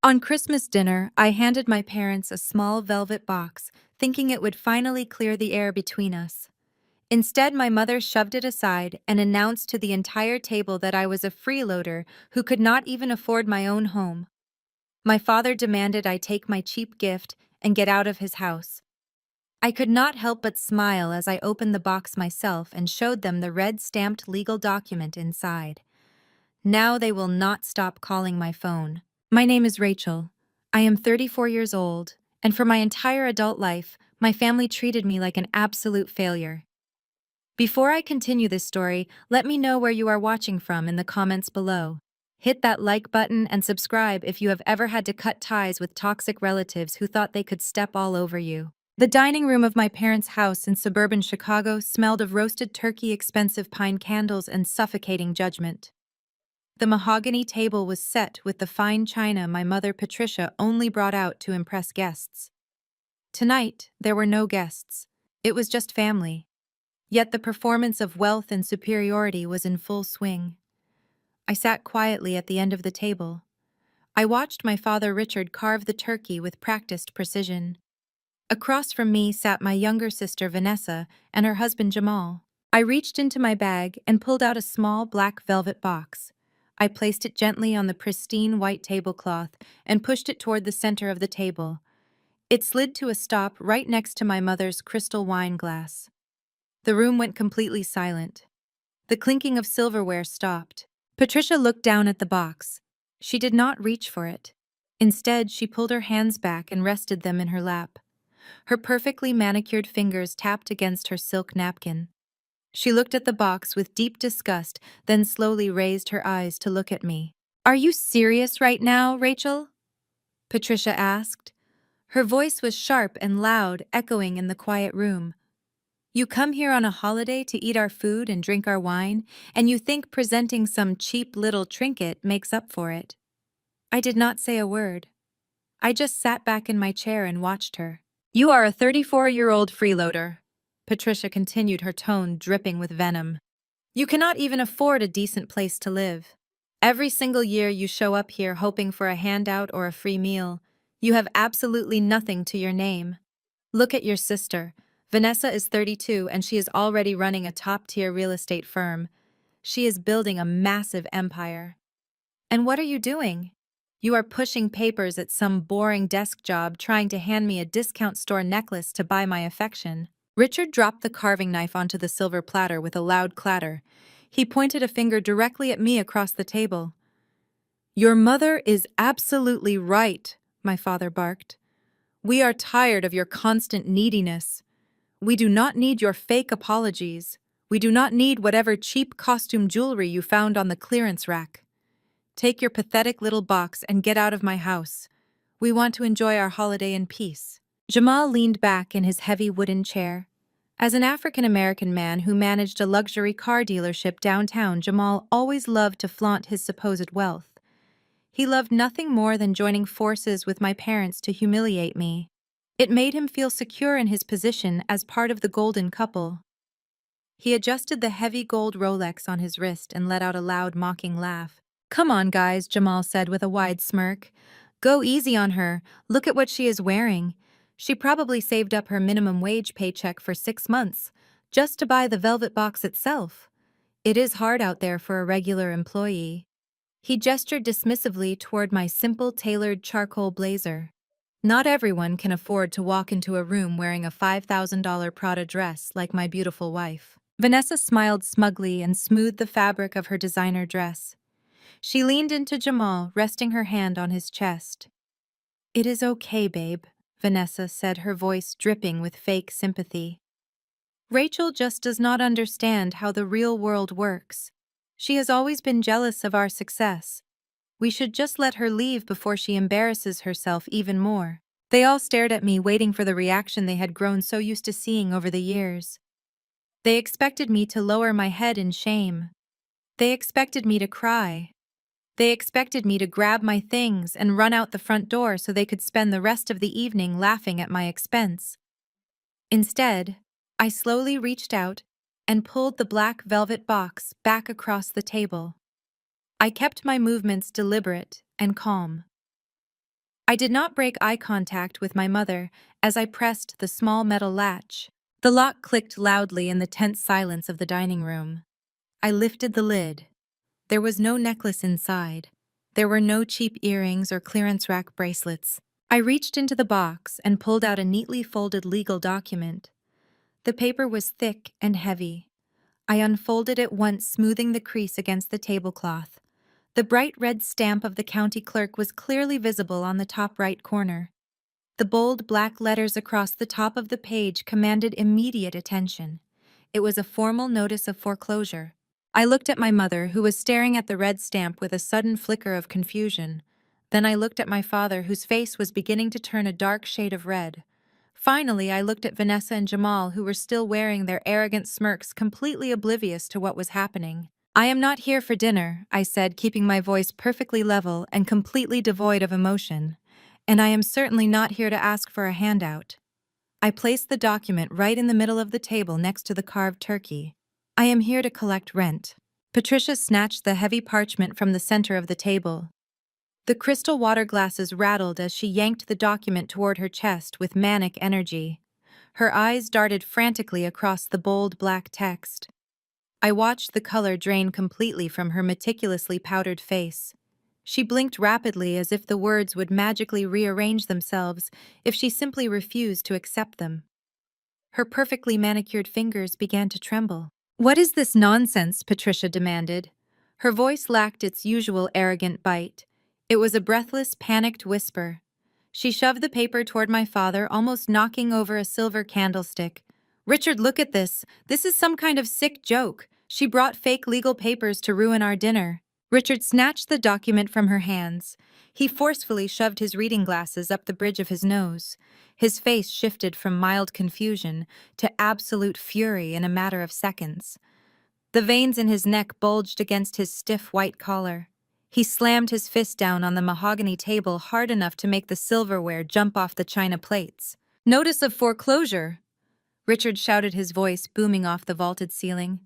On Christmas dinner, I handed my parents a small velvet box, thinking it would finally clear the air between us. Instead, my mother shoved it aside and announced to the entire table that I was a freeloader who could not even afford my own home. My father demanded I take my cheap gift and get out of his house. I could not help but smile as I opened the box myself and showed them the red-stamped legal document inside. Now they will not stop calling my phone. My name is Rachel. I am 34 years old, and for my entire adult life, my family treated me like an absolute failure. Before I continue this story, let me know where you are watching from in the comments below. Hit that like button and subscribe if you have ever had to cut ties with toxic relatives who thought they could step all over you. The dining room of my parents' house in suburban Chicago smelled of roasted turkey, expensive pine candles, and suffocating judgment. The mahogany table was set with the fine china my mother Patricia only brought out to impress guests. Tonight, there were no guests. It was just family. Yet the performance of wealth and superiority was in full swing. I sat quietly at the end of the table. I watched my father Richard carve the turkey with practiced precision. Across from me sat my younger sister Vanessa and her husband Jamal. I reached into my bag and pulled out a small black velvet box. I placed it gently on the pristine white tablecloth and pushed it toward the center of the table. It slid to a stop right next to my mother's crystal wine glass. The room went completely silent. The clinking of silverware stopped. Patricia looked down at the box. She did not reach for it. Instead, she pulled her hands back and rested them in her lap. Her perfectly manicured fingers tapped against her silk napkin. She looked at the box with deep disgust, then slowly raised her eyes to look at me. "Are you serious right now, Rachel?" Patricia asked. Her voice was sharp and loud, echoing in the quiet room. "You come here on a holiday to eat our food and drink our wine, and you think presenting some cheap little trinket makes up for it." I did not say a word. I just sat back in my chair and watched her. "You are a 34-year-old freeloader," Patricia continued, her tone dripping with venom. "You cannot even afford a decent place to live. Every single year you show up here hoping for a handout or a free meal. You have absolutely nothing to your name. Look at your sister. Vanessa is 32 and she is already running a top-tier real estate firm. She is building a massive empire. And what are you doing? You are pushing papers at some boring desk job trying to hand me a discount store necklace to buy my affection." Richard dropped the carving knife onto the silver platter with a loud clatter. He pointed a finger directly at me across the table. "Your mother is absolutely right," my father barked. "We are tired of your constant neediness. We do not need your fake apologies. We do not need whatever cheap costume jewelry you found on the clearance rack. Take your pathetic little box and get out of my house. We want to enjoy our holiday in peace." Jamal leaned back in his heavy wooden chair. As an African-American man who managed a luxury car dealership downtown, Jamal always loved to flaunt his supposed wealth. He loved nothing more than joining forces with my parents to humiliate me. It made him feel secure in his position as part of the golden couple. He adjusted the heavy gold Rolex on his wrist and let out a loud, mocking laugh. "Come on, guys," Jamal said with a wide smirk. "Go easy on her. Look at what she is wearing. She probably saved up her minimum wage paycheck for 6 months, just to buy the velvet box itself. It is hard out there for a regular employee." He gestured dismissively toward my simple tailored charcoal blazer. "Not everyone can afford to walk into a room wearing a $5,000 Prada dress like my beautiful wife." Vanessa smiled smugly and smoothed the fabric of her designer dress. She leaned into Jamal, resting her hand on his chest. "It is okay, babe," Vanessa said, her voice dripping with fake sympathy. "Rachel just does not understand how the real world works. She has always been jealous of our success. We should just let her leave before she embarrasses herself even more." They all stared at me, waiting for the reaction they had grown so used to seeing over the years. They expected me to lower my head in shame. They expected me to cry. They expected me to grab my things and run out the front door so they could spend the rest of the evening laughing at my expense. Instead, I slowly reached out and pulled the black velvet box back across the table. I kept my movements deliberate and calm. I did not break eye contact with my mother as I pressed the small metal latch. The lock clicked loudly in the tense silence of the dining room. I lifted the lid. There was no necklace inside. There were no cheap earrings or clearance rack bracelets. I reached into the box and pulled out a neatly folded legal document. The paper was thick and heavy. I unfolded it once, smoothing the crease against the tablecloth. The bright red stamp of the county clerk was clearly visible on the top right corner. The bold black letters across the top of the page commanded immediate attention. It was a formal notice of foreclosure. I looked at my mother, who was staring at the red stamp with a sudden flicker of confusion. Then I looked at my father, whose face was beginning to turn a dark shade of red. Finally, I looked at Vanessa and Jamal, who were still wearing their arrogant smirks, completely oblivious to what was happening. "I am not here for dinner," I said, keeping my voice perfectly level and completely devoid of emotion. "And I am certainly not here to ask for a handout." I placed the document right in the middle of the table next to the carved turkey. "I am here to collect rent." Patricia snatched the heavy parchment from the center of the table. The crystal water glasses rattled as she yanked the document toward her chest with manic energy. Her eyes darted frantically across the bold black text. I watched the color drain completely from her meticulously powdered face. She blinked rapidly, as if the words would magically rearrange themselves if she simply refused to accept them. Her perfectly manicured fingers began to tremble. "What is this nonsense?" Patricia demanded. Her voice lacked its usual arrogant bite. It was a breathless, panicked whisper. She shoved the paper toward my father, almost knocking over a silver candlestick. "Richard, look at this. This is some kind of sick joke. She brought fake legal papers to ruin our dinner." Richard snatched the document from her hands. He forcefully shoved his reading glasses up the bridge of his nose. His face shifted from mild confusion to absolute fury in a matter of seconds. The veins in his neck bulged against his stiff white collar. He slammed his fist down on the mahogany table hard enough to make the silverware jump off the china plates. "Notice of foreclosure!" Richard shouted, his voice booming off the vaulted ceiling.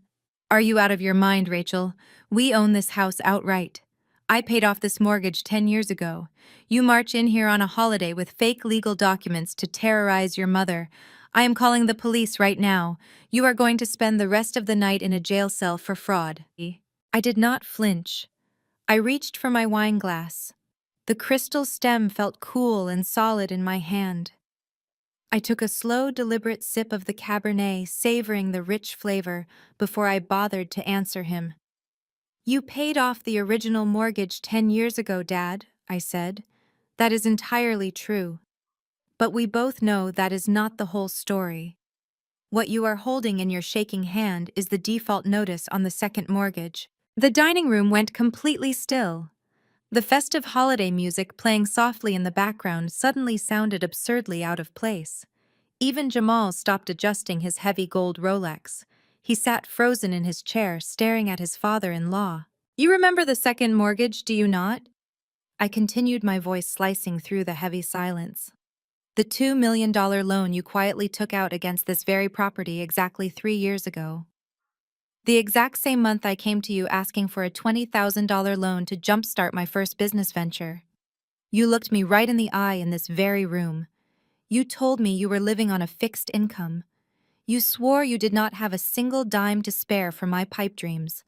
"Are you out of your mind, Rachel? We own this house outright. I paid off this mortgage 10 years ago. You march in here on a holiday with fake legal documents to terrorize your mother. I am calling the police right now. You are going to spend the rest of the night in a jail cell for fraud." I did not flinch. I reached for my wine glass. The crystal stem felt cool and solid in my hand. I took a slow, deliberate sip of the Cabernet, savoring the rich flavor, before I bothered to answer him. "You paid off the original mortgage 10 years ago, Dad," I said. "That is entirely true. But we both know that is not the whole story. What you are holding in your shaking hand is the default notice on the second mortgage." The dining room went completely still. The festive holiday music playing softly in the background suddenly sounded absurdly out of place. Even Jamal stopped adjusting his heavy gold Rolex. He sat frozen in his chair, staring at his father-in-law. "You remember the second mortgage, do you not?" I continued, my voice slicing through the heavy silence. "The $2 million loan you quietly took out against this very property exactly 3 years ago. The exact same month I came to you asking for a $20,000 loan to jumpstart my first business venture. You looked me right in the eye in this very room. You told me you were living on a fixed income. You swore you did not have a single dime to spare for my pipe dreams.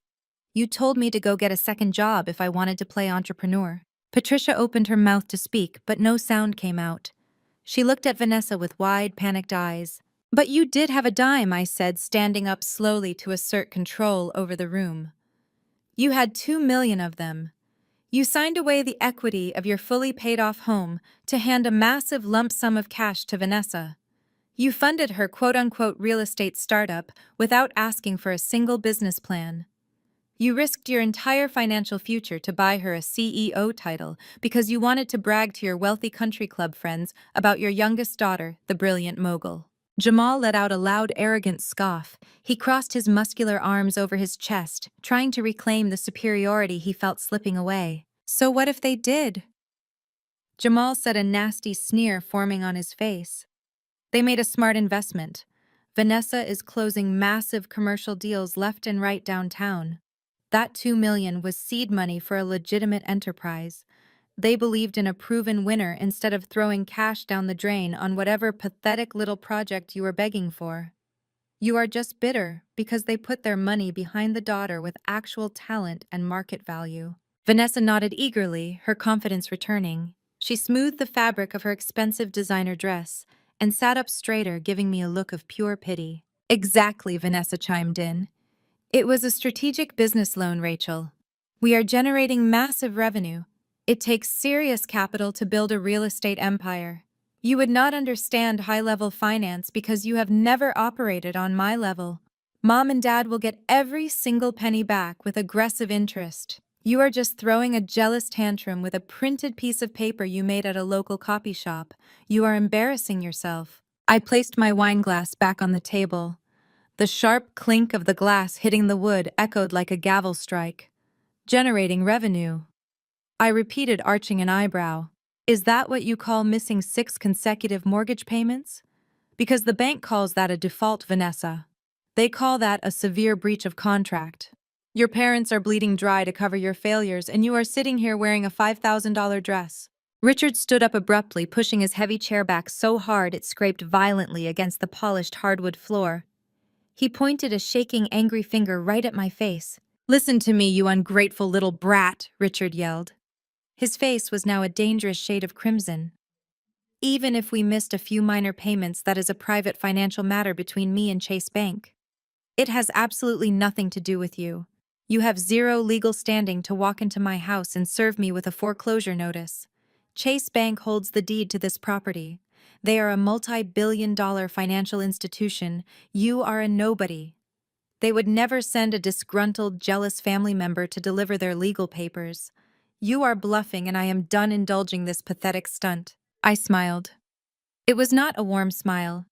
You told me to go get a second job if I wanted to play entrepreneur." Patricia opened her mouth to speak, but no sound came out. She looked at Vanessa with wide, panicked eyes. "But you did have a dime," I said, standing up slowly to assert control over the room. "You had 2 million of them. You signed away the equity of your fully paid-off home to hand a massive lump sum of cash to Vanessa. You funded her quote-unquote real estate startup without asking for a single business plan. You risked your entire financial future to buy her a CEO title because you wanted to brag to your wealthy country club friends about your youngest daughter, the brilliant mogul." Jamal let out a loud, arrogant scoff. He crossed his muscular arms over his chest, trying to reclaim the superiority he felt slipping away. "So what if they did?" Jamal said, a nasty sneer forming on his face. "They made a smart investment. Vanessa is closing massive commercial deals left and right downtown. That $2 million was seed money for a legitimate enterprise. They believed in a proven winner instead of throwing cash down the drain on whatever pathetic little project you were begging for. You are just bitter because they put their money behind the daughter with actual talent and market value. Vanessa nodded eagerly, her confidence returning. She smoothed the fabric of her expensive designer dress and sat up straighter, giving me a look of pure pity. Exactly, Vanessa chimed in. It was a strategic business loan, Rachel. We are generating massive revenue. It takes serious capital to build a real estate empire. You would not understand high-level finance because you have never operated on my level. Mom and Dad will get every single penny back with aggressive interest. You are just throwing a jealous tantrum with a printed piece of paper you made at a local copy shop. You are embarrassing yourself. I placed my wine glass back on the table. The sharp clink of the glass hitting the wood echoed like a gavel strike. Generating revenue. I repeated, arching an eyebrow. Is that what you call missing 6 consecutive mortgage payments? Because the bank calls that a default, Vanessa. They call that a severe breach of contract. Your parents are bleeding dry to cover your failures, and you are sitting here wearing a $5,000 dress. Richard stood up abruptly, pushing his heavy chair back so hard it scraped violently against the polished hardwood floor. He pointed a shaking, angry finger right at my face. Listen to me, you ungrateful little brat, Richard yelled. His face was now a dangerous shade of crimson. Even if we missed a few minor payments, that is a private financial matter between me and Chase Bank. It has absolutely nothing to do with you. You have zero legal standing to walk into my house and serve me with a foreclosure notice. Chase Bank holds the deed to this property. They are a multi-billion-dollar financial institution. You are a nobody. They would never send a disgruntled, jealous family member to deliver their legal papers. You are bluffing, and I am done indulging this pathetic stunt. I smiled. It was not a warm smile.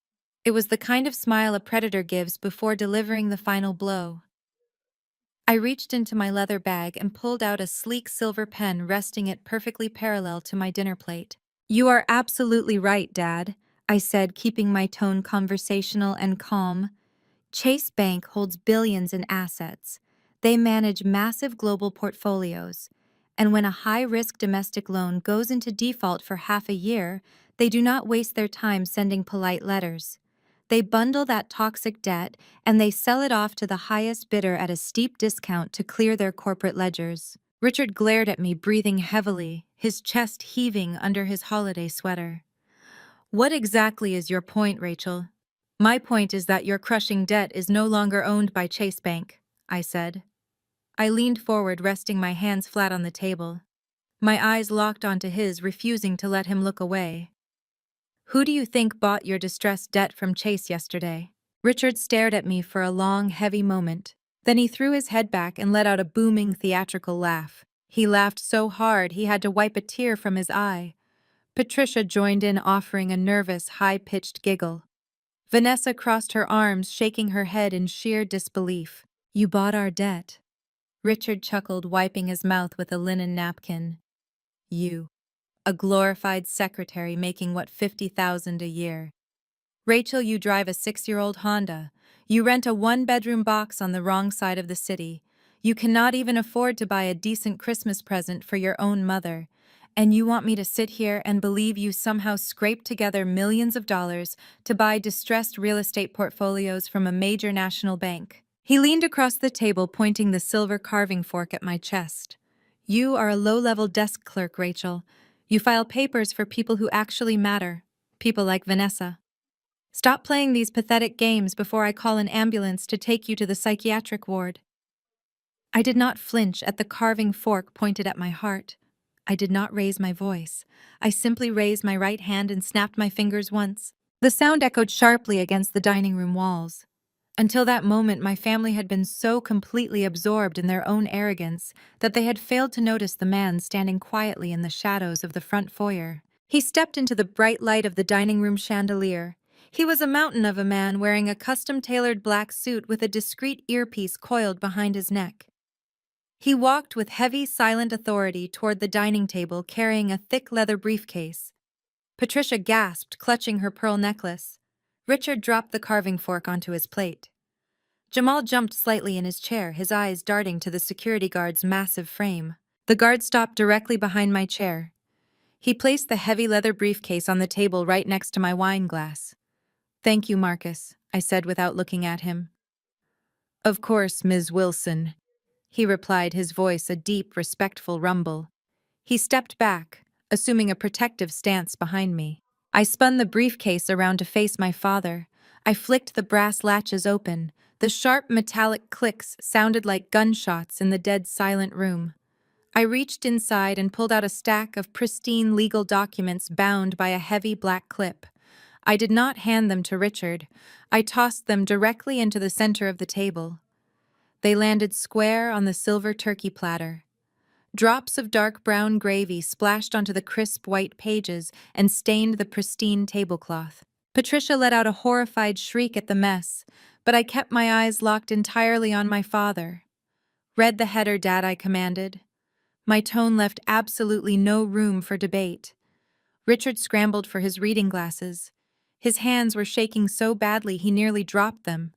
It was the kind of smile a predator gives before delivering the final blow. I reached into my leather bag and pulled out a sleek silver pen, resting it perfectly parallel to my dinner plate. You are absolutely right, Dad, I said, keeping my tone conversational and calm. Chase Bank holds billions in assets. They manage massive global portfolios. And when a high-risk domestic loan goes into default for half a year, they do not waste their time sending polite letters. They bundle that toxic debt and they sell it off to the highest bidder at a steep discount to clear their corporate ledgers. Richard glared at me, breathing heavily, his chest heaving under his holiday sweater. What exactly is your point, Rachel? My point is that your crushing debt is no longer owned by Chase Bank, I said. I leaned forward, resting my hands flat on the table. My eyes locked onto his, refusing to let him look away. Who do you think bought your distressed debt from Chase yesterday? Richard stared at me for a long, heavy moment. Then he threw his head back and let out a booming, theatrical laugh. He laughed so hard he had to wipe a tear from his eye. Patricia joined in, offering a nervous, high-pitched giggle. Vanessa crossed her arms, shaking her head in sheer disbelief. You bought our debt. Richard chuckled, wiping his mouth with a linen napkin. You. A glorified secretary making what, $50,000 a year. Rachel, you drive a 6-year-old Honda. You rent a 1-bedroom box on the wrong side of the city. You cannot even afford to buy a decent Christmas present for your own mother. And you want me to sit here and believe you somehow scraped together millions of dollars to buy distressed real estate portfolios from a major national bank. He leaned across the table, pointing the silver carving fork at my chest. You are a low-level desk clerk, Rachel. You file papers for people who actually matter, people like Vanessa. Stop playing these pathetic games before I call an ambulance to take you to the psychiatric ward. I did not flinch at the carving fork pointed at my heart. I did not raise my voice. I simply raised my right hand and snapped my fingers once. The sound echoed sharply against the dining room walls. Until that moment, my family had been so completely absorbed in their own arrogance that they had failed to notice the man standing quietly in the shadows of the front foyer. He stepped into the bright light of the dining room chandelier. He was a mountain of a man wearing a custom-tailored black suit with a discreet earpiece coiled behind his neck. He walked with heavy, silent authority toward the dining table, carrying a thick leather briefcase. Patricia gasped, clutching her pearl necklace. Richard dropped the carving fork onto his plate. Jamal jumped slightly in his chair, his eyes darting to the security guard's massive frame. The guard stopped directly behind my chair. He placed the heavy leather briefcase on the table right next to my wine glass. "Thank you, Marcus," I said without looking at him. "Of course, Ms. Wilson," he replied, his voice a deep, respectful rumble. He stepped back, assuming a protective stance behind me. I spun the briefcase around to face my father. I flicked the brass latches open. The sharp metallic clicks sounded like gunshots in the dead silent room. I reached inside and pulled out a stack of pristine legal documents bound by a heavy black clip. I did not hand them to Richard. I tossed them directly into the center of the table. They landed square on the silver turkey platter. Drops of dark brown gravy splashed onto the crisp white pages and stained the pristine tablecloth. Patricia let out a horrified shriek at the mess, but I kept my eyes locked entirely on my father. "Read the header, Dad," I commanded. My tone left absolutely no room for debate. Richard scrambled for his reading glasses. His hands were shaking so badly he nearly dropped them.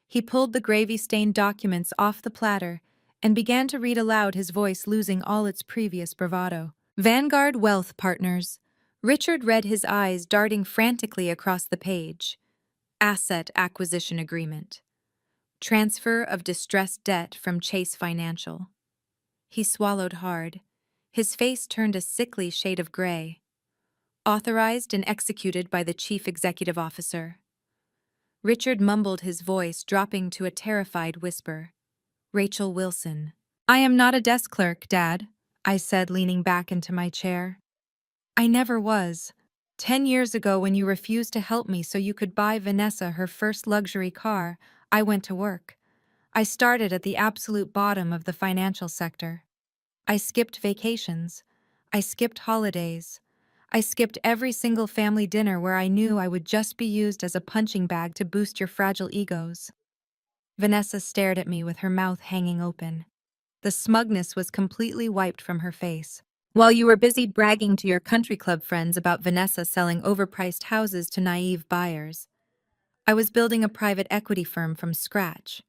He pulled the gravy-stained documents off the platter and began to read aloud, his voice losing all its previous bravado. "Vanguard Wealth Partners." Richard read, his eyes darting frantically across the page. "Asset Acquisition Agreement. Transfer of distressed debt from Chase Financial." He swallowed hard. His face turned a sickly shade of gray. "Authorized and executed by the Chief Executive Officer." Richard mumbled, his voice dropping to a terrified whisper. "Rachel Wilson." "I am not a desk clerk, Dad," I said, leaning back into my chair. "I never was. 10 years ago, when you refused to help me so you could buy Vanessa her first luxury car, I went to work. I started at the absolute bottom of the financial sector. I skipped vacations. I skipped holidays. I skipped every single family dinner where I knew I would just be used as a punching bag to boost your fragile egos." Vanessa stared at me with her mouth hanging open. The smugness was completely wiped from her face. "While you were busy bragging to your country club friends about Vanessa selling overpriced houses to naive buyers, I was building a private equity firm from scratch."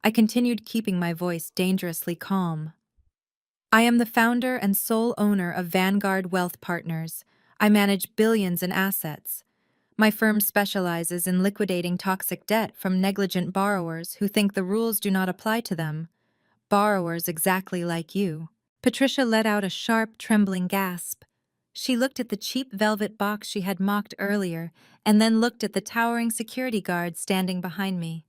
I continued, keeping my voice dangerously calm. "I am the founder and sole owner of Vanguard Wealth Partners. I manage billions in assets. My firm specializes in liquidating toxic debt from negligent borrowers who think the rules do not apply to them. Borrowers exactly like you." Patricia let out a sharp, trembling gasp. She looked at the cheap velvet box she had mocked earlier, and then looked at the towering security guard standing behind me.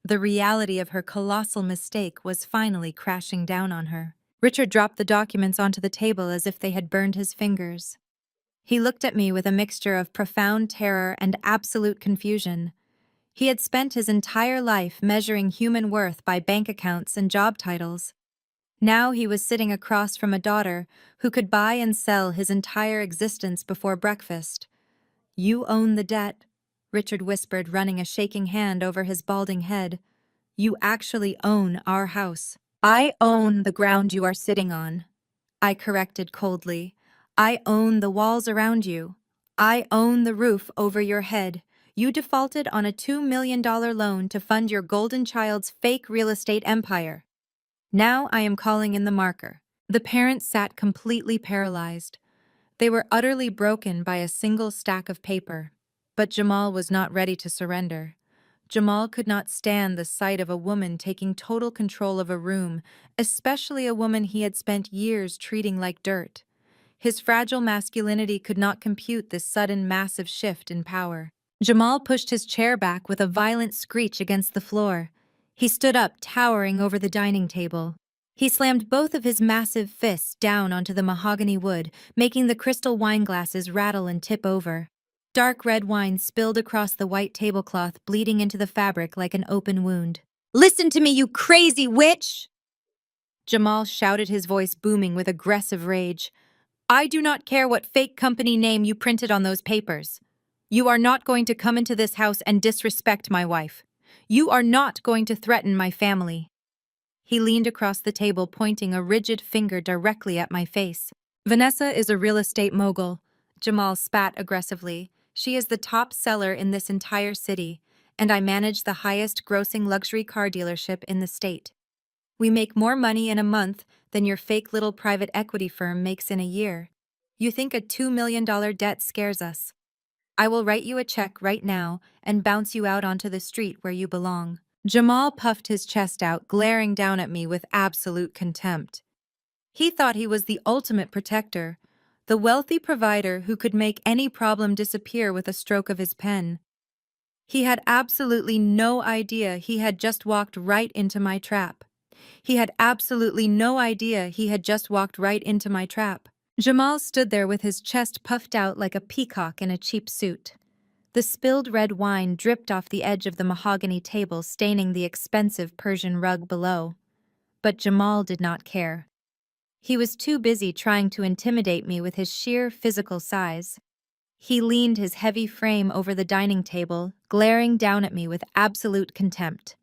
The reality of her colossal mistake was finally crashing down on her. Richard dropped the documents onto the table as if they had burned his fingers. He looked at me with a mixture of profound terror and absolute confusion. He had spent his entire life measuring human worth by bank accounts and job titles. Now he was sitting across from a daughter who could buy and sell his entire existence before breakfast. "You own the debt," Richard whispered, running a shaking hand over his balding head. "You actually own our house." "I own the ground you are sitting on," I corrected coldly. "I own the walls around you. I own the roof over your head. You defaulted on a $2 million loan to fund your golden child's fake real estate empire. Now I am calling in the marker." The parents sat completely paralyzed. They were utterly broken by a single stack of paper. But Jamal was not ready to surrender. Jamal could not stand the sight of a woman taking total control of a room, especially a woman he had spent years treating like dirt. His fragile masculinity could not compute this sudden, massive shift in power. Jamal pushed his chair back with a violent screech against the floor. He stood up, towering over the dining table. He slammed both of his massive fists down onto the mahogany wood, making the crystal wine glasses rattle and tip over. Dark red wine spilled across the white tablecloth, bleeding into the fabric like an open wound. "Listen to me, you crazy witch!" Jamal shouted, his voice booming with aggressive rage. "I do not care what fake company name you printed on those papers. You are not going to come into this house and disrespect my wife. You are not going to threaten my family." He leaned across the table, pointing a rigid finger directly at my face. "Vanessa is a real estate mogul," Jamal spat aggressively. "She is the top seller in this entire city, and I manage the highest grossing luxury car dealership in the state. We make more money in a month than your fake little private equity firm makes in a year. You think a $2 million debt scares us. I will write you a check right now and bounce you out onto the street where you belong. Jamal puffed his chest out, glaring down at me with absolute contempt. He thought he was the ultimate protector, the wealthy provider who could make any problem disappear with a stroke of his pen. He had absolutely no idea he had just walked right into my trap. He had absolutely no idea he had just walked right into my trap. Jamal stood there with his chest puffed out like a peacock in a cheap suit. The spilled red wine dripped off the edge of the mahogany table, staining the expensive Persian rug below. But Jamal did not care. He was too busy trying to intimidate me with his sheer physical size. He leaned his heavy frame over the dining table, glaring down at me with absolute contempt.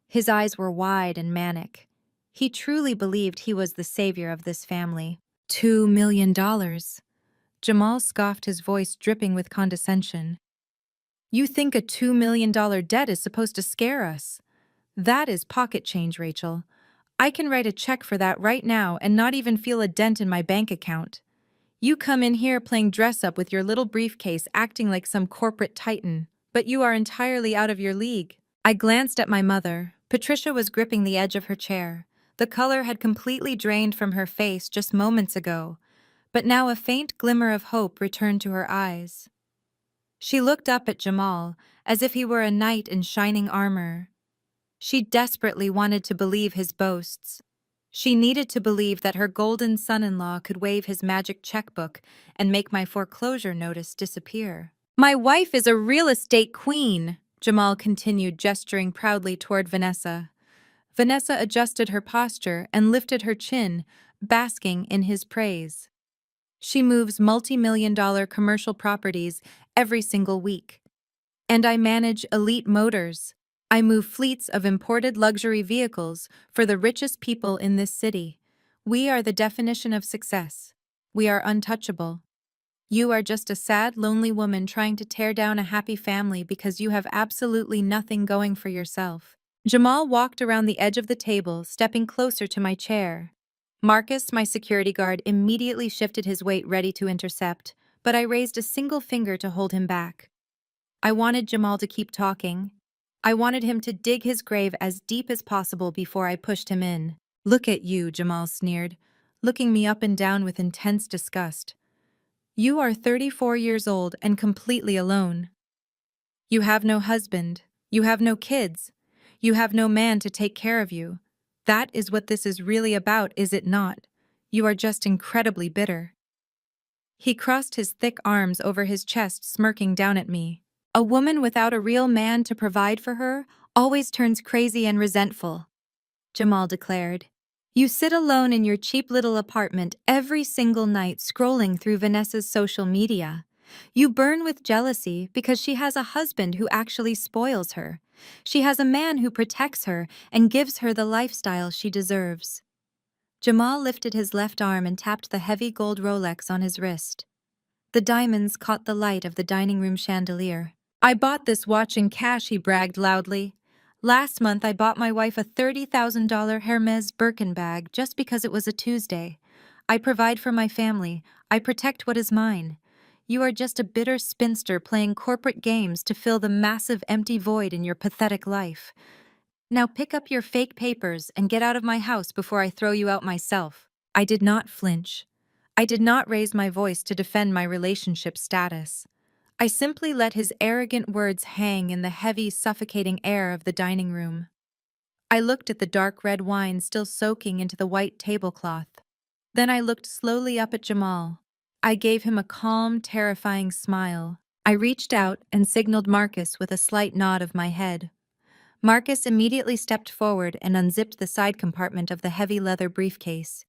His eyes were wide and manic. He truly believed he was the savior of this family. $2 million. Jamal scoffed, his voice dripping with condescension. You think a $2 million debt is supposed to scare us? That is pocket change, Rachel. I can write a check for that right now and not even feel a dent in my bank account. You come in here playing dress-up with your little briefcase, acting like some corporate titan, but you are entirely out of your league. I glanced at my mother. Patricia was gripping the edge of her chair. The color had completely drained from her face just moments ago, but now a faint glimmer of hope returned to her eyes. She looked up at Jamal, as if he were a knight in shining armor. She desperately wanted to believe his boasts. She needed to believe that her golden son-in-law could wave his magic checkbook and make my foreclosure notice disappear. My wife is a real estate queen, Jamal continued, gesturing proudly toward Vanessa. Vanessa adjusted her posture and lifted her chin, basking in his praise. She moves multi-million-dollar commercial properties every single week. And I manage Elite Motors. I move fleets of imported luxury vehicles for the richest people in this city. We are the definition of success. We are untouchable. You are just a sad, lonely woman trying to tear down a happy family because you have absolutely nothing going for yourself. Jamal walked around the edge of the table, stepping closer to my chair. Marcus, my security guard, immediately shifted his weight, ready to intercept, but I raised a single finger to hold him back. I wanted Jamal to keep talking. I wanted him to dig his grave as deep as possible before I pushed him in. Look at you, Jamal sneered, looking me up and down with intense disgust. You are 34 years old and completely alone. You have no husband. You have no kids. You have no man to take care of you. That is what this is really about, is it not? You are just incredibly bitter. He crossed his thick arms over his chest, smirking down at me. A woman without a real man to provide for her always turns crazy and resentful, Jamal declared. You sit alone in your cheap little apartment every single night scrolling through Vanessa's social media. You burn with jealousy because she has a husband who actually spoils her. She has a man who protects her and gives her the lifestyle she deserves. Jamal lifted his left arm and tapped the heavy gold Rolex on his wrist. The diamonds caught the light of the dining room chandelier. I bought this watch in cash, he bragged loudly. Last month I bought my wife a $30,000 Hermes Birkin bag just because it was a Tuesday. I provide for my family. I protect what is mine. You are just a bitter spinster playing corporate games to fill the massive empty void in your pathetic life. Now pick up your fake papers and get out of my house before I throw you out myself. I did not flinch. I did not raise my voice to defend my relationship status. I simply let his arrogant words hang in the heavy, suffocating air of the dining room. I looked at the dark red wine still soaking into the white tablecloth. Then I looked slowly up at Jamal. I gave him a calm, terrifying smile. I reached out and signaled Marcus with a slight nod of my head. Marcus immediately stepped forward and unzipped the side compartment of the heavy leather briefcase.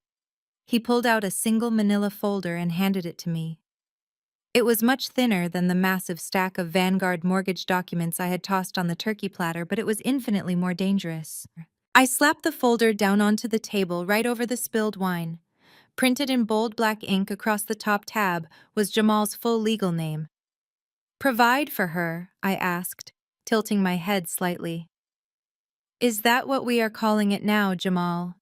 He pulled out a single manila folder and handed it to me. It was much thinner than the massive stack of Vanguard mortgage documents I had tossed on the turkey platter, but it was infinitely more dangerous. I slapped the folder down onto the table right over the spilled wine. Printed in bold black ink across the top tab was Jamal's full legal name. Provide for her, I asked, tilting my head slightly. Is that what we are calling it now, Jamal?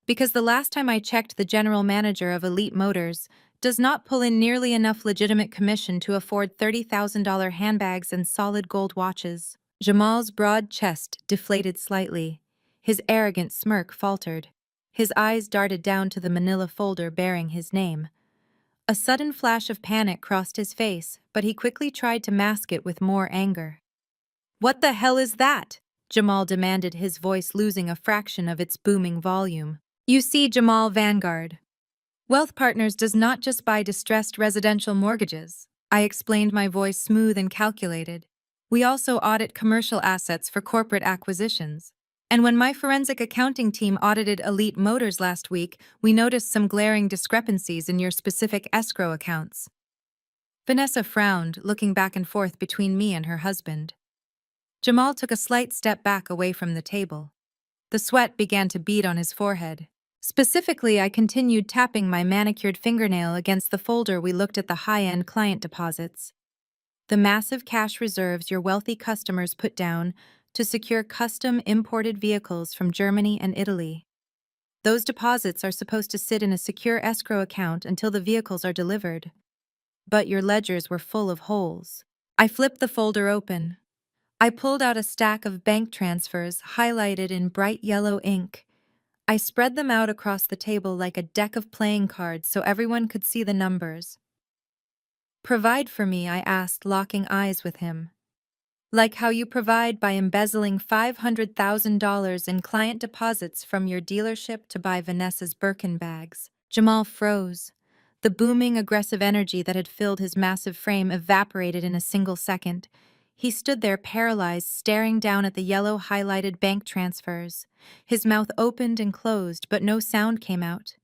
Because the last time I checked, the general manager of Elite Motors does not pull in nearly enough legitimate commission to afford $30,000 handbags and solid gold watches. Jamal's broad chest deflated slightly. His arrogant smirk faltered. His eyes darted down to the manila folder bearing his name. A sudden flash of panic crossed his face, but he quickly tried to mask it with more anger. "What the hell is that?" Jamal demanded, his voice losing a fraction of its booming volume. "You see, Jamal Vanguard. Wealth Partners does not just buy distressed residential mortgages." I explained, my voice smooth and calculated. "We also audit commercial assets for corporate acquisitions. And when my forensic accounting team audited Elite Motors last week, we noticed some glaring discrepancies in your specific escrow accounts." Vanessa frowned, looking back and forth between me and her husband. Jamal took a slight step back away from the table. The sweat began to bead on his forehead. Specifically, I continued tapping my manicured fingernail against the folder we looked at, the high-end client deposits. The massive cash reserves your wealthy customers put down to secure custom imported vehicles from Germany and Italy. Those deposits are supposed to sit in a secure escrow account until the vehicles are delivered. But your ledgers were full of holes. I flipped the folder open. I pulled out a stack of bank transfers highlighted in bright yellow ink. I spread them out across the table like a deck of playing cards so everyone could see the numbers. "Provide for me," I asked, locking eyes with him. "Like how you provide by embezzling $500,000 in client deposits from your dealership to buy Vanessa's Birkin bags." Jamal froze. The booming, aggressive energy that had filled his massive frame evaporated in a single second. He stood there paralyzed, staring down at the yellow highlighted bank transfers. His mouth opened and closed, but no sound came out.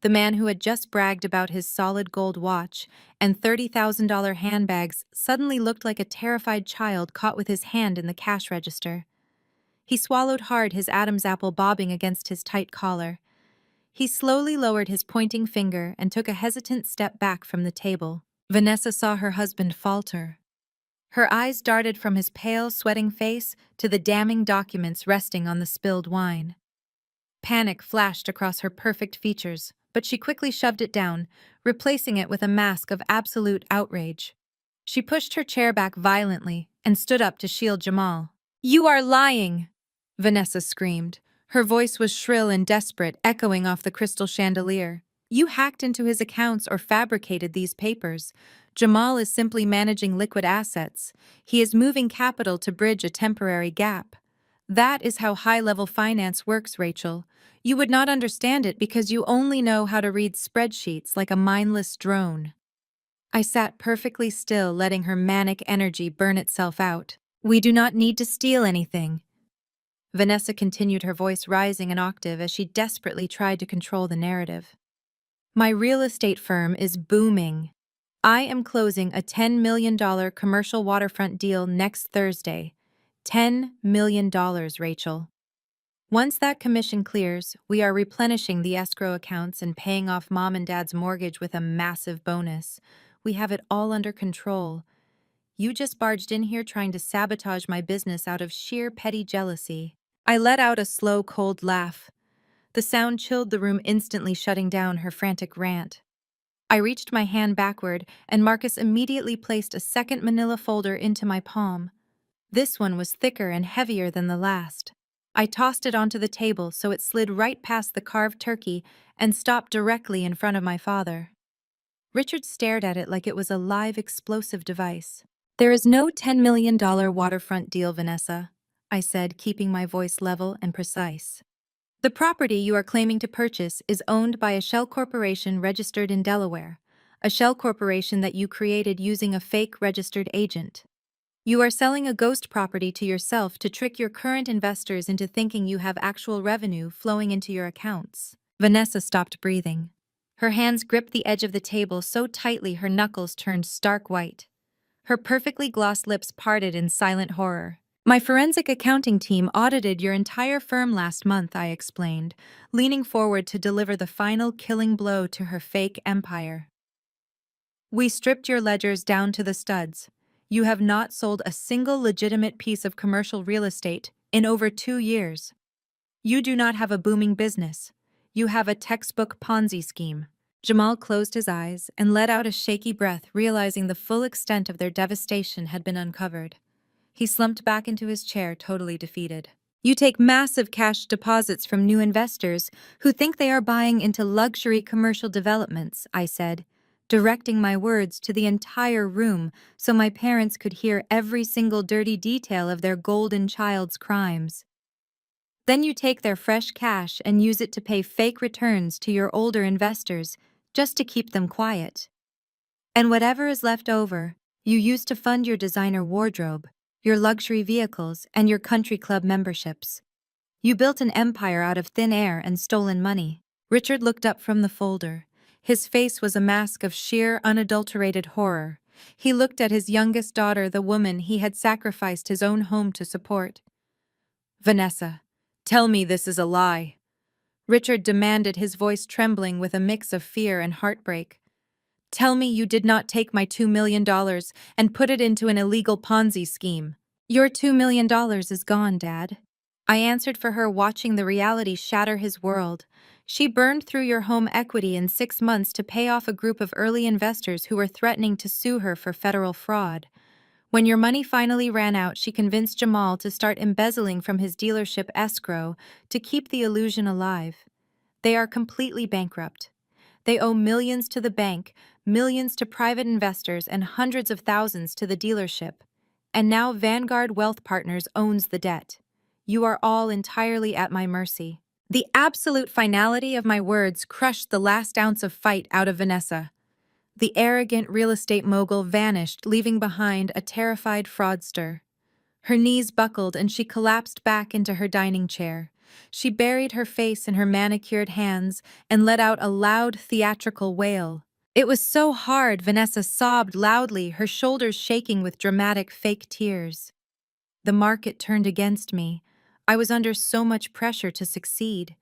The man who had just bragged about his solid gold watch and $30,000 handbags suddenly looked like a terrified child caught with his hand in the cash register. He swallowed hard, his Adam's apple bobbing against his tight collar. He slowly lowered his pointing finger and took a hesitant step back from the table. Vanessa saw her husband falter. Her eyes darted from his pale, sweating face to the damning documents resting on the spilled wine. Panic flashed across her perfect features, but she quickly shoved it down, replacing it with a mask of absolute outrage. She pushed her chair back violently and stood up to shield Jamal. "You are lying!" Vanessa screamed. Her voice was shrill and desperate, echoing off the crystal chandelier. "You hacked into his accounts or fabricated these papers. Jamal is simply managing liquid assets. He is moving capital to bridge a temporary gap. That is how high-level finance works, Rachel. You would not understand it because you only know how to read spreadsheets like a mindless drone." I sat perfectly still, letting her manic energy burn itself out. "We do not need to steal anything." Vanessa continued, her voice rising an octave as she desperately tried to control the narrative. "My real estate firm is booming. I am closing a $10 million commercial waterfront deal next Thursday. $10 million, Rachel. Once that commission clears, we are replenishing the escrow accounts and paying off Mom and Dad's mortgage with a massive bonus. We have it all under control. You just barged in here trying to sabotage my business out of sheer petty jealousy." I let out a slow, cold laugh. The sound chilled the room, instantly shutting down her frantic rant. I reached my hand backward, and Marcus immediately placed a second manila folder into my palm. This one was thicker and heavier than the last. I tossed it onto the table so it slid right past the carved turkey and stopped directly in front of my father. Richard stared at it like it was a live explosive device. "There is no $10 million waterfront deal, Vanessa," I said, keeping my voice level and precise. "The property you are claiming to purchase is owned by a shell corporation registered in Delaware, a shell corporation that you created using a fake registered agent. You are selling a ghost property to yourself to trick your current investors into thinking you have actual revenue flowing into your accounts." Vanessa stopped breathing. Her hands gripped the edge of the table so tightly her knuckles turned stark white. Her perfectly glossed lips parted in silent horror. "My forensic accounting team audited your entire firm last month," I explained, leaning forward to deliver the final killing blow to her fake empire. "We stripped your ledgers down to the studs. You have not sold a single legitimate piece of commercial real estate in over 2 years. You do not have a booming business. You have a textbook Ponzi scheme. Jamal closed his eyes and let out a shaky breath, realizing the full extent of their devastation had been uncovered. He slumped back into his chair, totally defeated. You take massive cash deposits from new investors who think they are buying into luxury commercial developments, I said, directing my words to the entire room so my parents could hear every single dirty detail of their golden child's crimes. Then you take their fresh cash and use it to pay fake returns to your older investors, just to keep them quiet. And whatever is left over, you use to fund your designer wardrobe, your luxury vehicles, and your country club memberships. You built an empire out of thin air and stolen money. Richard looked up from the folder. His face was a mask of sheer, unadulterated horror. He looked at his youngest daughter, the woman he had sacrificed his own home to support. Vanessa, tell me this is a lie. Richard demanded, his voice trembling with a mix of fear and heartbreak. Tell me you did not take my $2 million and put it into an illegal Ponzi scheme. Your $2 million is gone, Dad. I answered for her, watching the reality shatter his world. She burned through your home equity in 6 months to pay off a group of early investors who were threatening to sue her for federal fraud. When your money finally ran out, she convinced Jamal to start embezzling from his dealership escrow to keep the illusion alive. They are completely bankrupt. They owe millions to the bank, millions to private investors, and hundreds of thousands to the dealership. And now Vanguard Wealth Partners owns the debt. You are all entirely at my mercy. The absolute finality of my words crushed the last ounce of fight out of Vanessa. The arrogant real estate mogul vanished, leaving behind a terrified fraudster. Her knees buckled and she collapsed back into her dining chair. She buried her face in her manicured hands and let out a loud, theatrical wail. It was so hard, Vanessa sobbed loudly, her shoulders shaking with dramatic fake tears. The market turned against me. I was under so much pressure to succeed.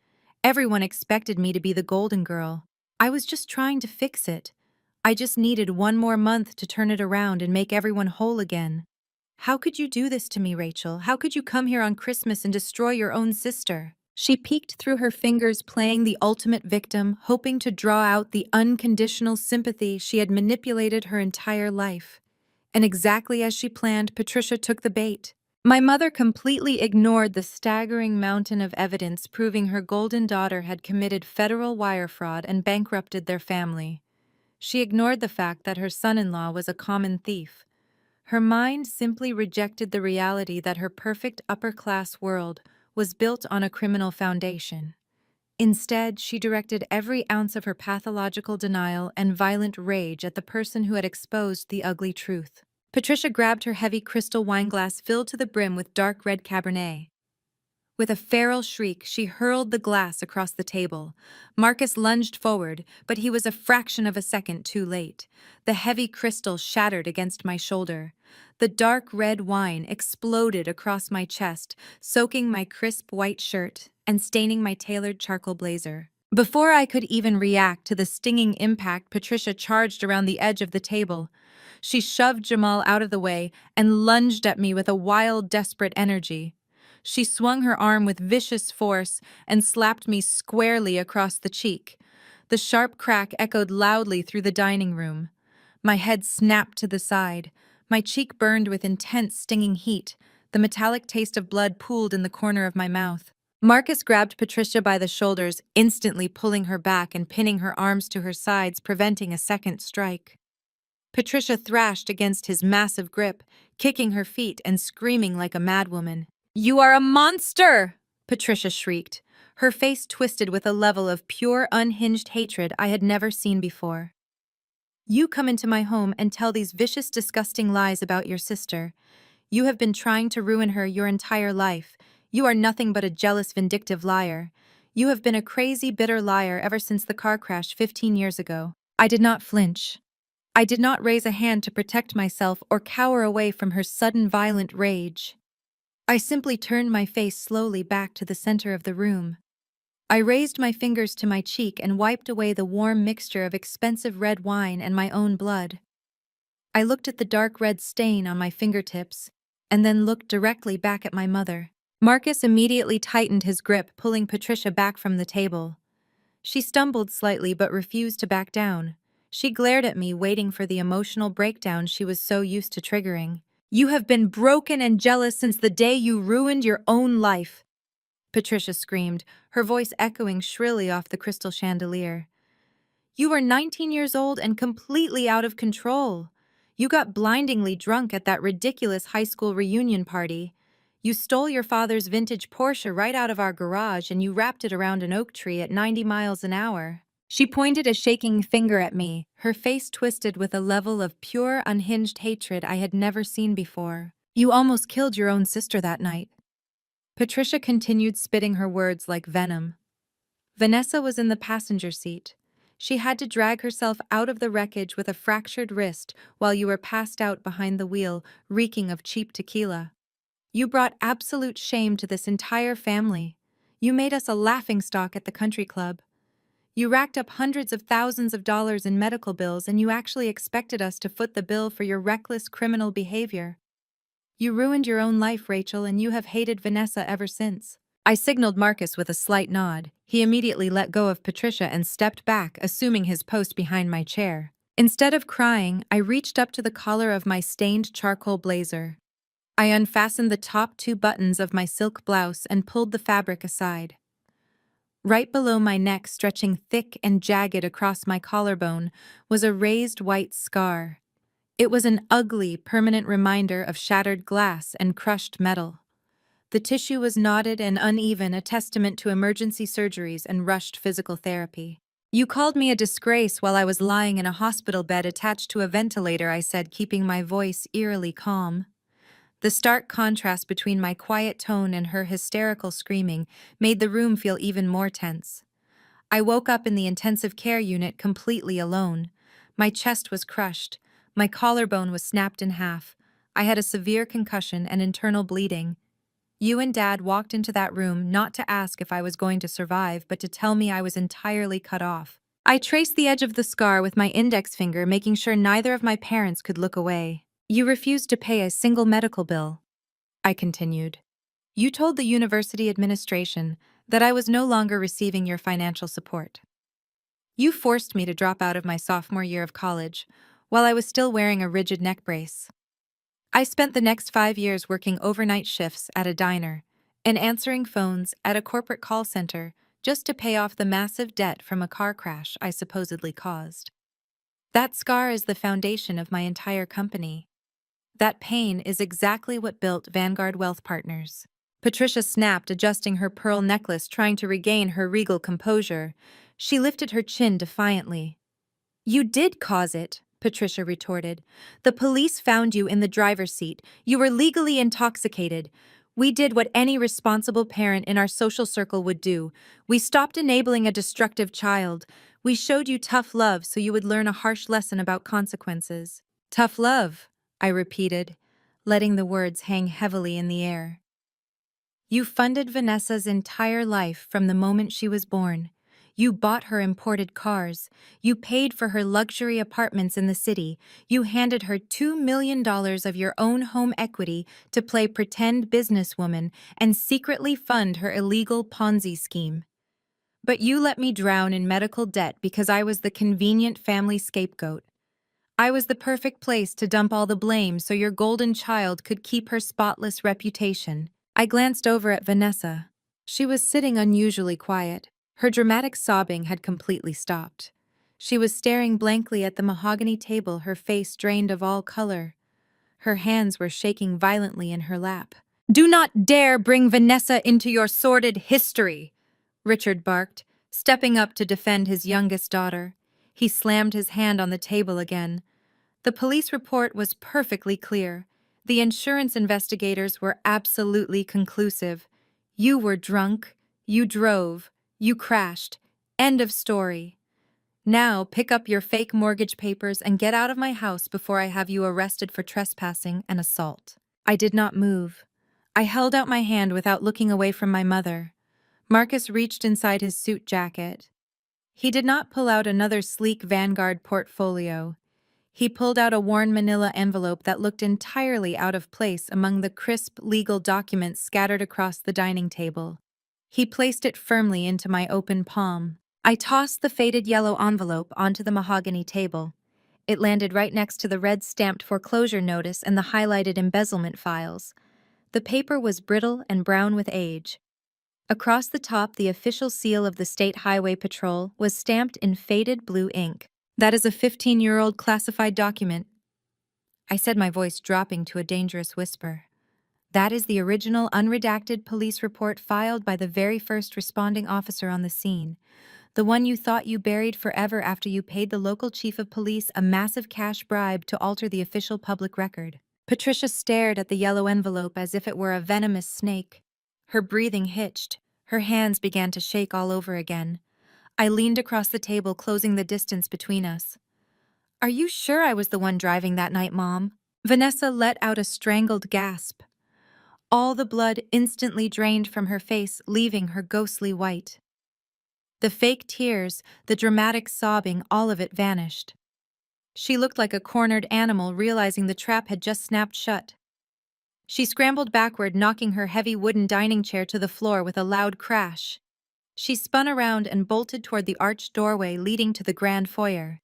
Everyone expected me to be the golden girl. I was just trying to fix it. I just needed 1 more month to turn it around and make everyone whole again. How could you do this to me, Rachel? How could you come here on Christmas and destroy your own sister? She peeked through her fingers, playing the ultimate victim, hoping to draw out the unconditional sympathy she had manipulated her entire life. And exactly as she planned, Patricia took the bait. My mother completely ignored the staggering mountain of evidence proving her golden daughter had committed federal wire fraud and bankrupted their family. She ignored the fact that her son-in-law was a common thief. Her mind simply rejected the reality that her perfect upper-class world was built on a criminal foundation. Instead, she directed every ounce of her pathological denial and violent rage at the person who had exposed the ugly truth. Patricia grabbed her heavy crystal wineglass filled to the brim with dark red Cabernet. With a feral shriek, she hurled the glass across the table. Marcus lunged forward, but he was a fraction of a second too late. The heavy crystal shattered against my shoulder. The dark red wine exploded across my chest, soaking my crisp white shirt and staining my tailored charcoal blazer. Before I could even react to the stinging impact, Patricia charged around the edge of the table. She shoved Jamal out of the way and lunged at me with a wild, desperate energy. She swung her arm with vicious force and slapped me squarely across the cheek. The sharp crack echoed loudly through the dining room. My head snapped to the side. My cheek burned with intense, stinging heat. The metallic taste of blood pooled in the corner of my mouth. Marcus grabbed Patricia by the shoulders, instantly pulling her back and pinning her arms to her sides, preventing a second strike. Patricia thrashed against his massive grip, kicking her feet and screaming like a madwoman. "You are a monster!" Patricia shrieked, her face twisted with a level of pure, unhinged hatred I had never seen before. "You come into my home and tell these vicious, disgusting lies about your sister. You have been trying to ruin her your entire life. You are nothing but a jealous, vindictive liar. You have been a crazy, bitter liar ever since the car crash 15 years ago." I did not flinch. I did not raise a hand to protect myself or cower away from her sudden, violent rage. I simply turned my face slowly back to the center of the room. I raised my fingers to my cheek and wiped away the warm mixture of expensive red wine and my own blood. I looked at the dark red stain on my fingertips, and then looked directly back at my mother. Marcus immediately tightened his grip, pulling Patricia back from the table. She stumbled slightly but refused to back down. She glared at me, waiting for the emotional breakdown she was so used to triggering. "You have been broken and jealous since the day you ruined your own life," Patricia screamed, her voice echoing shrilly off the crystal chandelier. "You were 19 years old and completely out of control. You got blindingly drunk at that ridiculous high school reunion party. You stole your father's vintage Porsche right out of our garage and you wrapped it around an oak tree at 90 miles an hour." She pointed a shaking finger at me, her face twisted with a level of pure, unhinged hatred I had never seen before. "You almost killed your own sister that night." Patricia continued spitting her words like venom. Vanessa was in the passenger seat. She had to drag herself out of the wreckage with a fractured wrist while you were passed out behind the wheel, reeking of cheap tequila. "You brought absolute shame to this entire family. You made us a laughingstock at the country club. You racked up hundreds of thousands of dollars in medical bills and you actually expected us to foot the bill for your reckless criminal behavior. You ruined your own life, Rachel, and you have hated Vanessa ever since." I signaled Marcus with a slight nod. He immediately let go of Patricia and stepped back, assuming his post behind my chair. Instead of crying, I reached up to the collar of my stained charcoal blazer. I unfastened the top 2 buttons of my silk blouse and pulled the fabric aside. Right below my neck, stretching thick and jagged across my collarbone, was a raised white scar. It was an ugly, permanent reminder of shattered glass and crushed metal. The tissue was knotted and uneven, a testament to emergency surgeries and rushed physical therapy. "You called me a disgrace while I was lying in a hospital bed attached to a ventilator," I said, keeping my voice eerily calm. The stark contrast between my quiet tone and her hysterical screaming made the room feel even more tense. I woke up in the intensive care unit completely alone. My chest was crushed. My collarbone was snapped in half. I had a severe concussion and internal bleeding. You and Dad walked into that room not to ask if I was going to survive, but to tell me I was entirely cut off. I traced the edge of the scar with my index finger, making sure neither of my parents could look away. "You refused to pay a single medical bill," I continued. "You told the university administration that I was no longer receiving your financial support. You forced me to drop out of my sophomore year of college, while I was still wearing a rigid neck brace. I spent the next 5 years working overnight shifts at a diner and answering phones at a corporate call center just to pay off the massive debt from a car crash I supposedly caused. That scar is the foundation of my entire company. That pain is exactly what built Vanguard Wealth Partners." Patricia snapped, adjusting her pearl necklace, trying to regain her regal composure. She lifted her chin defiantly. "You did cause it," Patricia retorted. "The police found you in the driver's seat. You were legally intoxicated. We did what any responsible parent in our social circle would do. We stopped enabling a destructive child. We showed you tough love so you would learn a harsh lesson about consequences." "Tough love," I repeated, letting the words hang heavily in the air. "You funded Vanessa's entire life from the moment she was born. You bought her imported cars. You paid for her luxury apartments in the city. You handed her $2 million of your own home equity to play pretend businesswoman and secretly fund her illegal Ponzi scheme. But you let me drown in medical debt because I was the convenient family scapegoat. I was the perfect place to dump all the blame so your golden child could keep her spotless reputation." I glanced over at Vanessa. She was sitting unusually quiet. Her dramatic sobbing had completely stopped. She was staring blankly at the mahogany table, her face drained of all color. Her hands were shaking violently in her lap. "Do not dare bring Vanessa into your sordid history," Richard barked, stepping up to defend his youngest daughter. He slammed his hand on the table again. The police report was perfectly clear. The insurance investigators were absolutely conclusive. You were drunk, you drove, you crashed. End of story. Now pick up your fake mortgage papers and get out of my house before I have you arrested for trespassing and assault." I did not move. I held out my hand without looking away from my mother. Marcus reached inside his suit jacket. He did not pull out another sleek Vanguard portfolio. He pulled out a worn manila envelope that looked entirely out of place among the crisp legal documents scattered across the dining table. He placed it firmly into my open palm. I tossed the faded yellow envelope onto the mahogany table. It landed right next to the red stamped foreclosure notice and the highlighted embezzlement files. The paper was brittle and brown with age. Across the top, the official seal of the State Highway Patrol was stamped in faded blue ink. "That is a 15-year-old classified document," I said, my voice dropping to a dangerous whisper. "That is the original unredacted police report filed by the very first responding officer on the scene. The one you thought you buried forever after you paid the local chief of police a massive cash bribe to alter the official public record." Patricia stared at the yellow envelope as if it were a venomous snake. Her breathing hitched. Her hands began to shake all over again. I leaned across the table, closing the distance between us. "Are you sure I was the one driving that night, Mom?" Vanessa let out a strangled gasp. All the blood instantly drained from her face, leaving her ghostly white. The fake tears, the dramatic sobbing, all of it vanished. She looked like a cornered animal realizing the trap had just snapped shut. She scrambled backward, knocking her heavy wooden dining chair to the floor with a loud crash. She spun around and bolted toward the arched doorway leading to the grand foyer.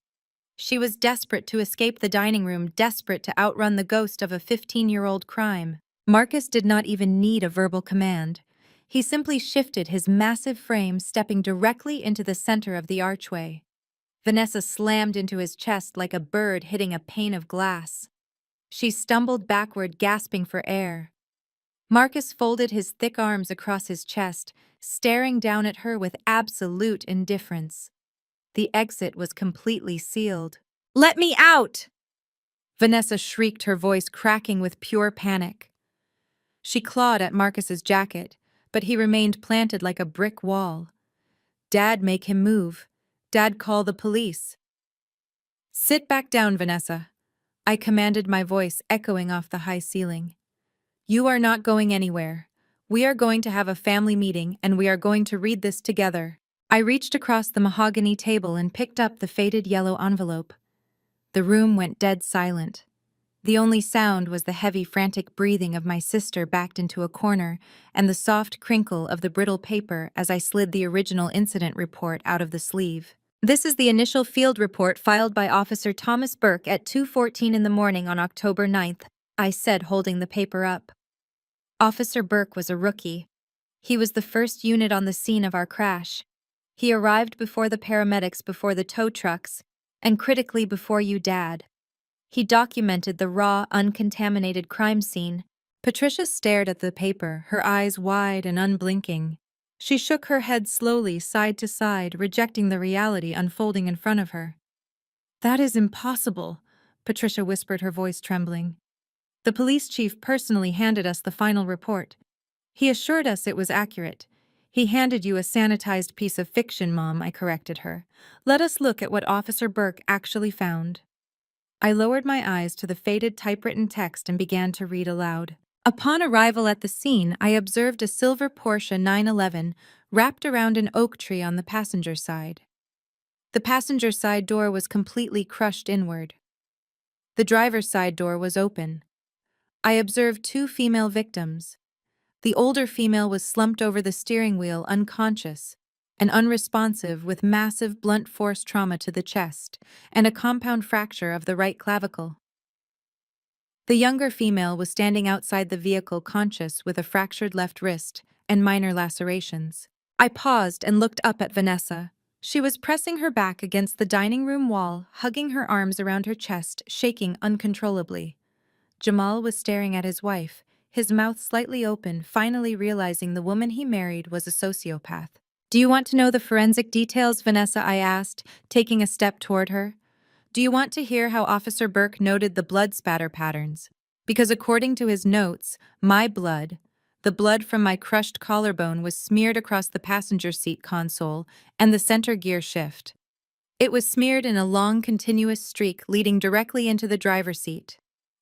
She was desperate to escape the dining room, desperate to outrun the ghost of a 15-year-old crime. Marcus did not even need a verbal command. He simply shifted his massive frame, stepping directly into the center of the archway. Vanessa slammed into his chest like a bird hitting a pane of glass. She stumbled backward, gasping for air. Marcus folded his thick arms across his chest, staring down at her with absolute indifference. The exit was completely sealed. "Let me out!" Vanessa shrieked, her voice cracking with pure panic. She clawed at Marcus's jacket, but he remained planted like a brick wall. "Dad, make him move. Dad, call the police." "Sit back down, Vanessa," I commanded, my voice echoing off the high ceiling. "You are not going anywhere. We are going to have a family meeting, and we are going to read this together." I reached across the mahogany table and picked up the faded yellow envelope. The room went dead silent. The only sound was the heavy, frantic breathing of my sister backed into a corner and the soft crinkle of the brittle paper as I slid the original incident report out of the sleeve. "This is the initial field report filed by Officer Thomas Burke at 2:14 in the morning on October 9th, I said, holding the paper up. Officer Burke was a rookie. He was the first unit on the scene of our crash. He arrived before the paramedics, before the tow trucks, and critically before you, Dad. He documented the raw, uncontaminated crime scene. Patricia stared at the paper, her eyes wide and unblinking. She shook her head slowly, side to side, rejecting the reality unfolding in front of her. "That is impossible," Patricia whispered, her voice trembling. "The police chief personally handed us the final report. He assured us it was accurate. He handed you a sanitized piece of fiction, Mom," I corrected her. "Let us look at what Officer Burke actually found." I lowered my eyes to the faded typewritten text and began to read aloud. "Upon arrival at the scene, I observed a silver Porsche 911 wrapped around an oak tree on the passenger side. The passenger side door was completely crushed inward. The driver's side door was open. I observed two female victims. The older female was slumped over the steering wheel, unconscious and unresponsive, with massive blunt force trauma to the chest and a compound fracture of the right clavicle. The younger female was standing outside the vehicle, conscious, with a fractured left wrist and minor lacerations. I paused and looked up at Vanessa. She was pressing her back against the dining room wall, hugging her arms around her chest, shaking uncontrollably. Jamal was staring at his wife, his mouth slightly open, finally realizing the woman he married was a sociopath. "Do you want to know the forensic details, Vanessa?" I asked, taking a step toward her. "Do you want to hear how Officer Burke noted the blood spatter patterns? Because according to his notes, my blood, the blood from my crushed collarbone, was smeared across the passenger seat console and the center gear shift. It was smeared in a long, continuous streak leading directly into the driver's seat."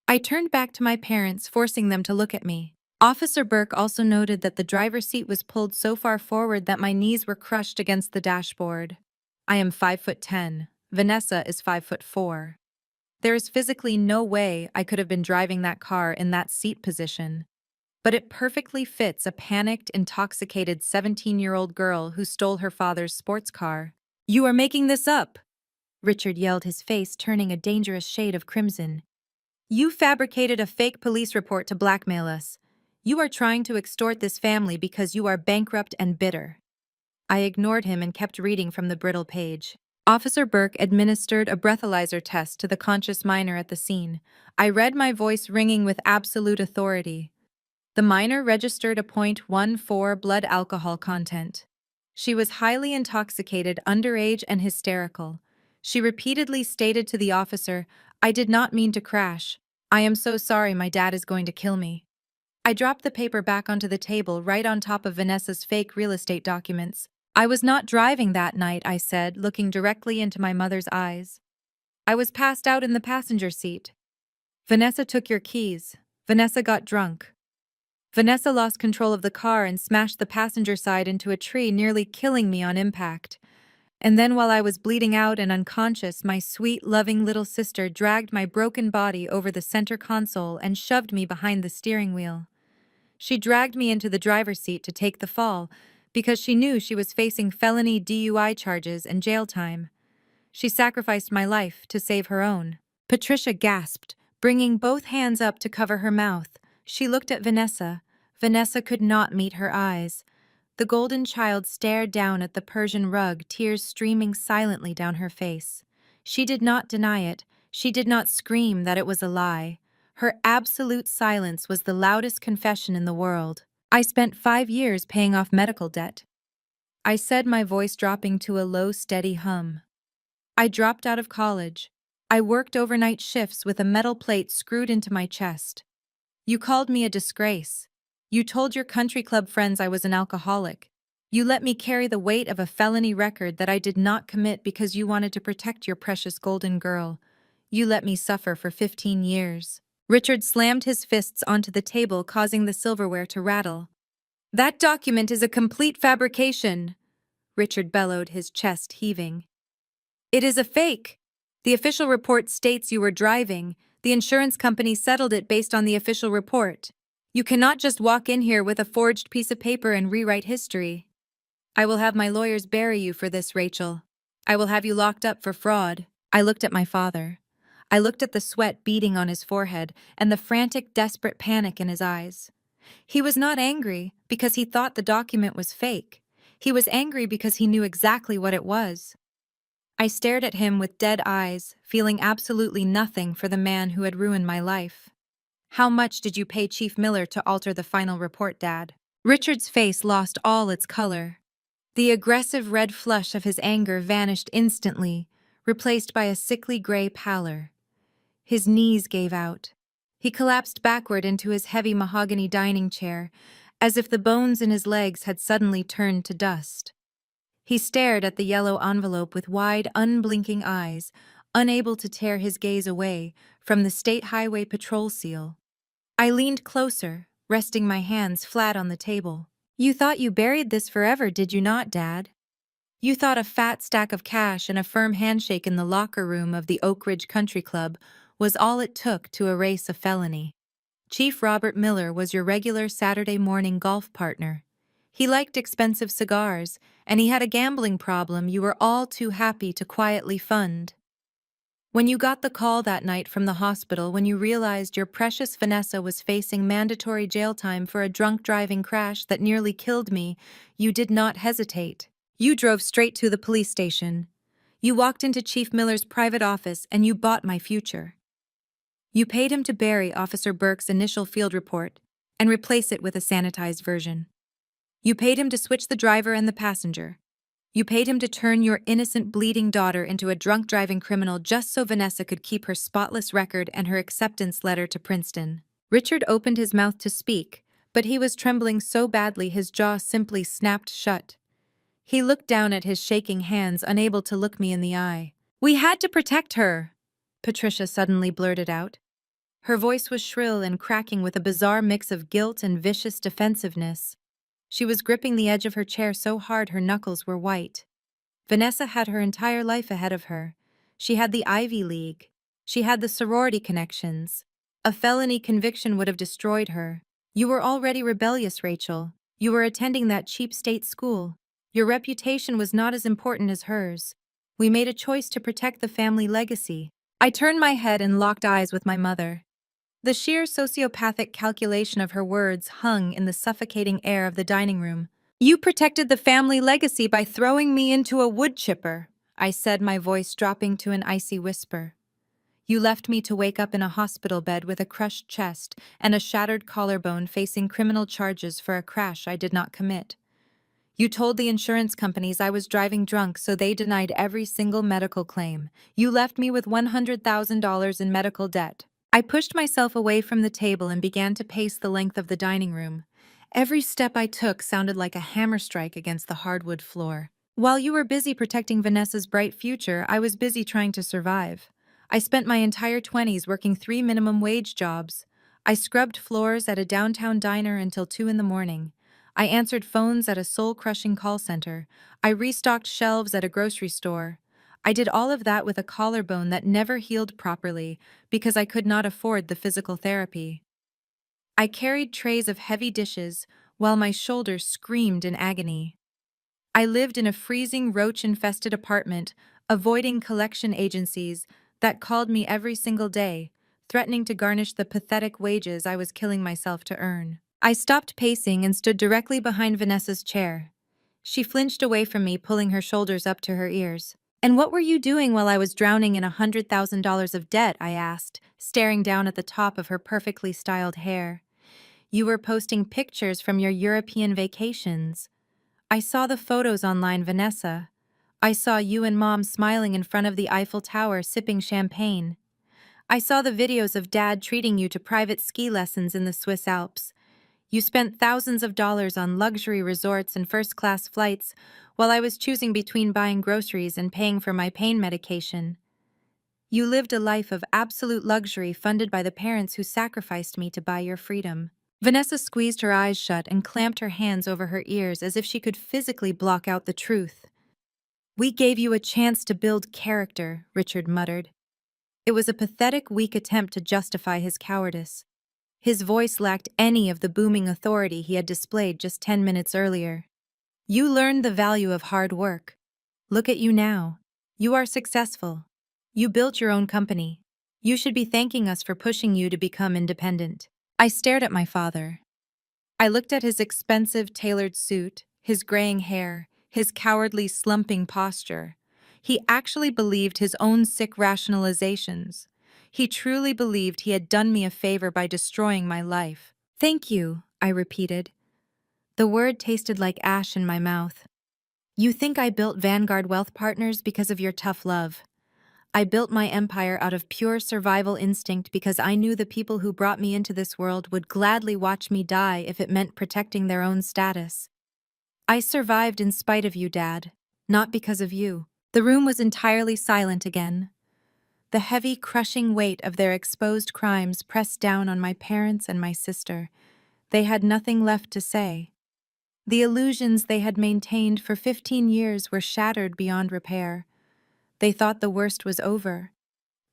I turned back to my parents, forcing them to look at me. "Officer Burke also noted that the driver's seat was pulled so far forward that my knees were crushed against the dashboard. I am 5'10". Vanessa is 5'4". There is physically no way I could have been driving that car in that seat position. But it perfectly fits a panicked, intoxicated 17-year-old girl who stole her father's sports car. You are making this up, Richard yelled, his face turning a dangerous shade of crimson. You fabricated a fake police report to blackmail us. You are trying to extort this family because you are bankrupt and bitter. I ignored him and kept reading from the brittle page. Officer Burke administered a breathalyzer test to the conscious minor at the scene. I read, my voice ringing with absolute authority. The minor registered a .14 blood alcohol content. She was highly intoxicated, underage, and hysterical. She repeatedly stated to the officer, "I did not mean to crash. I am so sorry, my dad is going to kill me." I dropped the paper back onto the table right on top of Vanessa's fake real estate documents. "I was not driving that night," I said, looking directly into my mother's eyes. "I was passed out in the passenger seat. Vanessa took your keys. Vanessa got drunk. Vanessa lost control of the car and smashed the passenger side into a tree, nearly killing me on impact. And then while I was bleeding out and unconscious, my sweet, loving little sister dragged my broken body over the center console and shoved me behind the steering wheel. She dragged me into the driver's seat to take the fall, because she knew she was facing felony DUI charges and jail time. She sacrificed my life to save her own." Patricia gasped, bringing both hands up to cover her mouth. She looked at Vanessa. Vanessa could not meet her eyes. The golden child stared down at the Persian rug, tears streaming silently down her face. She did not deny it. She did not scream that it was a lie. Her absolute silence was the loudest confession in the world. "I spent 5 years paying off medical debt," I said, my voice dropping to a low, steady hum. "I dropped out of college. I worked overnight shifts with a metal plate screwed into my chest. You called me a disgrace. You told your country club friends I was an alcoholic. You let me carry the weight of a felony record that I did not commit because you wanted to protect your precious golden girl. You let me suffer for 15 years. Richard slammed his fists onto the table, causing the silverware to rattle. "That document is a complete fabrication," Richard bellowed, his chest heaving. "It is a fake. The official report states you were driving. The insurance company settled it based on the official report. You cannot just walk in here with a forged piece of paper and rewrite history. I will have my lawyers bury you for this, Rachel. I will have you locked up for fraud." I looked at my father. I looked at the sweat beading on his forehead and the frantic, desperate panic in his eyes. He was not angry because he thought the document was fake. He was angry because he knew exactly what it was. I stared at him with dead eyes, feeling absolutely nothing for the man who had ruined my life. "How much did you pay Chief Miller to alter the final report, Dad?" Richard's face lost all its color. The aggressive red flush of his anger vanished instantly, replaced by a sickly gray pallor. His knees gave out. He collapsed backward into his heavy mahogany dining chair, as if the bones in his legs had suddenly turned to dust. He stared at the yellow envelope with wide, unblinking eyes, unable to tear his gaze away from the State Highway Patrol seal. I leaned closer, resting my hands flat on the table. "You thought you buried this forever, did you not, Dad? You thought a fat stack of cash and a firm handshake in the locker room of the Oak Ridge Country Club was all it took to erase a felony. Chief Robert Miller was your regular Saturday morning golf partner. He liked expensive cigars, and he had a gambling problem you were all too happy to quietly fund. When you got the call that night from the hospital, when you realized your precious Vanessa was facing mandatory jail time for a drunk driving crash that nearly killed me, you did not hesitate. You drove straight to the police station. You walked into Chief Miller's private office and you bought my future. You paid him to bury Officer Burke's initial field report and replace it with a sanitized version. You paid him to switch the driver and the passenger. You paid him to turn your innocent, bleeding daughter into a drunk driving criminal just so Vanessa could keep her spotless record and her acceptance letter to Princeton." Richard opened his mouth to speak, but he was trembling so badly his jaw simply snapped shut. He looked down at his shaking hands, unable to look me in the eye. "We had to protect her," Patricia suddenly blurted out. Her voice was shrill and cracking with a bizarre mix of guilt and vicious defensiveness. She was gripping the edge of her chair so hard her knuckles were white. Vanessa had her entire life ahead of her. She had the Ivy League. She had the sorority connections. A felony conviction would have destroyed her. You were already rebellious, Rachel. You were attending that cheap state school. Your reputation was not as important as hers. We made a choice to protect the family legacy. I turned my head and locked eyes with my mother. The sheer sociopathic calculation of her words hung in the suffocating air of the dining room. You protected the family legacy by throwing me into a wood chipper, I said, my voice dropping to an icy whisper. You left me to wake up in a hospital bed with a crushed chest and a shattered collarbone facing criminal charges for a crash I did not commit. You told the insurance companies I was driving drunk, so they denied every single medical claim. You left me with $100,000 in medical debt. I pushed myself away from the table and began to pace the length of the dining room. Every step I took sounded like a hammer strike against the hardwood floor. While you were busy protecting Vanessa's bright future, I was busy trying to survive. I spent my entire 20s working 3 minimum wage jobs. I scrubbed floors at a downtown diner until 2 in the morning. I answered phones at a soul-crushing call center. I restocked shelves at a grocery store. I did all of that with a collarbone that never healed properly because I could not afford the physical therapy. I carried trays of heavy dishes while my shoulders screamed in agony. I lived in a freezing, roach-infested apartment, avoiding collection agencies that called me every single day, threatening to garnish the pathetic wages I was killing myself to earn. I stopped pacing and stood directly behind Vanessa's chair. She flinched away from me, pulling her shoulders up to her ears. "And what were you doing while I was drowning in $100,000 of debt?" I asked, staring down at the top of her perfectly styled hair. "You were posting pictures from your European vacations. I saw the photos online, Vanessa. I saw you and Mom smiling in front of the Eiffel Tower sipping champagne. I saw the videos of Dad treating you to private ski lessons in the Swiss Alps. You spent thousands of dollars on luxury resorts and first-class flights while I was choosing between buying groceries and paying for my pain medication. You lived a life of absolute luxury funded by the parents who sacrificed me to buy your freedom." Vanessa squeezed her eyes shut and clamped her hands over her ears as if she could physically block out the truth. "We gave you a chance to build character," Richard muttered. It was a pathetic, weak attempt to justify his cowardice. His voice lacked any of the booming authority he had displayed just 10 minutes earlier. "You learned the value of hard work. Look at you now. You are successful. You built your own company. You should be thanking us for pushing you to become independent." I stared at my father. I looked at his expensive, tailored suit, his graying hair, his cowardly, slumping posture. He actually believed his own sick rationalizations. He truly believed he had done me a favor by destroying my life. "Thank you," I repeated. The word tasted like ash in my mouth. "You think I built Vanguard Wealth Partners because of your tough love. I built my empire out of pure survival instinct because I knew the people who brought me into this world would gladly watch me die if it meant protecting their own status. I survived in spite of you, Dad, not because of you." The room was entirely silent again. The heavy, crushing weight of their exposed crimes pressed down on my parents and my sister. They had nothing left to say. The illusions they had maintained for 15 years were shattered beyond repair. They thought the worst was over.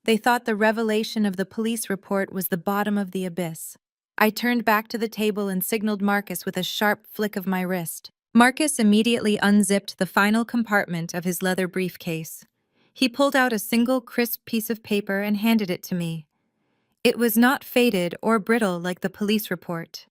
They thought the revelation of the police report was the bottom of the abyss. I turned back to the table and signaled Marcus with a sharp flick of my wrist. Marcus immediately unzipped the final compartment of his leather briefcase. He pulled out a single crisp piece of paper and handed it to me. It was not faded or brittle like the police report.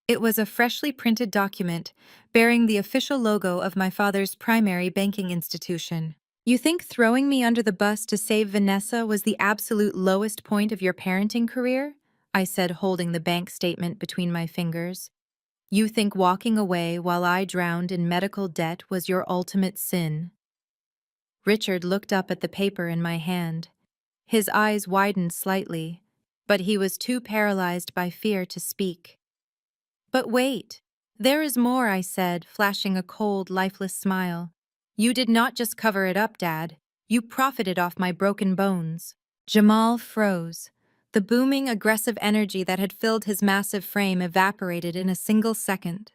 It was a freshly printed document bearing the official logo of my father's primary banking institution. "You think throwing me under the bus to save Vanessa was the absolute lowest point of your parenting career?" I said, holding the bank statement between my fingers. "You think walking away while I drowned in medical debt was your ultimate sin?" Richard looked up at the paper in my hand. His eyes widened slightly, but he was too paralyzed by fear to speak. "But wait, there is more," I said, flashing a cold, lifeless smile. "You did not just cover it up, Dad. You profited off my broken bones." Jamal froze. The booming, aggressive energy that had filled his massive frame evaporated in a single second.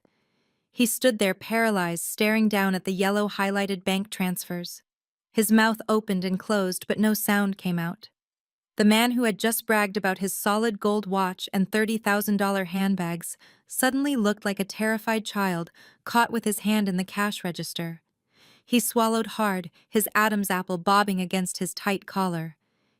He stood there paralyzed, staring down at the yellow highlighted bank transfers. His mouth opened and closed, but no sound came out. The man who had just bragged about his solid gold watch and $30,000 handbags suddenly looked like a terrified child caught with his hand in the cash register. He swallowed hard, his Adam's apple bobbing against his tight collar.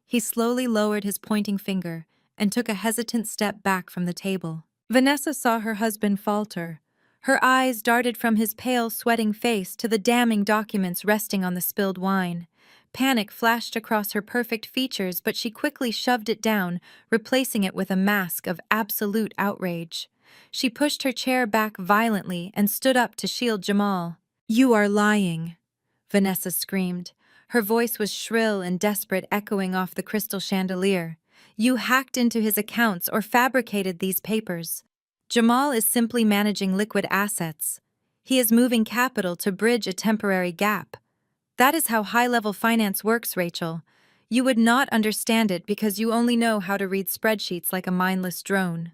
He slowly lowered his pointing finger and took a hesitant step back from the table. Vanessa saw her husband falter. Her eyes darted from his pale, sweating face to the damning documents resting on the spilled wine. Panic flashed across her perfect features, but she quickly shoved it down, replacing it with a mask of absolute outrage. She pushed her chair back violently and stood up to shield Jamal. "You are lying," Vanessa screamed. Her voice was shrill and desperate, echoing off the crystal chandelier. "You hacked into his accounts or fabricated these papers. Jamal is simply managing liquid assets. He is moving capital to bridge a temporary gap. That is how high-level finance works, Rachel. You would not understand it because you only know how to read spreadsheets like a mindless drone."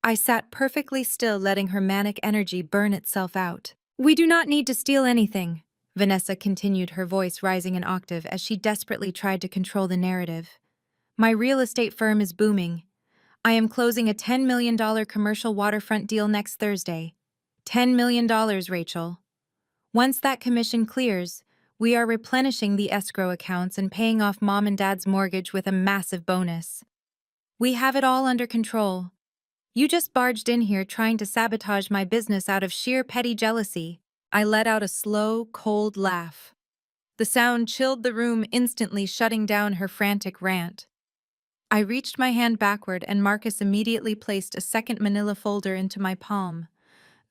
I sat perfectly still, letting her manic energy burn itself out. "We do not need to steal anything," Vanessa continued, her voice rising an octave as she desperately tried to control the narrative. "My real estate firm is booming. I am closing a $10 million commercial waterfront deal next Thursday. $10 million, Rachel. Once that commission clears, we are replenishing the escrow accounts and paying off Mom and Dad's mortgage with a massive bonus. We have it all under control. You just barged in here trying to sabotage my business out of sheer petty jealousy." I let out a slow, cold laugh. The sound chilled the room, instantly shutting down her frantic rant. I reached my hand backward and Marcus immediately placed a second manila folder into my palm.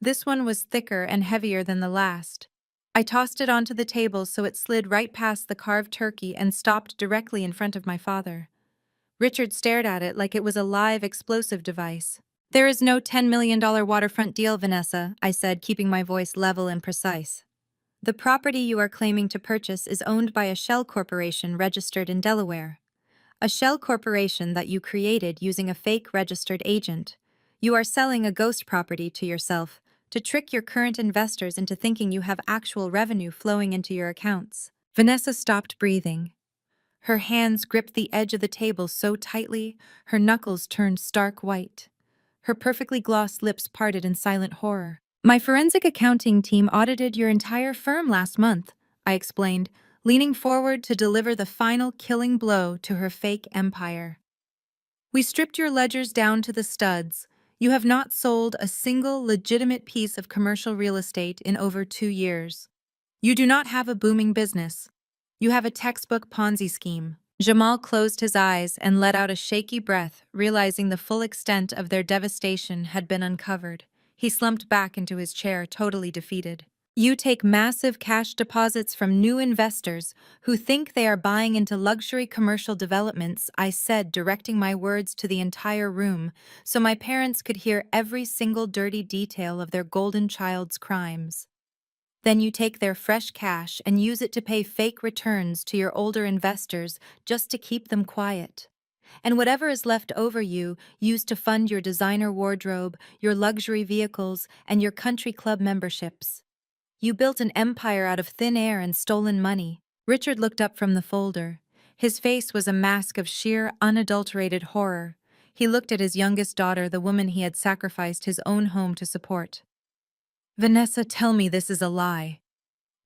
This one was thicker and heavier than the last. I tossed it onto the table so it slid right past the carved turkey and stopped directly in front of my father. Richard stared at it like it was a live explosive device. "There is no $10 million waterfront deal, Vanessa," I said, keeping my voice level and precise. "The property you are claiming to purchase is owned by a shell corporation registered in Delaware. A shell corporation that you created using a fake registered agent. You are selling a ghost property to yourself to trick your current investors into thinking you have actual revenue flowing into your accounts." Vanessa stopped breathing. Her hands gripped the edge of the table so tightly, her knuckles turned stark white. Her perfectly glossed lips parted in silent horror. "My forensic accounting team audited your entire firm last month," I explained, leaning forward to deliver the final killing blow to her fake empire. "We stripped your ledgers down to the studs. You have not sold a single legitimate piece of commercial real estate in over 2 years. You do not have a booming business. You have a textbook Ponzi scheme." Jamal closed his eyes and let out a shaky breath, realizing the full extent of their devastation had been uncovered. He slumped back into his chair, totally defeated. "You take massive cash deposits from new investors who think they are buying into luxury commercial developments," I said, directing my words to the entire room so my parents could hear every single dirty detail of their golden child's crimes. "Then you take their fresh cash and use it to pay fake returns to your older investors just to keep them quiet. And whatever is left over you use to fund your designer wardrobe, your luxury vehicles, and your country club memberships. You built an empire out of thin air and stolen money." Richard looked up from the folder. His face was a mask of sheer, unadulterated horror. He looked at his youngest daughter, the woman he had sacrificed his own home to support. "Vanessa, tell me this is a lie,"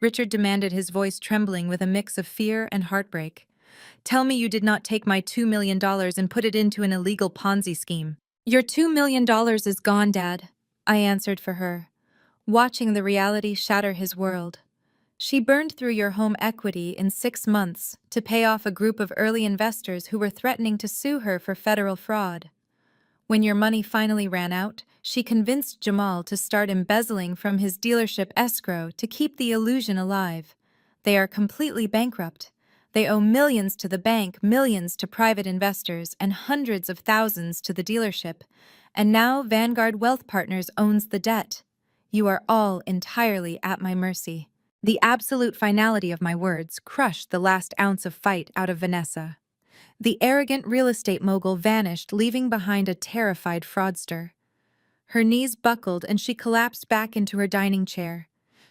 Richard demanded, his voice trembling with a mix of fear and heartbreak. "Tell me you did not take my $2 million and put it into an illegal Ponzi scheme." "Your $2 million is gone, Dad," I answered for her, watching the reality shatter his world. "She burned through your home equity in 6 months to pay off a group of early investors who were threatening to sue her for federal fraud. When your money finally ran out, she convinced Jamal to start embezzling from his dealership escrow to keep the illusion alive. They are completely bankrupt. They owe millions to the bank, millions to private investors, and hundreds of thousands to the dealership. And now Vanguard Wealth Partners owns the debt. You are all entirely at my mercy." The absolute finality of my words crushed the last ounce of fight out of Vanessa. The arrogant real estate mogul vanished, leaving behind a terrified fraudster. Her knees buckled and she collapsed back into her dining chair.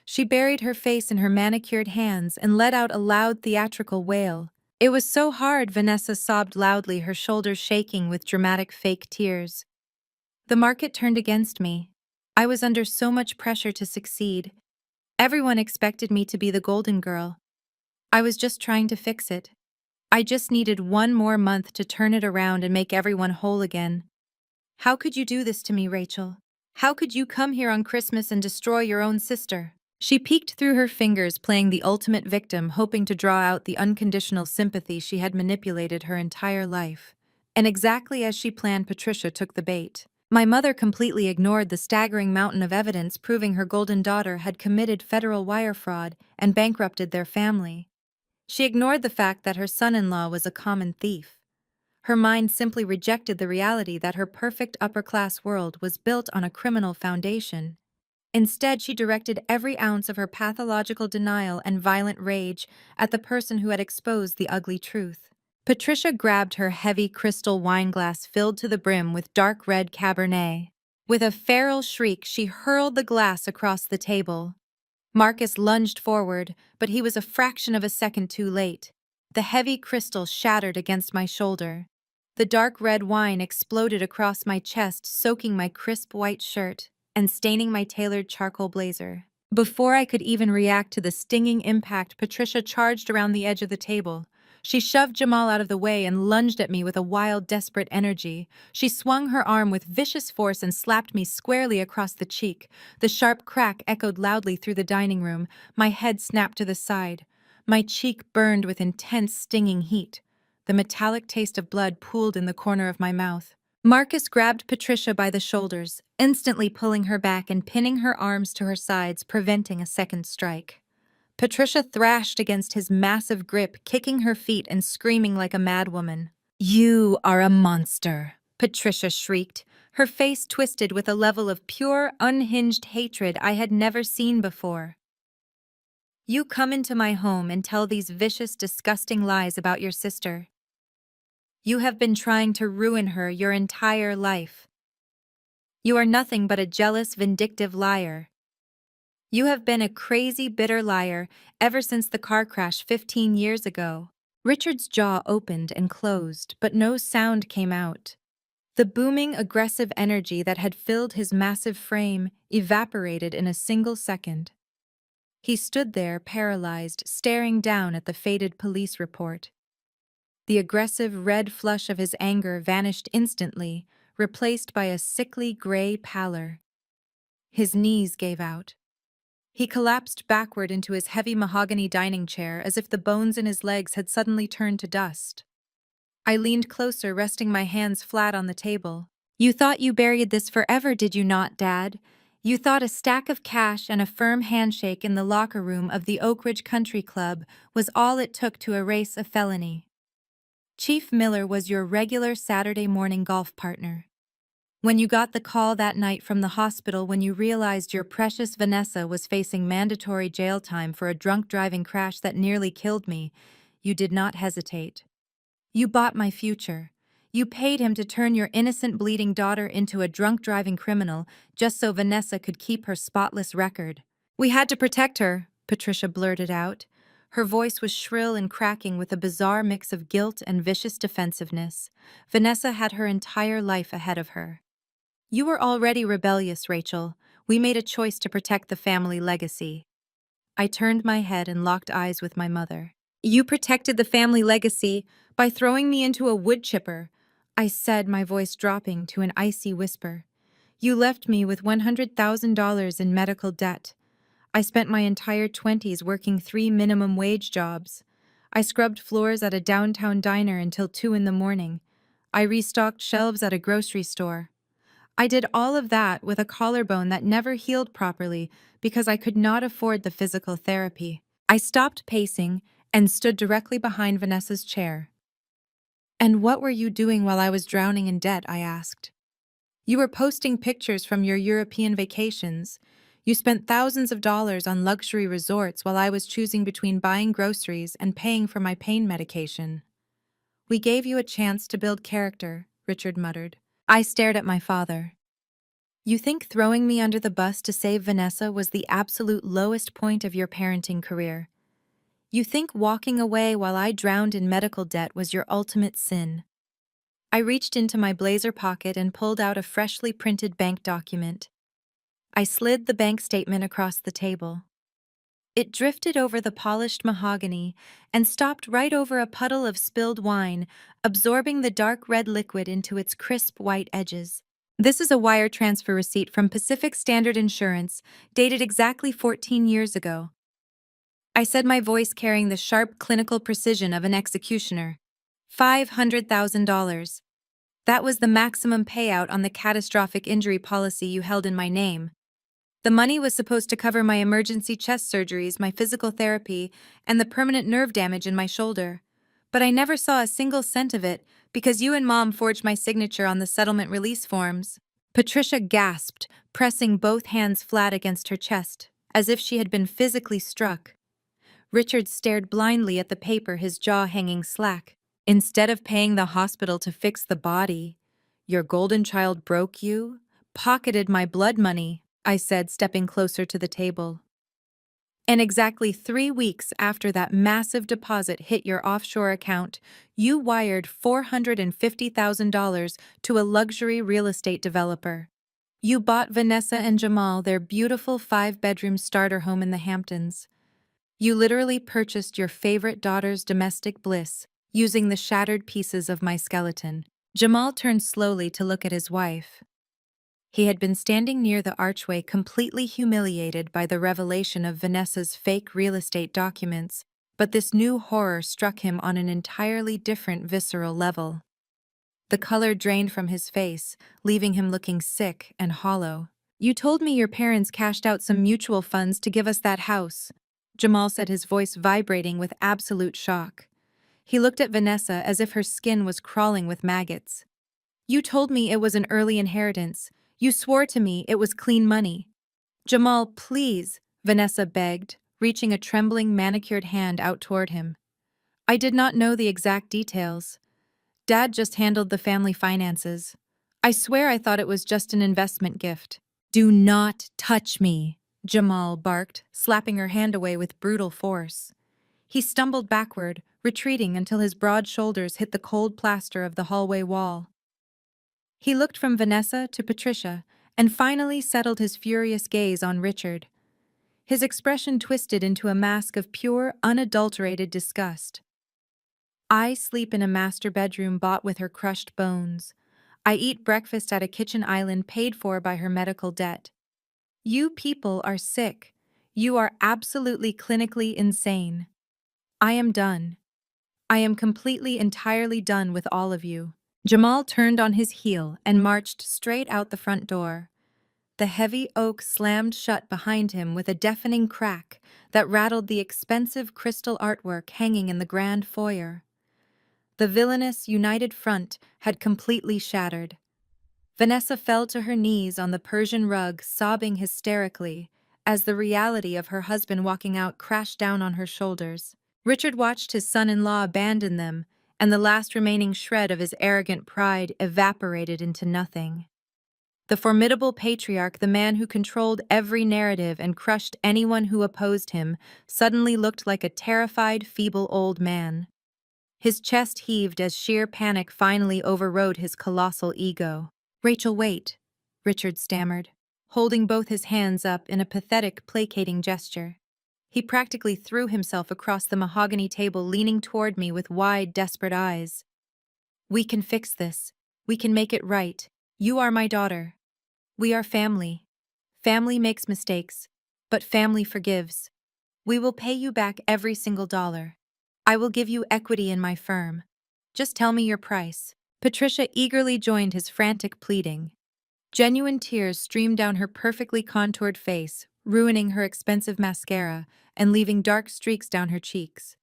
She buried her face in her manicured hands and let out a loud theatrical wail. "It was so hard," Vanessa sobbed loudly, her shoulders shaking with dramatic fake tears. "The market turned against me. I was under so much pressure to succeed. Everyone expected me to be the golden girl. I was just trying to fix it. I just needed one more month to turn it around and make everyone whole again. How could you do this to me, Rachel? How could you come here on Christmas and destroy your own sister? She peeked through her fingers, playing the ultimate victim, hoping to draw out the unconditional sympathy she had manipulated her entire life. And exactly as she planned, Patricia took the bait. My mother completely ignored the staggering mountain of evidence proving her golden daughter had committed federal wire fraud and bankrupted their family. She ignored the fact that her son-in-law was a common thief. Her mind simply rejected the reality that her perfect upper-class world was built on a criminal foundation. Instead, she directed every ounce of her pathological denial and violent rage at the person who had exposed the ugly truth. Patricia grabbed her heavy crystal wine glass filled to the brim with dark red Cabernet. With a feral shriek, she hurled the glass across the table. Marcus lunged forward, but he was a fraction of a second too late. The heavy crystal shattered against my shoulder. The dark red wine exploded across my chest, soaking my crisp white shirt and staining my tailored charcoal blazer. Before I could even react to the stinging impact, Patricia charged around the edge of the table. She shoved Jamal out of the way and lunged at me with a wild, desperate energy. She swung her arm with vicious force and slapped me squarely across the cheek. The sharp crack echoed loudly through the dining room. My head snapped to the side. My cheek burned with intense, stinging heat. The metallic taste of blood pooled in the corner of my mouth. Marcus grabbed Patricia by the shoulders, instantly pulling her back and pinning her arms to her sides, preventing a second strike. Patricia thrashed against his massive grip, kicking her feet and screaming like a madwoman. "You are a monster," Patricia shrieked, her face twisted with a level of pure, unhinged hatred I had never seen before. "You come into my home and tell these vicious, disgusting lies about your sister. You have been trying to ruin her your entire life. You are nothing but a jealous, vindictive liar. You have been a crazy, bitter liar ever since the car crash 15 years ago." Richard's jaw opened and closed, but no sound came out. The booming, aggressive energy that had filled his massive frame evaporated in a single second. He stood there, paralyzed, staring down at the faded police report. The aggressive red flush of his anger vanished instantly, replaced by a sickly gray pallor. His knees gave out. He collapsed backward into his heavy mahogany dining chair as if the bones in his legs had suddenly turned to dust. I leaned closer, resting my hands flat on the table. "You thought you buried this forever, did you not, Dad? You thought a stack of cash and a firm handshake in the locker room of the Oak Ridge Country Club was all it took to erase a felony. Chief Miller was your regular Saturday morning golf partner. When you got the call that night from the hospital when you realized your precious Vanessa was facing mandatory jail time for a drunk driving crash that nearly killed me, you did not hesitate. You bought my future. You paid him to turn your innocent bleeding daughter into a drunk driving criminal just so Vanessa could keep her spotless record. We had to protect her," Patricia blurted out. Her voice was shrill and cracking with a bizarre mix of guilt and vicious defensiveness. Vanessa had her entire life ahead of her. "You were already rebellious, Rachel. We made a choice to protect the family legacy." I turned my head and locked eyes with my mother. "You protected the family legacy by throwing me into a wood chipper," I said, my voice dropping to an icy whisper. "You left me with $100,000 in medical debt. I spent my entire 20s working 3 minimum wage jobs. I scrubbed floors at a downtown diner until 2 in the morning. I restocked shelves at a grocery store. I did all of that with a collarbone that never healed properly because I could not afford the physical therapy." I stopped pacing and stood directly behind Vanessa's chair. "And what were you doing while I was drowning in debt?" I asked. "You were posting pictures from your European vacations. You spent thousands of dollars on luxury resorts while I was choosing between buying groceries and paying for my pain medication." "We gave you a chance to build character," Richard muttered. I stared at my father. "You think throwing me under the bus to save Vanessa was the absolute lowest point of your parenting career. You think walking away while I drowned in medical debt was your ultimate sin." I reached into my blazer pocket and pulled out a freshly printed bank document. I slid the bank statement across the table. It drifted over the polished mahogany and stopped right over a puddle of spilled wine, absorbing the dark red liquid into its crisp white edges. This is a wire transfer receipt from Pacific Standard Insurance, dated exactly 14 years ago. I said, my voice carrying the sharp clinical precision of an executioner. $500,000. That was the maximum payout on the catastrophic injury policy you held in my name. The money was supposed to cover my emergency chest surgeries, my physical therapy, and the permanent nerve damage in my shoulder. But I never saw a single cent of it because you and Mom forged my signature on the settlement release forms. Patricia gasped, pressing both hands flat against her chest, as if she had been physically struck. Richard stared blindly at the paper, his jaw hanging slack. Instead of paying the hospital to fix the body, your golden child broke you, pocketed my blood money, I said, stepping closer to the table. And exactly 3 weeks after that massive deposit hit your offshore account, you wired $450,000 to a luxury real estate developer. You bought Vanessa and Jamal their beautiful 5-bedroom starter home in the Hamptons. You literally purchased your favorite daughter's domestic bliss using the shattered pieces of my skeleton. Jamal turned slowly to look at his wife. He had been standing near the archway, completely humiliated by the revelation of Vanessa's fake real estate documents, but this new horror struck him on an entirely different visceral level. The color drained from his face, leaving him looking sick and hollow. You told me your parents cashed out some mutual funds to give us that house, Jamal said, his voice vibrating with absolute shock. He looked at Vanessa as if her skin was crawling with maggots. You told me it was an early inheritance. You swore to me it was clean money. Jamal, please, Vanessa begged, reaching a trembling, manicured hand out toward him. I did not know the exact details. Dad just handled the family finances. I swear I thought it was just an investment gift. Do not touch me, Jamal barked, slapping her hand away with brutal force. He stumbled backward, retreating until his broad shoulders hit the cold plaster of the hallway wall. He looked from Vanessa to Patricia and finally settled his furious gaze on Richard. His expression twisted into a mask of pure, unadulterated disgust. I sleep in a master bedroom bought with her crushed bones. I eat breakfast at a kitchen island paid for by her medical debt. You people are sick. You are absolutely clinically insane. I am done. I am completely, entirely done with all of you. Jamal turned on his heel and marched straight out the front door. The heavy oak slammed shut behind him with a deafening crack that rattled the expensive crystal artwork hanging in the grand foyer. The villainous united front had completely shattered. Vanessa fell to her knees on the Persian rug, sobbing hysterically, as the reality of her husband walking out crashed down on her shoulders. Richard watched his son-in-law abandon them, and the last remaining shred of his arrogant pride evaporated into nothing. The formidable patriarch, the man who controlled every narrative and crushed anyone who opposed him, suddenly looked like a terrified, feeble old man. His chest heaved as sheer panic finally overrode his colossal ego. Rachel, wait, Richard stammered, holding both his hands up in a pathetic, placating gesture. He practically threw himself across the mahogany table, leaning toward me with wide, desperate eyes. We can fix this. We can make it right. You are my daughter. We are family. Family makes mistakes, but family forgives. We will pay you back every single dollar. I will give you equity in my firm. Just tell me your price. Patricia eagerly joined his frantic pleading. Genuine tears streamed down her perfectly contoured face, ruining her expensive mascara and leaving dark streaks down her cheeks.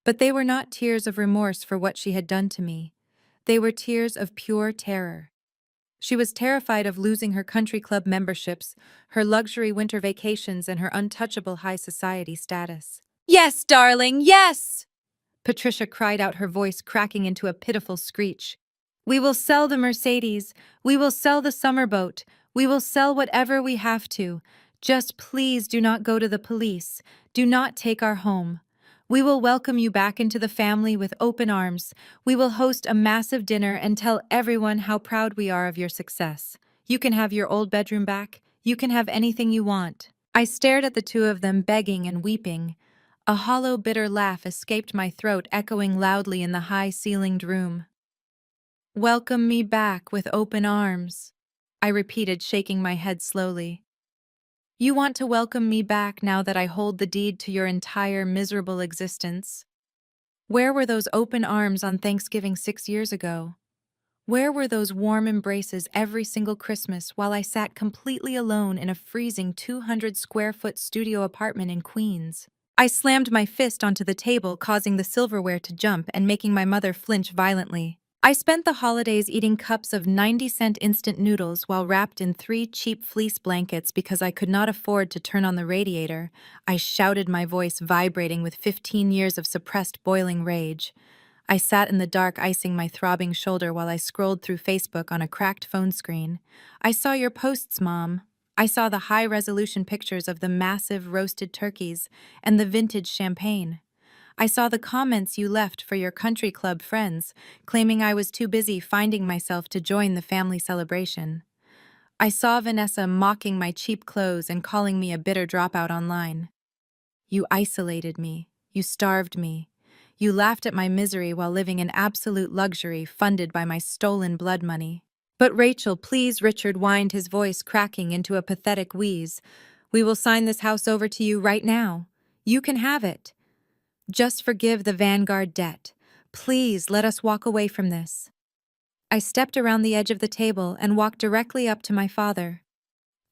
But they were not tears of remorse for what she had done to me. They were tears of pure terror. She was terrified of losing her country club memberships, her luxury winter vacations, and her untouchable high society status. Yes, darling, yes! Patricia cried out, her voice cracking into a pitiful screech. We will sell the Mercedes. We will sell the summer boat. We will sell whatever we have to. Just please do not go to the police. Do not take our home. We will welcome you back into the family with open arms. We will host a massive dinner and tell everyone how proud we are of your success. You can have your old bedroom back. You can have anything you want. I stared at the two of them begging and weeping. A hollow, bitter laugh escaped my throat, echoing loudly in the high-ceilinged room. "Welcome me back with open arms," I repeated, shaking my head slowly. "You want to welcome me back now that I hold the deed to your entire miserable existence? Where were those open arms on Thanksgiving 6 years ago? Where were those warm embraces every single Christmas while I sat completely alone in a freezing 200-square-foot studio apartment in Queens?" I slammed my fist onto the table, causing the silverware to jump and making my mother flinch violently. I spent the holidays eating cups of 90-cent instant noodles while wrapped in 3 cheap fleece blankets because I could not afford to turn on the radiator. I shouted, my voice vibrating with 15 years of suppressed boiling rage. I sat in the dark, icing my throbbing shoulder while I scrolled through Facebook on a cracked phone screen. "I saw your posts, Mom." I saw the high-resolution pictures of the massive roasted turkeys and the vintage champagne. I saw the comments you left for your country club friends, claiming I was too busy finding myself to join the family celebration. I saw Vanessa mocking my cheap clothes and calling me a bitter dropout online. You isolated me. You starved me. You laughed at my misery while living in absolute luxury funded by my stolen blood money. "But Rachel, please," Richard whined, his voice cracking into a pathetic wheeze. "We will sign this house over to you right now. You can have it. Just forgive the Vanguard debt. Please let us walk away from this." I stepped around the edge of the table and walked directly up to my father.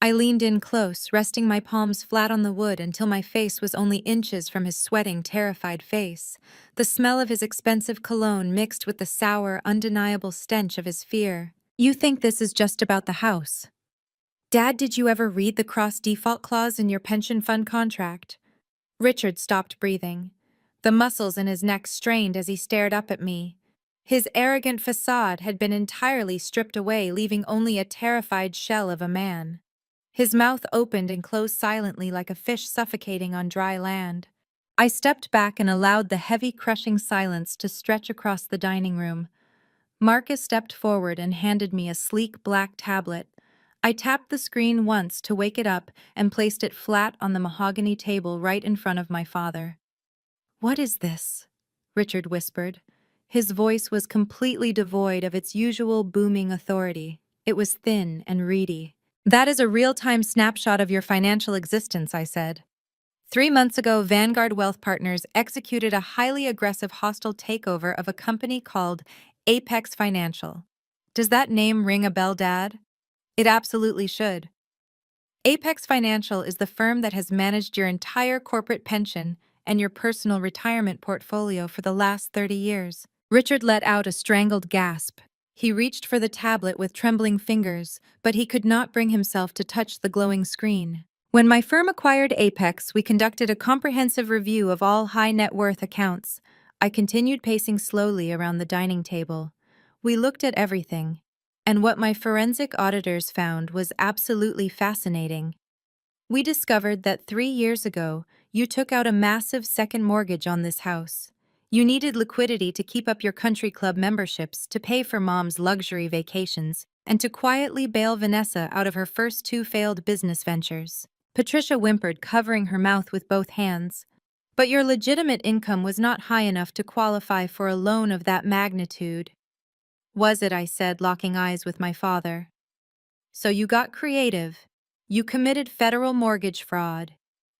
I leaned in close, resting my palms flat on the wood until my face was only inches from his sweating, terrified face. The smell of his expensive cologne mixed with the sour, undeniable stench of his fear. "You think this is just about the house? Dad, did you ever read the cross-default clause in your pension fund contract?" Richard stopped breathing. The muscles in his neck strained as he stared up at me. His arrogant facade had been entirely stripped away, leaving only a terrified shell of a man. His mouth opened and closed silently like a fish suffocating on dry land. I stepped back and allowed the heavy, crushing silence to stretch across the dining room. Marcus stepped forward and handed me a sleek black tablet. I tapped the screen once to wake it up and placed it flat on the mahogany table right in front of my father. "What is this?" Richard whispered. His voice was completely devoid of its usual booming authority. It was thin and reedy. "That is a real-time snapshot of your financial existence," I said. 3 months ago, Vanguard Wealth Partners executed a highly aggressive hostile takeover of a company called Apex Financial. Does that name ring a bell, Dad? It absolutely should. Apex Financial is the firm that has managed your entire corporate pension and your personal retirement portfolio for the last 30 years. Richard let out a strangled gasp. He reached for the tablet with trembling fingers, but he could not bring himself to touch the glowing screen. "When my firm acquired Apex, we conducted a comprehensive review of all high net worth accounts." I continued, pacing slowly around the dining table. "We looked at everything, and what my forensic auditors found was absolutely fascinating. We discovered that 3 years ago, you took out a massive second mortgage on this house. You needed liquidity to keep up your country club memberships, to pay for Mom's luxury vacations, and to quietly bail Vanessa out of her first 2 failed business ventures." Patricia whimpered, covering her mouth with both hands. "But your legitimate income was not high enough to qualify for a loan of that magnitude." "Was it?" I said, locking eyes with my father. "So you got creative. You committed federal mortgage fraud.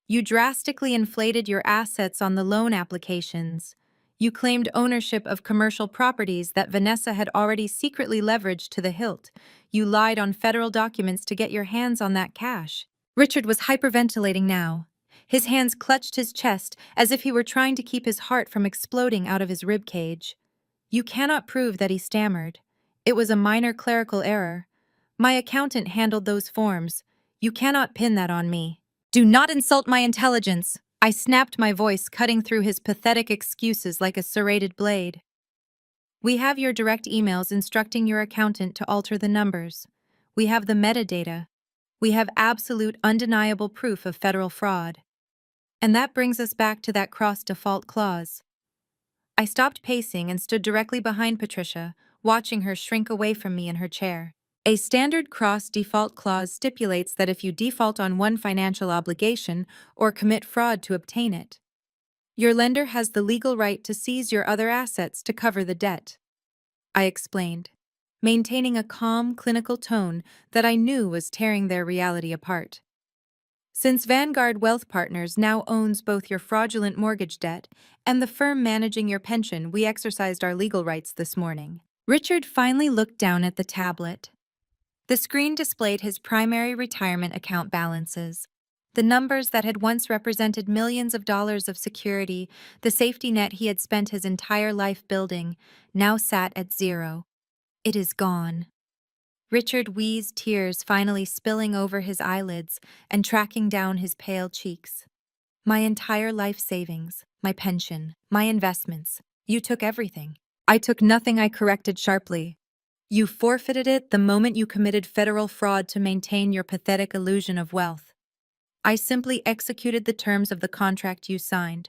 You drastically inflated your assets on the loan applications. You claimed ownership of commercial properties that Vanessa had already secretly leveraged to the hilt. You lied on federal documents to get your hands on that cash." Richard was hyperventilating now. His hands clutched his chest as if he were trying to keep his heart from exploding out of his ribcage. "You cannot prove that," he stammered. "It was a minor clerical error. My accountant handled those forms. You cannot pin that on me." "Do not insult my intelligence!" I snapped, my voice cutting through his pathetic excuses like a serrated blade. "We have your direct emails instructing your accountant to alter the numbers. We have the metadata. We have absolute, undeniable proof of federal fraud. And that brings us back to that cross-default clause." I stopped pacing and stood directly behind Patricia, watching her shrink away from me in her chair. A standard cross default clause stipulates that if you default on one financial obligation or commit fraud to obtain it, your lender has the legal right to seize your other assets to cover the debt. I explained, maintaining a calm, clinical tone that I knew was tearing their reality apart. Since Vanguard Wealth Partners now owns both your fraudulent mortgage debt and the firm managing your pension, we exercised our legal rights this morning. Richard finally looked down at the tablet. The screen displayed his primary retirement account balances. The numbers that had once represented millions of dollars of security, the safety net he had spent his entire life building, now sat at zero. It is gone. Richard wheezed, tears finally spilling over his eyelids and tracking down his pale cheeks. My entire life savings, my pension, my investments. You took everything. I took nothing, I corrected sharply. You forfeited it the moment you committed federal fraud to maintain your pathetic illusion of wealth. I simply executed the terms of the contract you signed.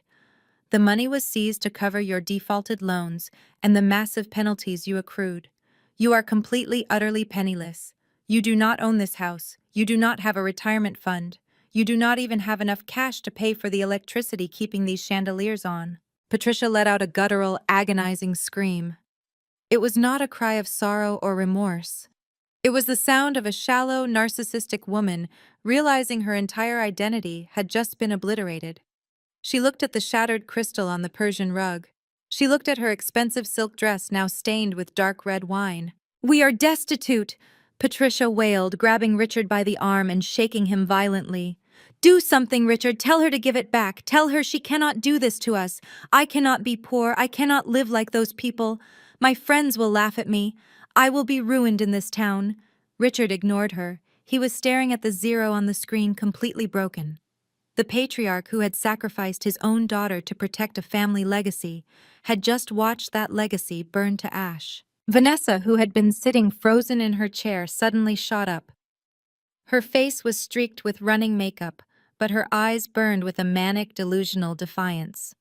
The money was seized to cover your defaulted loans and the massive penalties you accrued. You are completely, utterly penniless. You do not own this house. You do not have a retirement fund. You do not even have enough cash to pay for the electricity keeping these chandeliers on. Patricia let out a guttural, agonizing scream. It was not a cry of sorrow or remorse. It was the sound of a shallow, narcissistic woman realizing her entire identity had just been obliterated. She looked at the shattered crystal on the Persian rug. She looked at her expensive silk dress now stained with dark red wine. "We are destitute," Patricia wailed, grabbing Richard by the arm and shaking him violently. "Do something, Richard. Tell her to give it back. Tell her she cannot do this to us. I cannot be poor. I cannot live like those people. My friends will laugh at me. I will be ruined in this town." Richard ignored her. He was staring at the zero on the screen, completely broken. The patriarch who had sacrificed his own daughter to protect a family legacy had just watched that legacy burn to ash. Vanessa, who had been sitting frozen in her chair, suddenly shot up. Her face was streaked with running makeup, but her eyes burned with a manic, delusional defiance.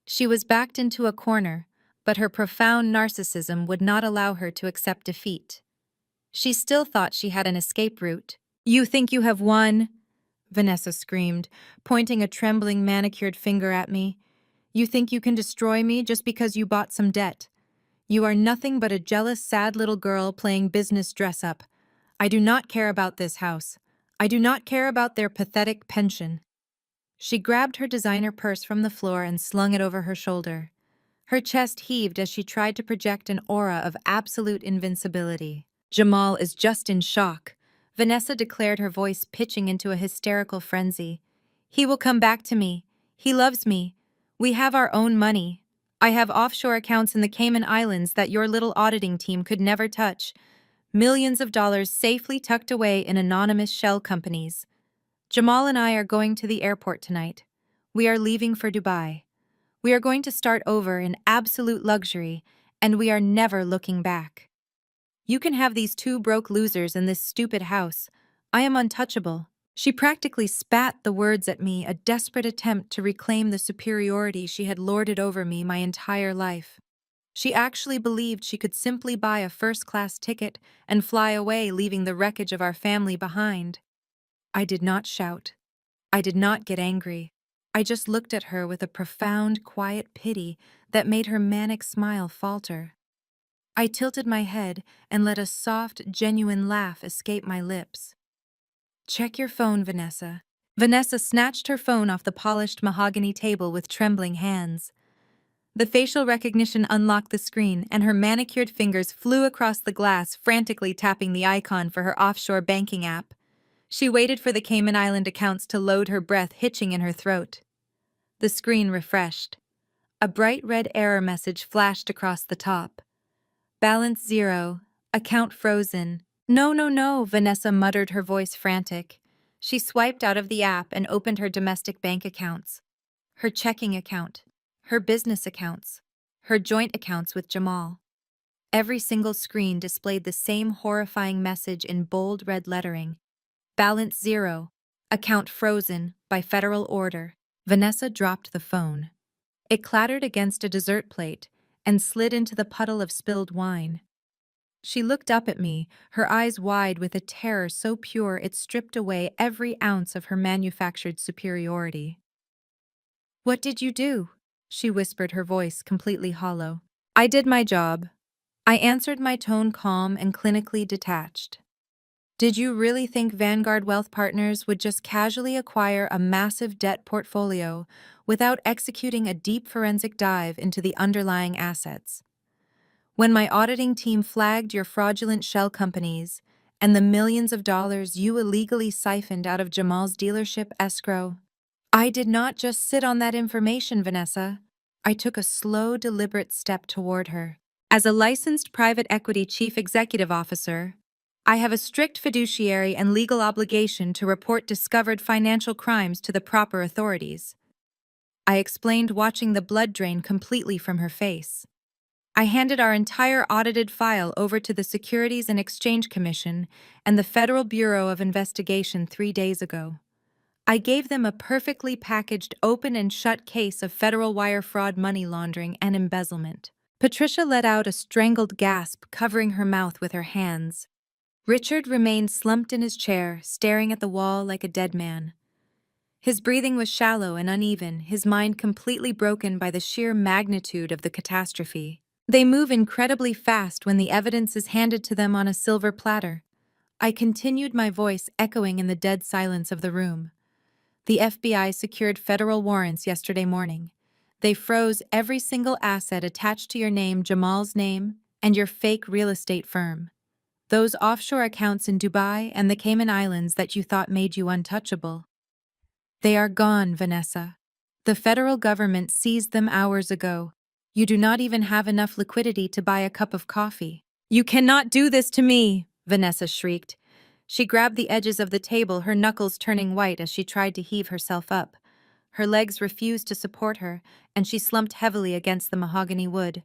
She was backed into a corner, but her profound narcissism would not allow her to accept defeat. She still thought she had an escape route. "You think you have won?" Vanessa screamed, pointing a trembling, manicured finger at me. "You think you can destroy me just because you bought some debt? You are nothing but a jealous, sad little girl playing business dress-up. I do not care about this house. I do not care about their pathetic pension." She grabbed her designer purse from the floor and slung it over her shoulder. Her chest heaved as she tried to project an aura of absolute invincibility. "Jamal is just in shock," Vanessa declared, her voice pitching into a hysterical frenzy. "He will come back to me. He loves me. We have our own money. I have offshore accounts in the Cayman Islands that your little auditing team could never touch. Millions of dollars safely tucked away in anonymous shell companies. Jamal and I are going to the airport tonight. We are leaving for Dubai. We are going to start over in absolute luxury, and we are never looking back. You can have these two broke losers in this stupid house. I am untouchable." She practically spat the words at me, a desperate attempt to reclaim the superiority she had lorded over me my entire life. She actually believed she could simply buy a first-class ticket and fly away, leaving the wreckage of our family behind. I did not shout. I did not get angry. I just looked at her with a profound, quiet pity that made her manic smile falter. I tilted my head and let a soft, genuine laugh escape my lips. "Check your phone, Vanessa." Vanessa snatched her phone off the polished mahogany table with trembling hands. The facial recognition unlocked the screen, and her manicured fingers flew across the glass, frantically tapping the icon for her offshore banking app. She waited for the Cayman Island accounts to load, her breath hitching in her throat. The screen refreshed. A bright red error message flashed across the top. "Balance zero. Account frozen." "No, no, no," Vanessa muttered, her voice frantic. She swiped out of the app and opened her domestic bank accounts. Her checking account. Her business accounts. Her joint accounts with Jamal. Every single screen displayed the same horrifying message in bold red lettering. "Balance zero. Account frozen by federal order." Vanessa dropped the phone. It clattered against a dessert plate and slid into the puddle of spilled wine. She looked up at me, her eyes wide with a terror so pure it stripped away every ounce of her manufactured superiority. "What did you do?" she whispered, her voice completely hollow. "I did my job," I answered, my tone calm and clinically detached. "Did you really think Vanguard Wealth Partners would just casually acquire a massive debt portfolio without executing a deep forensic dive into the underlying assets? When my auditing team flagged your fraudulent shell companies and the millions of dollars you illegally siphoned out of Jamal's dealership escrow, I did not just sit on that information, Vanessa. I took a slow, deliberate step toward her. As a licensed private equity chief executive officer, I have a strict fiduciary and legal obligation to report discovered financial crimes to the proper authorities. I explained, watching the blood drain completely from her face. I handed our entire audited file over to the Securities and Exchange Commission and the Federal Bureau of Investigation 3 days ago. I gave them a perfectly packaged open and shut case of federal wire fraud, money laundering, and embezzlement. Patricia let out a strangled gasp, covering her mouth with her hands. Richard remained slumped in his chair, staring at the wall like a dead man. His breathing was shallow and uneven, his mind completely broken by the sheer magnitude of the catastrophe. They move incredibly fast when the evidence is handed to them on a silver platter. I continued, my voice echoing in the dead silence of the room. The FBI secured federal warrants yesterday morning. They froze every single asset attached to your name, Jamal's name, and your fake real estate firm. Those offshore accounts in Dubai and the Cayman Islands that you thought made you untouchable. They are gone, Vanessa. The federal government seized them hours ago. You do not even have enough liquidity to buy a cup of coffee. "You cannot do this to me!" Vanessa shrieked. She grabbed the edges of the table, her knuckles turning white as she tried to heave herself up. Her legs refused to support her, and she slumped heavily against the mahogany wood.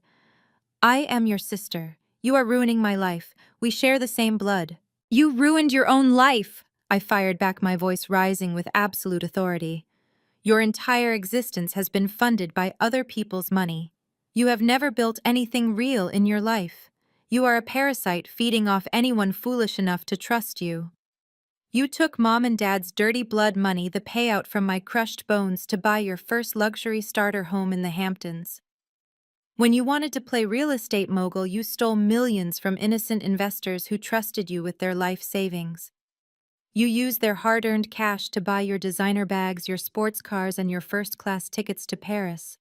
"I am your sister. You are ruining my life. We share the same blood." "You ruined your own life!" I fired back, my voice rising with absolute authority. "Your entire existence has been funded by other people's money. You have never built anything real in your life. You are a parasite feeding off anyone foolish enough to trust you. You took Mom and Dad's dirty blood money, the payout from my crushed bones, to buy your first luxury starter home in the Hamptons. When you wanted to play real estate mogul, you stole millions from innocent investors who trusted you with their life savings. You used their hard-earned cash to buy your designer bags, your sports cars, and your first-class tickets to Paris.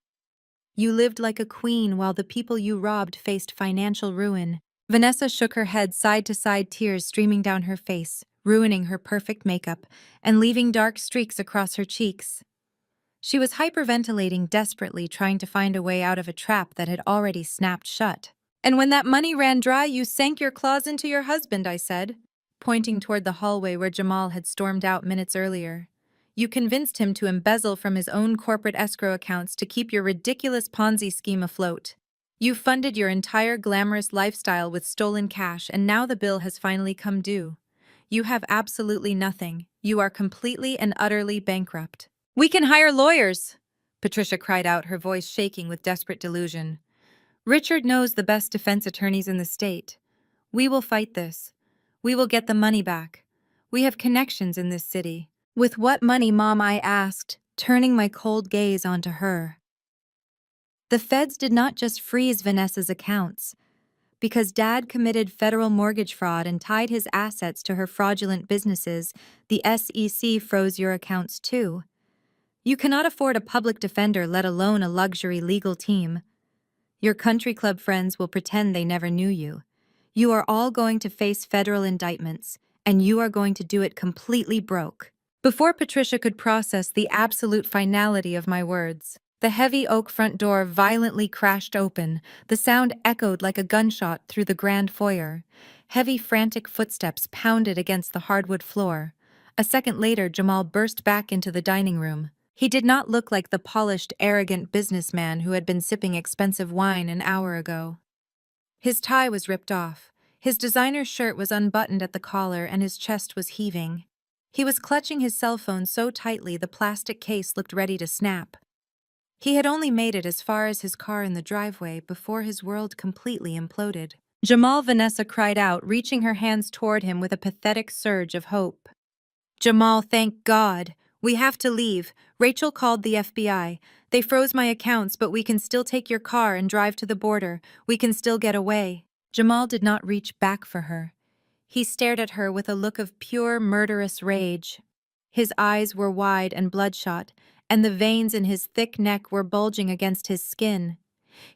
You lived like a queen while the people you robbed faced financial ruin." Vanessa shook her head side to side, tears streaming down her face, ruining her perfect makeup and leaving dark streaks across her cheeks. She was hyperventilating desperately, trying to find a way out of a trap that had already snapped shut. "And when that money ran dry, you sank your claws into your husband," I said, pointing toward the hallway where Jamal had stormed out minutes earlier. "You convinced him to embezzle from his own corporate escrow accounts to keep your ridiculous Ponzi scheme afloat. You funded your entire glamorous lifestyle with stolen cash, and now the bill has finally come due. You have absolutely nothing. You are completely and utterly bankrupt." "We can hire lawyers!" Patricia cried out, her voice shaking with desperate delusion. "Richard knows the best defense attorneys in the state. We will fight this. We will get the money back. We have connections in this city." "With what money, Mom?" I asked, turning my cold gaze onto her. The feds did not just freeze Vanessa's accounts. Because Dad committed federal mortgage fraud and tied his assets to her fraudulent businesses, the SEC froze your accounts too. You cannot afford a public defender, let alone a luxury legal team. Your country club friends will pretend they never knew you. You are all going to face federal indictments, and you are going to do it completely broke. Before Patricia could process the absolute finality of my words, the heavy oak front door violently crashed open. The sound echoed like a gunshot through the grand foyer. Heavy, frantic footsteps pounded against the hardwood floor. A second later, Jamal burst back into the dining room. He did not look like the polished, arrogant businessman who had been sipping expensive wine an hour ago. His tie was ripped off. His designer shirt was unbuttoned at the collar, and his chest was heaving. He was clutching his cell phone so tightly the plastic case looked ready to snap. He had only made it as far as his car in the driveway before his world completely imploded. Vanessa cried out, reaching her hands toward him with a pathetic surge of hope. Jamal, thank God. We have to leave. Rachel called the FBI. They froze my accounts, but we can still take your car and drive to the border. We can still get away. Jamal did not reach back for her. He stared at her with a look of pure, murderous rage. His eyes were wide and bloodshot, and the veins in his thick neck were bulging against his skin.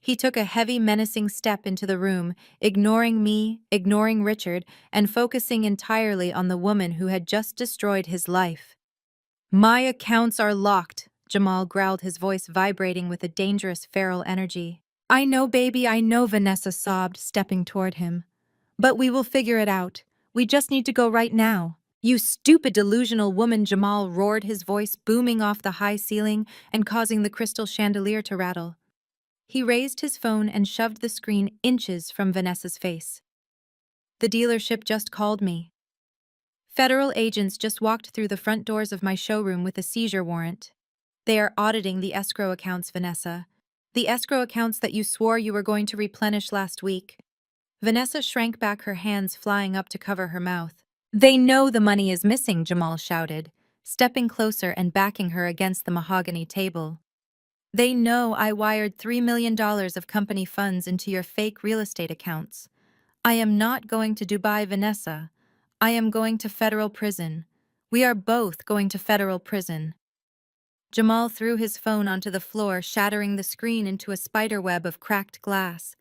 He took a heavy, menacing step into the room, ignoring me, ignoring Richard, and focusing entirely on the woman who had just destroyed his life. My accounts are locked, Jamal growled, his voice vibrating with a dangerous feral energy. I know, baby, I know, Vanessa sobbed, stepping toward him. But we will figure it out. We just need to go right now. You stupid delusional woman, Jamal roared, his voice booming off the high ceiling and causing the crystal chandelier to rattle. He raised his phone and shoved the screen inches from Vanessa's face. The dealership just called me. Federal agents just walked through the front doors of my showroom with a seizure warrant. They are auditing the escrow accounts, Vanessa. The escrow accounts that you swore you were going to replenish last week. Vanessa shrank back, her hands flying up to cover her mouth. They know the money is missing, Jamal shouted, stepping closer and backing her against the mahogany table. They know I wired $3 million of company funds into your fake real estate accounts. I am not going to Dubai, Vanessa. I am going to federal prison. We are both going to federal prison. Jamal threw his phone onto the floor, shattering the screen into a spiderweb of cracked glass.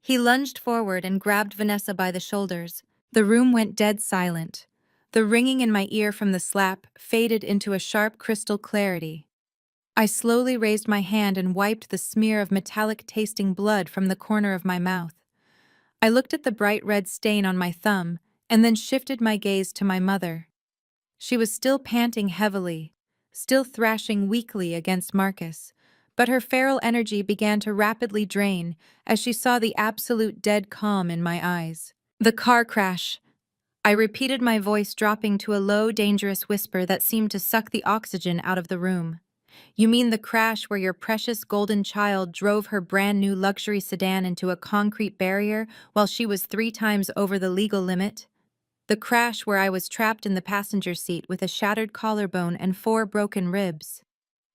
He lunged forward and grabbed Vanessa by the shoulders. The room went dead silent. The ringing in my ear from the slap faded into a sharp crystal clarity. I slowly raised my hand and wiped the smear of metallic-tasting blood from the corner of my mouth. I looked at the bright red stain on my thumb and then shifted my gaze to my mother. She was still panting heavily, still thrashing weakly against Marcus, but her feral energy began to rapidly drain as she saw the absolute dead calm in my eyes. The car crash. I repeated, my voice dropping to a low, dangerous whisper that seemed to suck the oxygen out of the room. You mean the crash where your precious golden child drove her brand new luxury sedan into a concrete barrier while she was 3 times over the legal limit? The crash where I was trapped in the passenger seat with a shattered collarbone and 4 broken ribs?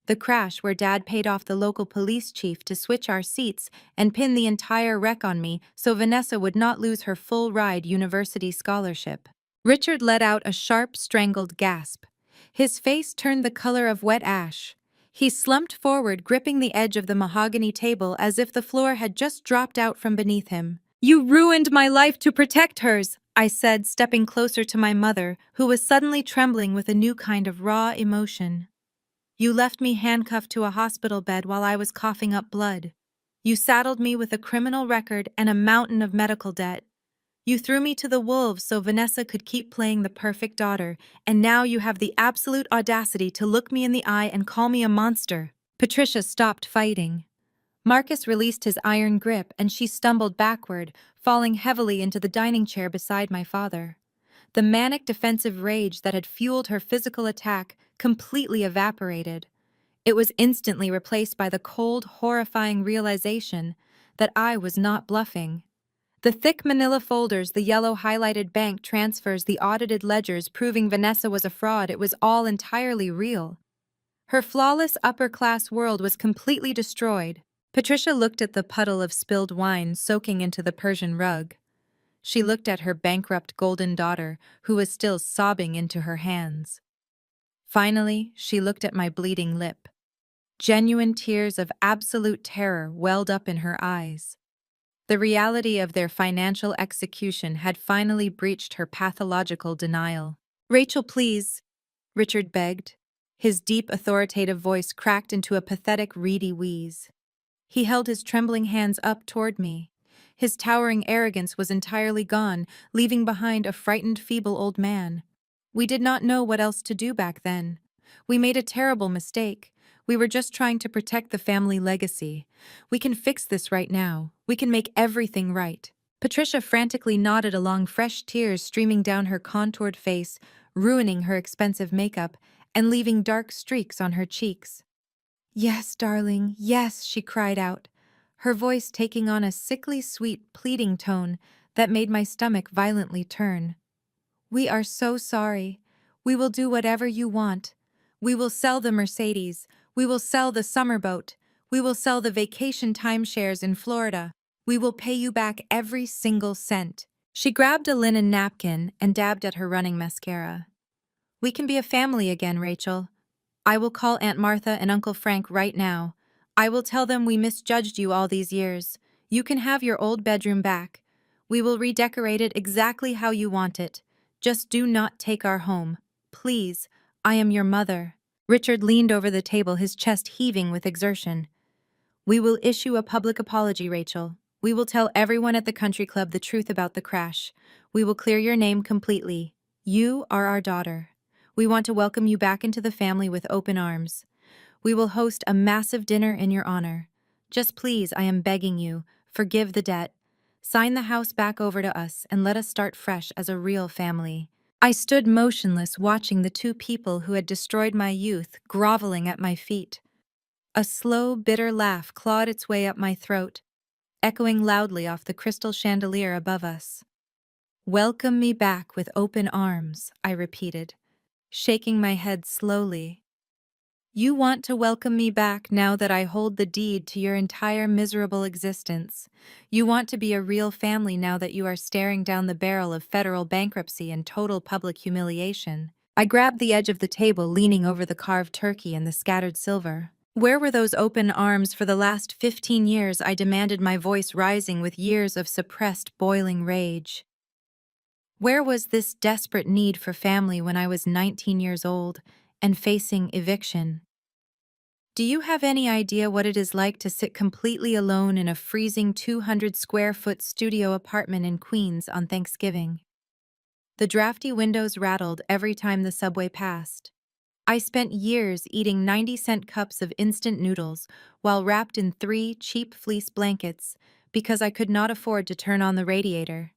The crash where Dad paid off the local police chief to switch our seats and pin the entire wreck on me so Vanessa would not lose her full-ride university scholarship? Richard let out a sharp, strangled gasp. His face turned the color of wet ash. He slumped forward, gripping the edge of the mahogany table as if the floor had just dropped out from beneath him. You ruined my life to protect hers, I said, stepping closer to my mother, who was suddenly trembling with a new kind of raw emotion. You left me handcuffed to a hospital bed while I was coughing up blood. You saddled me with a criminal record and a mountain of medical debt. You threw me to the wolves so Vanessa could keep playing the perfect daughter, and now you have the absolute audacity to look me in the eye and call me a monster. Patricia stopped fighting. Marcus released his iron grip and she stumbled backward, falling heavily into the dining chair beside my father. The manic defensive rage that had fueled her physical attack completely evaporated. It was instantly replaced by the cold, horrifying realization that I was not bluffing. The thick manila folders, the yellow highlighted bank transfers, the audited ledgers proving Vanessa was a fraud, it was all entirely real. Her flawless upper-class world was completely destroyed. Patricia looked at the puddle of spilled wine soaking into the Persian rug. She looked at her bankrupt golden daughter, who was still sobbing into her hands. Finally, she looked at my bleeding lip. Genuine tears of absolute terror welled up in her eyes. The reality of their financial execution had finally breached her pathological denial. Rachel, please, Richard begged. His deep, authoritative voice cracked into a pathetic, reedy wheeze. He held his trembling hands up toward me. His towering arrogance was entirely gone, leaving behind a frightened, feeble old man. We did not know what else to do back then. We made a terrible mistake. We were just trying to protect the family legacy. We can fix this right now. We can make everything right. Patricia frantically nodded along, fresh tears streaming down her contoured face, ruining her expensive makeup and leaving dark streaks on her cheeks. Yes, darling, yes, she cried out, her voice taking on a sickly sweet, pleading tone that made my stomach violently turn. "We are so sorry. We will do whatever you want. We will sell the Mercedes. We will sell the summer boat. We will sell the vacation timeshares in Florida. We will pay you back every single cent." She grabbed a linen napkin and dabbed at her running mascara. "We can be a family again, Rachel. I will call Aunt Martha and Uncle Frank right now. I will tell them we misjudged you all these years. You can have your old bedroom back. We will redecorate it exactly how you want it. Just do not take our home. Please, I am your mother." Richard leaned over the table, his chest heaving with exertion. "We will issue a public apology, Rachel. We will tell everyone at the country club the truth about the crash. We will clear your name completely. You are our daughter. We want to welcome you back into the family with open arms. We will host a massive dinner in your honor. Just please, I am begging you, forgive the debt. Sign the house back over to us and let us start fresh as a real family." I stood motionless, watching the two people who had destroyed my youth groveling at my feet. A slow, bitter laugh clawed its way up my throat, echoing loudly off the crystal chandelier above us. "Welcome me back with open arms," I repeated, shaking my head slowly. "You want to welcome me back now that I hold the deed to your entire miserable existence. You want to be a real family now that you are staring down the barrel of federal bankruptcy and total public humiliation." I grabbed the edge of the table, leaning over the carved turkey and the scattered silver. "Where were those open arms for the last 15 years?" I demanded, my voice rising with years of suppressed, boiling rage. "Where was this desperate need for family when I was 19 years old and facing eviction? Do you have any idea what it is like to sit completely alone in a freezing 200-square-foot studio apartment in Queens on Thanksgiving?" The drafty windows rattled every time the subway passed. I spent years eating 90-cent cups of instant noodles while wrapped in 3 cheap fleece blankets because I could not afford to turn on the radiator.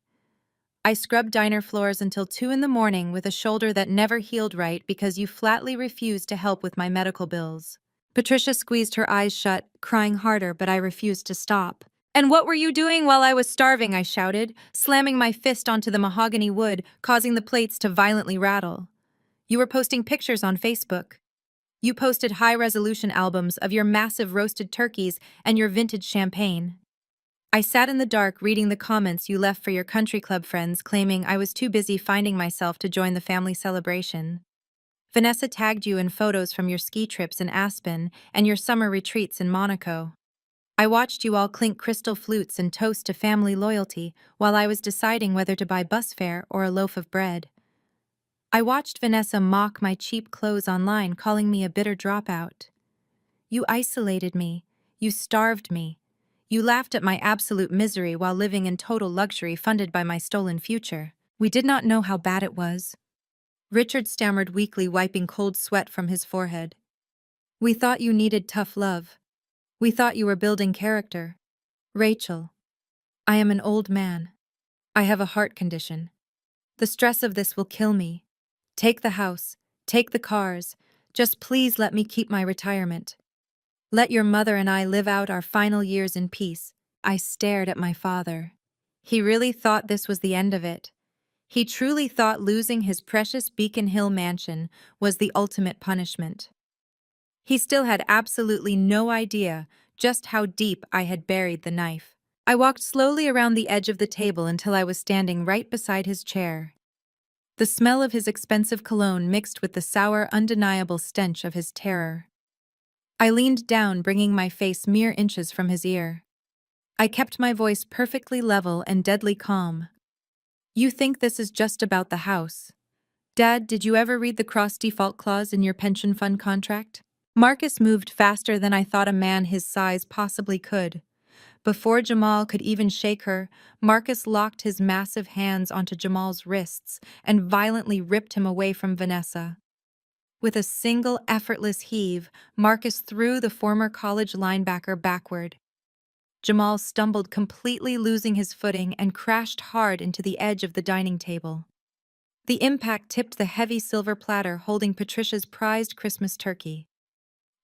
I scrubbed diner floors until 2 in the morning with a shoulder that never healed right because you flatly refused to help with my medical bills. Patricia squeezed her eyes shut, crying harder, but I refused to stop. "And what were you doing while I was starving?" I shouted, slamming my fist onto the mahogany wood, causing the plates to violently rattle. "You were posting pictures on Facebook. You posted high-resolution albums of your massive roasted turkeys and your vintage champagne. I sat in the dark reading the comments you left for your country club friends, claiming I was too busy finding myself to join the family celebration. Vanessa tagged you in photos from your ski trips in Aspen and your summer retreats in Monaco. I watched you all clink crystal flutes and toast to family loyalty while I was deciding whether to buy bus fare or a loaf of bread. I watched Vanessa mock my cheap clothes online, calling me a bitter dropout. You isolated me. You starved me. You laughed at my absolute misery while living in total luxury funded by my stolen future. We did not know how bad it was." Richard stammered weakly, wiping cold sweat from his forehead. "We thought you needed tough love. We thought you were building character. Rachel, I am an old man. I have a heart condition. The stress of this will kill me. Take the house. Take the cars. Just please let me keep my retirement. Let your mother and I live out our final years in peace." I stared at my father. He really thought this was the end of it. He truly thought losing his precious Beacon Hill mansion was the ultimate punishment. He still had absolutely no idea just how deep I had buried the knife. I walked slowly around the edge of the table until I was standing right beside his chair. The smell of his expensive cologne mixed with the sour, undeniable stench of his terror. I leaned down, bringing my face mere inches from his ear. I kept my voice perfectly level and deadly calm. "You think this is just about the house. Dad, did you ever read the cross-default clause in your pension fund contract?" Marcus moved faster than I thought a man his size possibly could. Before Jamal could even shake her, Marcus locked his massive hands onto Jamal's wrists and violently ripped him away from Vanessa. With a single effortless heave, Marcus threw the former college linebacker backward. Jamal stumbled, completely losing his footing, and crashed hard into the edge of the dining table. The impact tipped the heavy silver platter holding Patricia's prized Christmas turkey.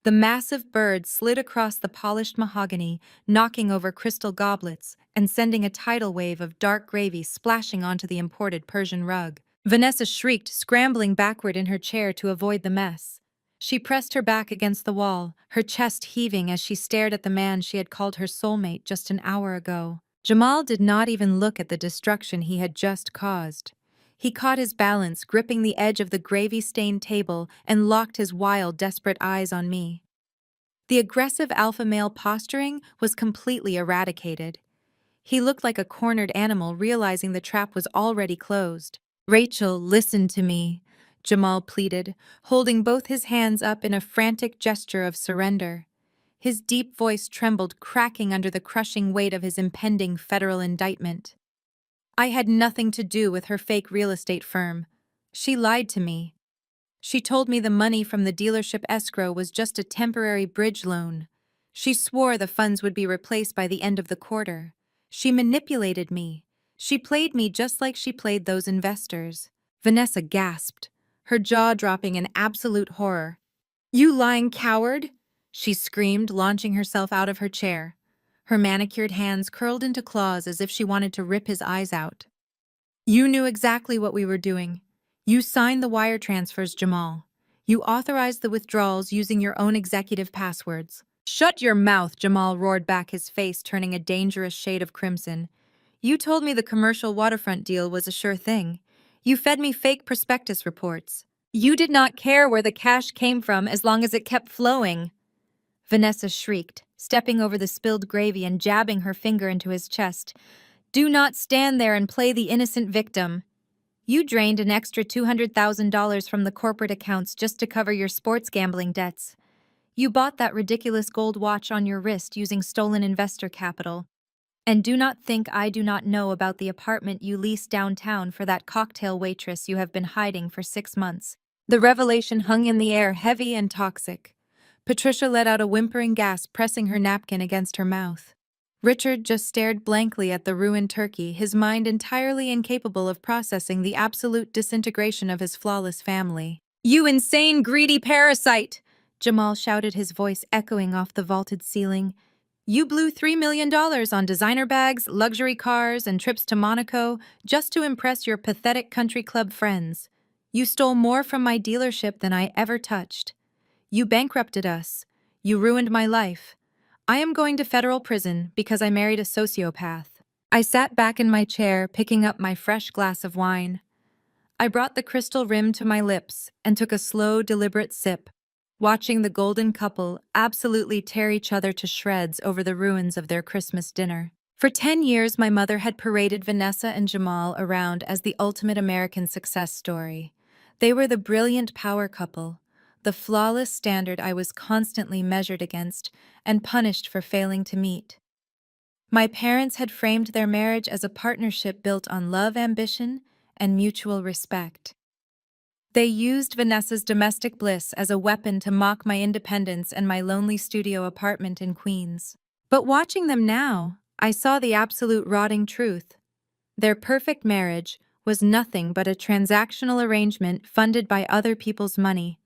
The massive bird slid across the polished mahogany, knocking over crystal goblets and sending a tidal wave of dark gravy splashing onto the imported Persian rug. Vanessa shrieked, scrambling backward in her chair to avoid the mess. She pressed her back against the wall, her chest heaving as she stared at the man she had called her soulmate just an hour ago. Jamal did not even look at the destruction he had just caused. He caught his balance, gripping the edge of the gravy-stained table, and locked his wild, desperate eyes on me. The aggressive alpha male posturing was completely eradicated. He looked like a cornered animal, realizing the trap was already closed. "Rachel, listen to me," Jamal pleaded, holding both his hands up in a frantic gesture of surrender. His deep voice trembled, cracking under the crushing weight of his impending federal indictment. "I had nothing to do with her fake real estate firm. She lied to me. She told me the money from the dealership escrow was just a temporary bridge loan. She swore the funds would be replaced by the end of the quarter. She manipulated me. She played me just like she played those investors." Vanessa gasped, her jaw dropping in absolute horror. "You lying coward!" she screamed, launching herself out of her chair. Her manicured hands curled into claws as if she wanted to rip his eyes out. "You knew exactly what we were doing. You signed the wire transfers, Jamal. You authorized the withdrawals using your own executive passwords." "Shut your mouth," Jamal roared back, his face turning a dangerous shade of crimson. "You told me the commercial waterfront deal was a sure thing. You fed me fake prospectus reports. You did not care where the cash came from as long as it kept flowing." Vanessa shrieked, stepping over the spilled gravy and jabbing her finger into his chest. "Do not stand there and play the innocent victim. You drained an extra $200,000 from the corporate accounts just to cover your sports gambling debts. You bought that ridiculous gold watch on your wrist using stolen investor capital. And do not think I do not know about the apartment you leased downtown for that cocktail waitress you have been hiding for 6 months." The revelation hung in the air, heavy and toxic. Patricia let out a whimpering gasp, pressing her napkin against her mouth. Richard just stared blankly at the ruined turkey, his mind entirely incapable of processing the absolute disintegration of his flawless family. "You insane, greedy parasite!" Jamal shouted, his voice echoing off the vaulted ceiling. "You blew $3 million on designer bags, luxury cars, and trips to Monaco just to impress your pathetic country club friends. You stole more from my dealership than I ever touched. You bankrupted us. You ruined my life. I am going to federal prison because I married a sociopath." I sat back in my chair, picking up my fresh glass of wine. I brought the crystal rim to my lips and took a slow, deliberate sip, watching the golden couple absolutely tear each other to shreds over the ruins of their Christmas dinner. For 10 years, my mother had paraded Vanessa and Jamal around as the ultimate American success story. They were the brilliant power couple, the flawless standard I was constantly measured against and punished for failing to meet. My parents had framed their marriage as a partnership built on love, ambition, and mutual respect. They used Vanessa's domestic bliss as a weapon to mock my independence and my lonely studio apartment in Queens. But watching them now, I saw the absolute rotting truth. Their perfect marriage was nothing but a transactional arrangement funded by other people's money.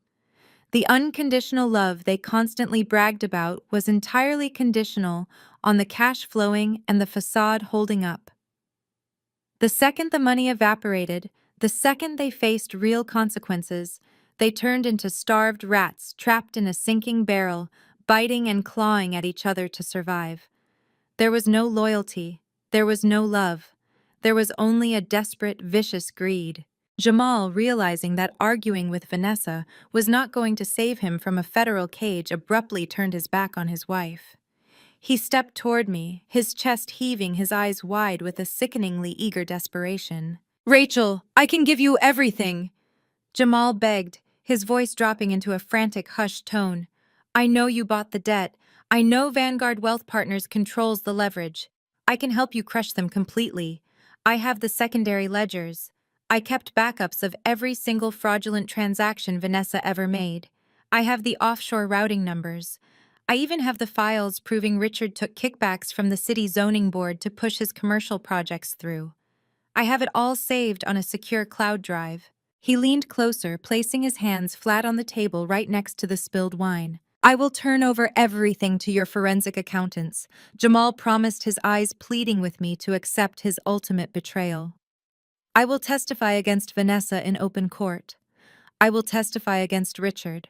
The unconditional love they constantly bragged about was entirely conditional on the cash flowing and the facade holding up. The second the money evaporated, the second they faced real consequences, they turned into starved rats trapped in a sinking barrel, biting and clawing at each other to survive. There was no loyalty. There was no love. There was only a desperate, vicious greed. Jamal, realizing that arguing with Vanessa was not going to save him from a federal cage, abruptly turned his back on his wife. He stepped toward me, his chest heaving, his eyes wide with a sickeningly eager desperation. "Rachel, I can give you everything," Jamal begged, his voice dropping into a frantic, hushed tone. "I know you bought the debt. I know Vanguard Wealth Partners controls the leverage. I can help you crush them completely. I have the secondary ledgers. I kept backups of every single fraudulent transaction Vanessa ever made. I have the offshore routing numbers. I even have the files proving Richard took kickbacks from the city zoning board to push his commercial projects through. I have it all saved on a secure cloud drive." He leaned closer, placing his hands flat on the table right next to the spilled wine. I will turn over everything to your forensic accountants. Jamal promised, his eyes pleading with me to accept his ultimate betrayal. I will testify against Vanessa in open court. I will testify against Richard.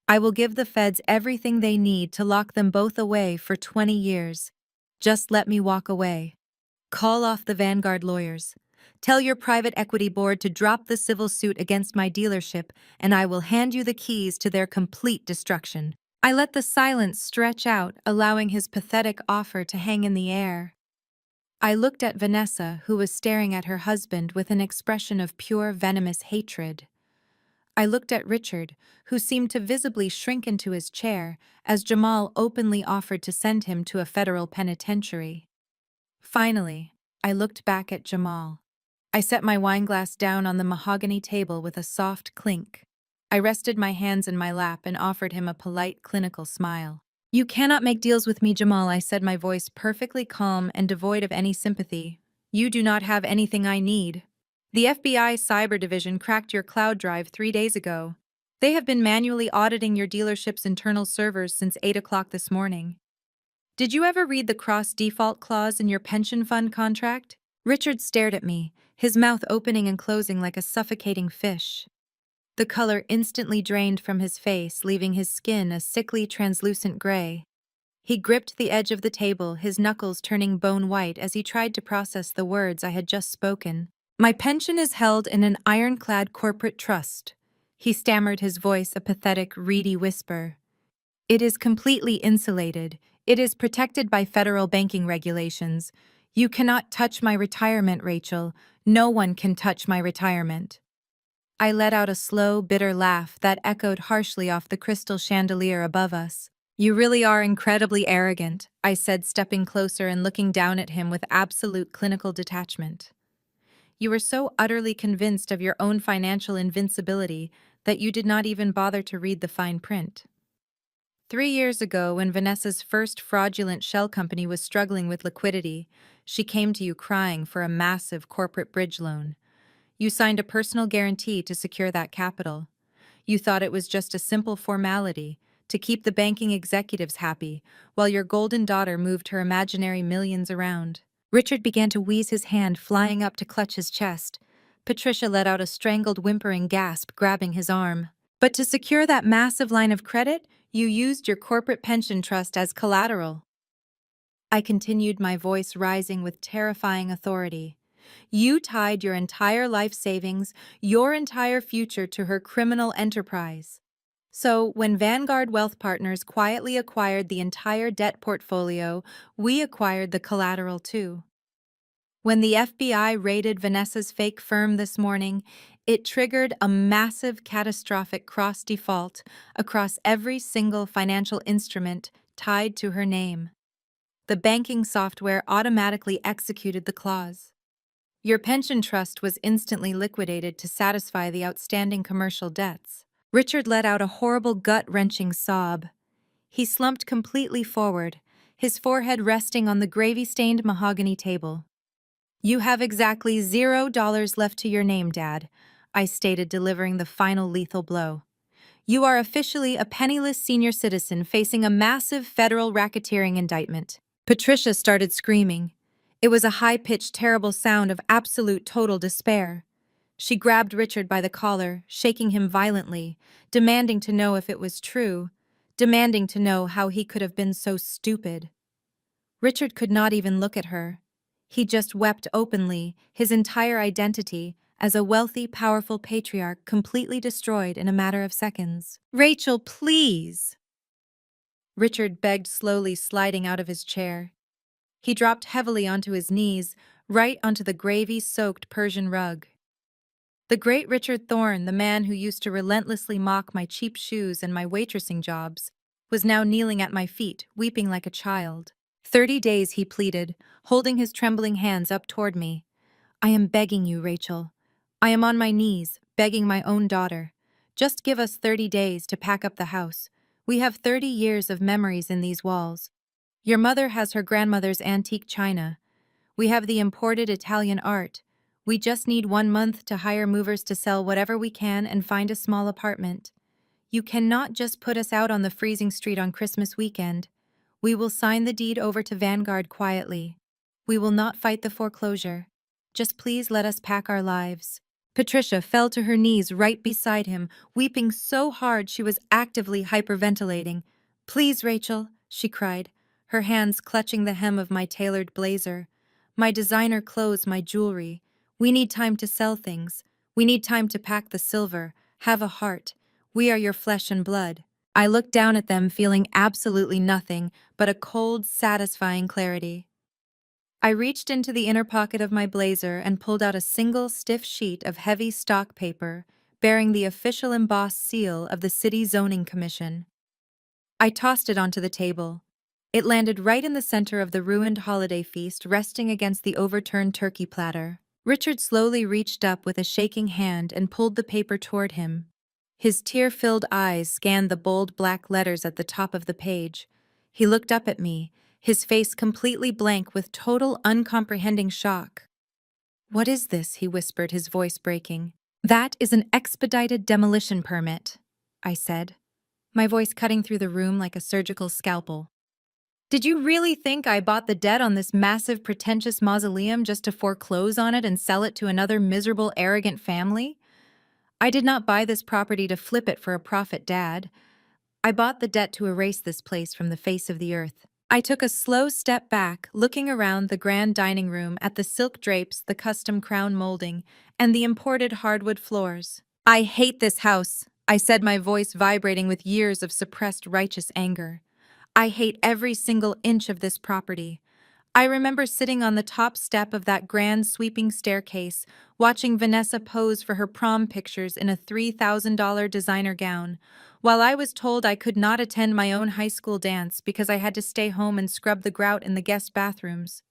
I will give the feds everything they need to lock them both away for 20 years. Just let me walk away. Call off the Vanguard lawyers. Tell your private equity board to drop the civil suit against my dealership, and I will hand you the keys to their complete destruction. I let the silence stretch out, allowing his pathetic offer to hang in the air. I looked at Vanessa, who was staring at her husband with an expression of pure venomous hatred. I looked at Richard, who seemed to visibly shrink into his chair as Jamal openly offered to send him to a federal penitentiary. Finally, I looked back at Jamal. I set my wineglass down on the mahogany table with a soft clink. I rested my hands in my lap and offered him a polite, clinical smile. You cannot make deals with me, Jamal, I said, my voice perfectly calm and devoid of any sympathy. You do not have anything I need. The FBI Cyber Division cracked your cloud drive 3 days ago. They have been manually auditing your dealership's internal servers since 8 o'clock this morning. Did you ever read the cross-default clause in your pension fund contract? Richard stared at me, his mouth opening and closing like a suffocating fish. The color instantly drained from his face, leaving his skin a sickly, translucent gray. He gripped the edge of the table, his knuckles turning bone white as he tried to process the words I had just spoken. My pension is held in an ironclad corporate trust. He stammered, his voice a pathetic, reedy whisper. It is completely insulated. It is protected by federal banking regulations. You cannot touch my retirement, Rachel. No one can touch my retirement. I let out a slow, bitter laugh that echoed harshly off the crystal chandelier above us. You really are incredibly arrogant, I said, stepping closer and looking down at him with absolute clinical detachment. You were so utterly convinced of your own financial invincibility that you did not even bother to read the fine print. 3 years ago, when Vanessa's first fraudulent shell company was struggling with liquidity, she came to you crying for a massive corporate bridge loan. You signed a personal guarantee to secure that capital. You thought it was just a simple formality to keep the banking executives happy while your golden daughter moved her imaginary millions around. Richard began to wheeze, his hand flying up to clutch his chest. Patricia let out a strangled, whimpering gasp, grabbing his arm. But to secure that massive line of credit, you used your corporate pension trust as collateral. I continued, my voice rising with terrifying authority. You tied your entire life savings, your entire future to her criminal enterprise. So, when Vanguard Wealth Partners quietly acquired the entire debt portfolio, we acquired the collateral too. When the FBI raided Vanessa's fake firm this morning, it triggered a massive, catastrophic cross-default across every single financial instrument tied to her name. The banking software automatically executed the clause. Your pension trust was instantly liquidated to satisfy the outstanding commercial debts. Richard let out a horrible, gut-wrenching sob. He slumped completely forward, his forehead resting on the gravy-stained mahogany table. You have exactly $0 left to your name, Dad, I stated, delivering the final lethal blow. You are officially a penniless senior citizen facing a massive federal racketeering indictment. Patricia started screaming. It was a high-pitched, terrible sound of absolute, total despair. She grabbed Richard by the collar, shaking him violently, demanding to know if it was true, demanding to know how he could have been so stupid. Richard could not even look at her. He just wept openly, his entire identity as a wealthy, powerful patriarch completely destroyed in a matter of seconds. Rachel, please! Richard begged, slowly sliding out of his chair. He dropped heavily onto his knees, right onto the gravy-soaked Persian rug. The great Richard Thorne, the man who used to relentlessly mock my cheap shoes and my waitressing jobs, was now kneeling at my feet, weeping like a child. 30 days, he pleaded, holding his trembling hands up toward me. I am begging you, Rachel. I am on my knees, begging my own daughter. Just give us 30 days to pack up the house. We have 30 years of memories in these walls. Your mother has her grandmother's antique china. We have the imported Italian art. We just need 1 month to hire movers to sell whatever we can and find a small apartment. You cannot just put us out on the freezing street on Christmas weekend. We will sign the deed over to Vanguard quietly. We will not fight the foreclosure. Just please let us pack our lives." Patricia fell to her knees right beside him, weeping so hard she was actively hyperventilating. "Please, Rachel," she cried, her hands clutching the hem of my tailored blazer. "My designer clothes, my jewelry. We need time to sell things. We need time to pack the silver. Have a heart. We are your flesh and blood." I looked down at them, feeling absolutely nothing but a cold, satisfying clarity. I reached into the inner pocket of my blazer and pulled out a single stiff sheet of heavy stock paper bearing the official embossed seal of the City Zoning Commission. I tossed it onto the table. It landed right in the center of the ruined holiday feast, resting against the overturned turkey platter. Richard slowly reached up with a shaking hand and pulled the paper toward him. His tear-filled eyes scanned the bold black letters at the top of the page. He looked up at me, his face completely blank with total uncomprehending shock. "What is this?" he whispered, his voice breaking. "That is an expedited demolition permit," I said, my voice cutting through the room like a surgical scalpel. "Did you really think I bought the debt on this massive, pretentious mausoleum just to foreclose on it and sell it to another miserable, arrogant family? I did not buy this property to flip it for a profit, Dad. I bought the debt to erase this place from the face of the earth." I took a slow step back, looking around the grand dining room at the silk drapes, the custom crown molding, and the imported hardwood floors. "I hate this house," I said, my voice vibrating with years of suppressed righteous anger. "I hate every single inch of this property." I remember sitting on the top step of that grand sweeping staircase, watching Vanessa pose for her prom pictures in a $3,000 designer gown, while I was told I could not attend my own high school dance because I had to stay home and scrub the grout in the guest bathrooms.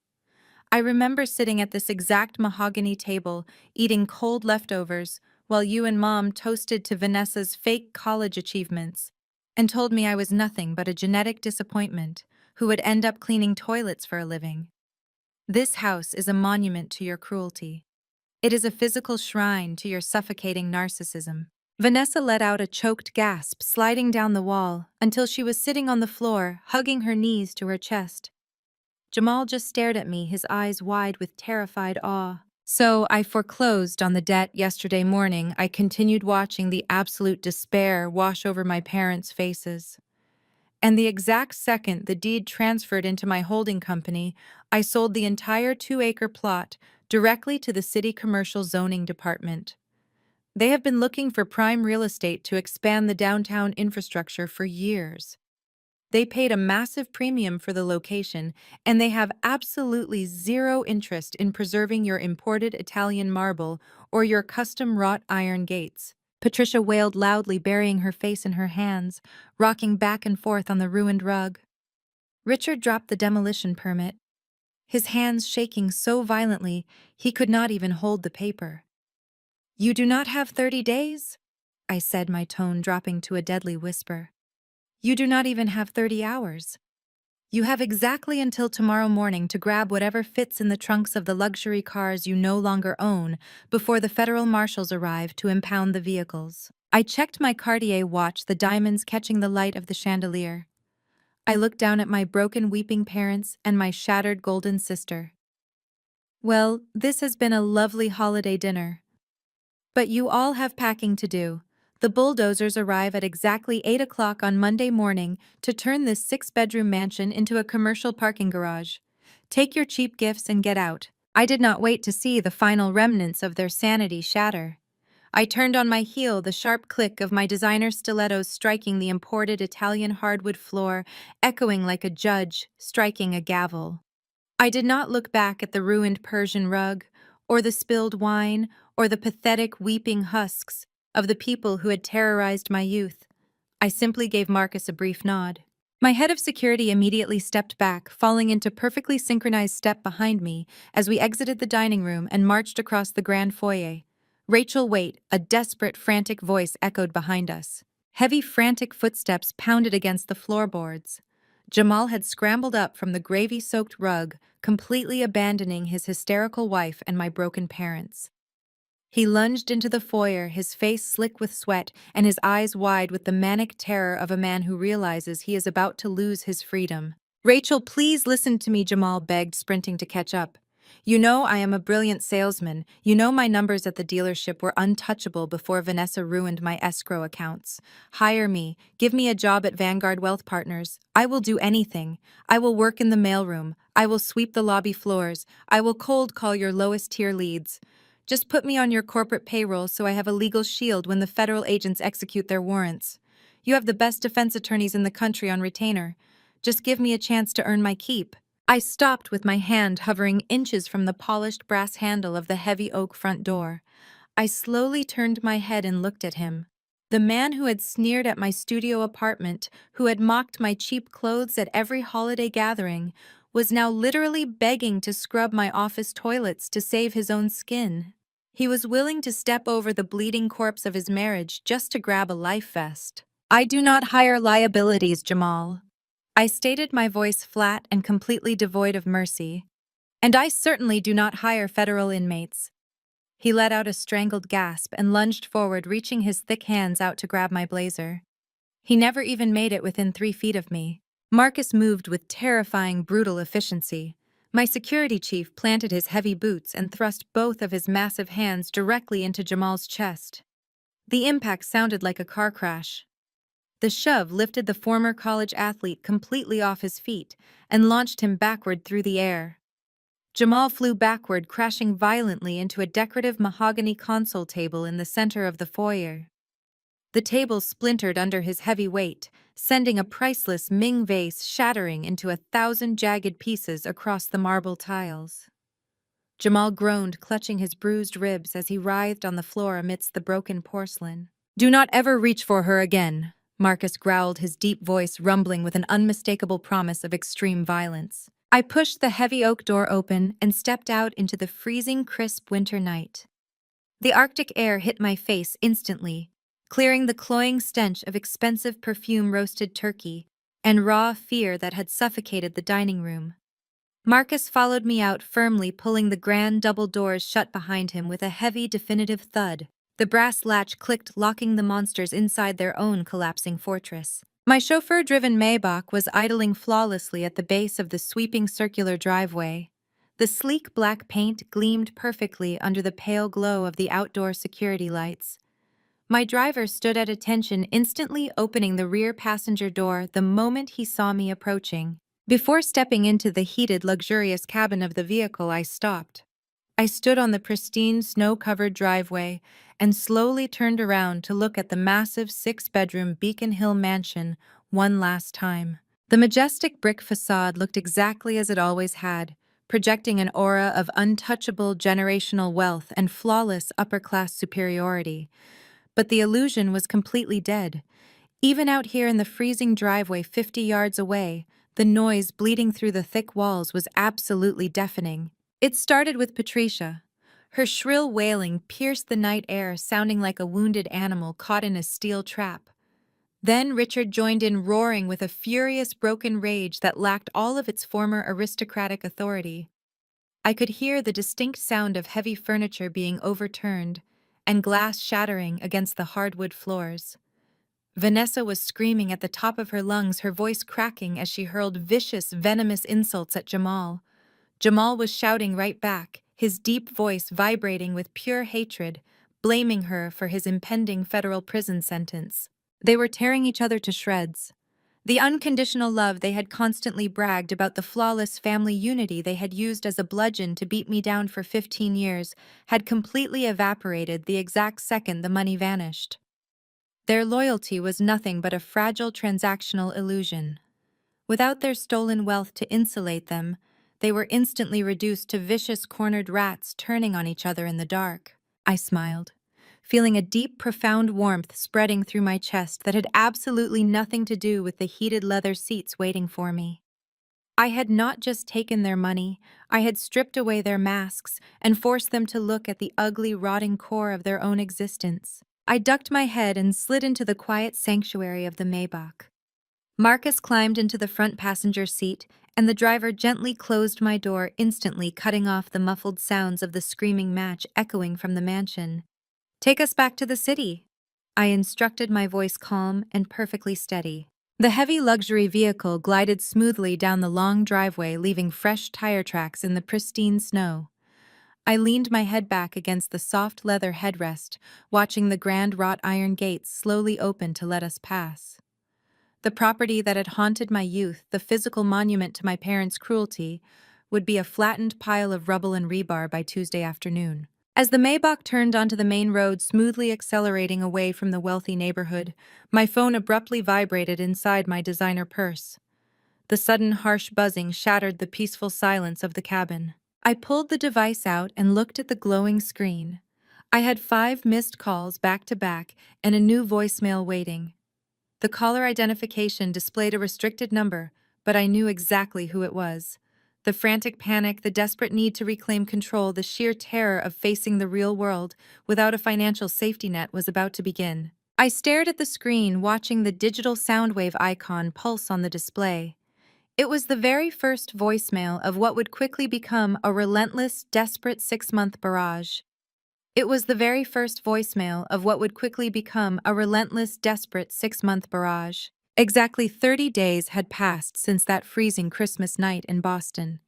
I remember sitting at this exact mahogany table, eating cold leftovers, while you and Mom toasted to Vanessa's fake college achievements, and told me I was nothing but a genetic disappointment who would end up cleaning toilets for a living. This house is a monument to your cruelty. It is a physical shrine to your suffocating narcissism. Vanessa let out a choked gasp, sliding down the wall, until she was sitting on the floor, hugging her knees to her chest. Jamal just stared at me, his eyes wide with terrified awe. "So I foreclosed on the debt yesterday morning." I continued, watching the absolute despair wash over my parents' faces. "And the exact second the deed transferred into my holding company, I sold the entire 2-acre plot directly to the city commercial zoning department. They have been looking for prime real estate to expand the downtown infrastructure for years. They paid a massive premium for the location, and they have absolutely zero interest in preserving your imported Italian marble or your custom wrought iron gates." Patricia wailed loudly, burying her face in her hands, rocking back and forth on the ruined rug. Richard dropped the demolition permit, his hands shaking so violently he could not even hold the paper. "You do not have 30 days?" I said, my tone dropping to a deadly whisper. "You do not even have 30 hours. You have exactly until tomorrow morning to grab whatever fits in the trunks of the luxury cars you no longer own before the federal marshals arrive to impound the vehicles." I checked my Cartier watch, the diamonds catching the light of the chandelier. I looked down at my broken, weeping parents and my shattered golden sister. "Well, this has been a lovely holiday dinner. But you all have packing to do. The bulldozers arrive at exactly 8 o'clock on Monday morning to turn this 6-bedroom mansion into a commercial parking garage. Take your cheap gifts and get out." I did not wait to see the final remnants of their sanity shatter. I turned on my heel, the sharp click of my designer stilettos striking the imported Italian hardwood floor, echoing like a judge striking a gavel. I did not look back at the ruined Persian rug, or the spilled wine, or the pathetic weeping husks of the people who had terrorized my youth. I simply gave Marcus a brief nod. My head of security immediately stepped back, falling into perfectly synchronized step behind me as we exited the dining room and marched across the grand foyer. "Rachel, wait!" a desperate, frantic voice echoed behind us. Heavy, frantic footsteps pounded against the floorboards. Jamal had scrambled up from the gravy-soaked rug, completely abandoning his hysterical wife and my broken parents. He lunged into the foyer, his face slick with sweat and his eyes wide with the manic terror of a man who realizes he is about to lose his freedom. "Rachel, please listen to me," Jamal begged, sprinting to catch up. "You know I am a brilliant salesman. You know my numbers at the dealership were untouchable before Vanessa ruined my escrow accounts. Hire me. Give me a job at Vanguard Wealth Partners. I will do anything. I will work in the mailroom. I will sweep the lobby floors. I will cold call your lowest tier leads. Just put me on your corporate payroll so I have a legal shield when the federal agents execute their warrants. You have the best defense attorneys in the country on retainer. Just give me a chance to earn my keep." I stopped with my hand hovering inches from the polished brass handle of the heavy oak front door. I slowly turned my head and looked at him. The man who had sneered at my studio apartment, who had mocked my cheap clothes at every holiday gathering, was now literally begging to scrub my office toilets to save his own skin. He was willing to step over the bleeding corpse of his marriage just to grab a life vest. "I do not hire liabilities, Jamal." I stated, my voice flat and completely devoid of mercy. "And I certainly do not hire federal inmates." He let out a strangled gasp and lunged forward, reaching his thick hands out to grab my blazer. He never even made it within 3 feet of me. Marcus moved with terrifying, brutal efficiency. My security chief planted his heavy boots and thrust both of his massive hands directly into Jamal's chest. The impact sounded like a car crash. The shove lifted the former college athlete completely off his feet and launched him backward through the air. Jamal flew backward, crashing violently into a decorative mahogany console table in the center of the foyer. The table splintered under his heavy weight, sending a priceless Ming vase shattering into 1,000 jagged pieces across the marble tiles. Jamal groaned, clutching his bruised ribs as he writhed on the floor amidst the broken porcelain. "Do not ever reach for her again," Marcus growled, his deep voice rumbling with an unmistakable promise of extreme violence. I pushed the heavy oak door open and stepped out into the freezing, crisp winter night. The Arctic air hit my face instantly, clearing the cloying stench of expensive perfume-roasted turkey and raw fear that had suffocated the dining room. Marcus followed me out, firmly pulling the grand double doors shut behind him with a heavy, definitive thud. The brass latch clicked, locking the monsters inside their own collapsing fortress. My chauffeur-driven Maybach was idling flawlessly at the base of the sweeping circular driveway. The sleek black paint gleamed perfectly under the pale glow of the outdoor security lights. My driver stood at attention, instantly opening the rear passenger door the moment he saw me approaching. Before stepping into the heated, luxurious cabin of the vehicle, I stopped. I stood on the pristine, snow-covered driveway and slowly turned around to look at the massive 6-bedroom Beacon Hill mansion one last time. The majestic brick facade looked exactly as it always had, projecting an aura of untouchable generational wealth and flawless upper-class superiority. But the illusion was completely dead. Even out here in the freezing driveway 50 yards away, the noise bleeding through the thick walls was absolutely deafening. It started with Patricia. Her shrill wailing pierced the night air, sounding like a wounded animal caught in a steel trap. Then Richard joined in, roaring with a furious, broken rage that lacked all of its former aristocratic authority. I could hear the distinct sound of heavy furniture being overturned and glass shattering against the hardwood floors. Vanessa was screaming at the top of her lungs, her voice cracking as she hurled vicious, venomous insults at Jamal. Jamal was shouting right back, his deep voice vibrating with pure hatred, blaming her for his impending federal prison sentence. They were tearing each other to shreds. The unconditional love they had constantly bragged about, the flawless family unity they had used as a bludgeon to beat me down for 15 years, had completely evaporated the exact second the money vanished. Their loyalty was nothing but a fragile transactional illusion. Without their stolen wealth to insulate them, they were instantly reduced to vicious cornered rats turning on each other in the dark. I smiled, feeling a deep, profound warmth spreading through my chest that had absolutely nothing to do with the heated leather seats waiting for me. I had not just taken their money, I had stripped away their masks and forced them to look at the ugly, rotting core of their own existence. I ducked my head and slid into the quiet sanctuary of the Maybach. Marcus climbed into the front passenger seat, and the driver gently closed my door, instantly cutting off the muffled sounds of the screaming match echoing from the mansion. "Take us back to the city," I instructed, my voice calm and perfectly steady. The heavy luxury vehicle glided smoothly down the long driveway, leaving fresh tire tracks in the pristine snow. I leaned my head back against the soft leather headrest, watching the grand wrought iron gates slowly open to let us pass. The property that had haunted my youth, the physical monument to my parents' cruelty, would be a flattened pile of rubble and rebar by Tuesday afternoon. As the Maybach turned onto the main road, smoothly accelerating away from the wealthy neighborhood, my phone abruptly vibrated inside my designer purse. The sudden harsh buzzing shattered the peaceful silence of the cabin. I pulled the device out and looked at the glowing screen. I had 5 missed calls back to back and a new voicemail waiting. The caller identification displayed a restricted number, but I knew exactly who it was. The frantic panic, the desperate need to reclaim control, the sheer terror of facing the real world without a financial safety net was about to begin. I stared at the screen, watching the digital soundwave icon pulse on the display. It was the very first voicemail of what would quickly become a relentless, desperate 6-month barrage. It was the very first voicemail of what would quickly become a relentless, desperate 6-month barrage. Exactly 30 days had passed since that freezing Christmas night in Boston.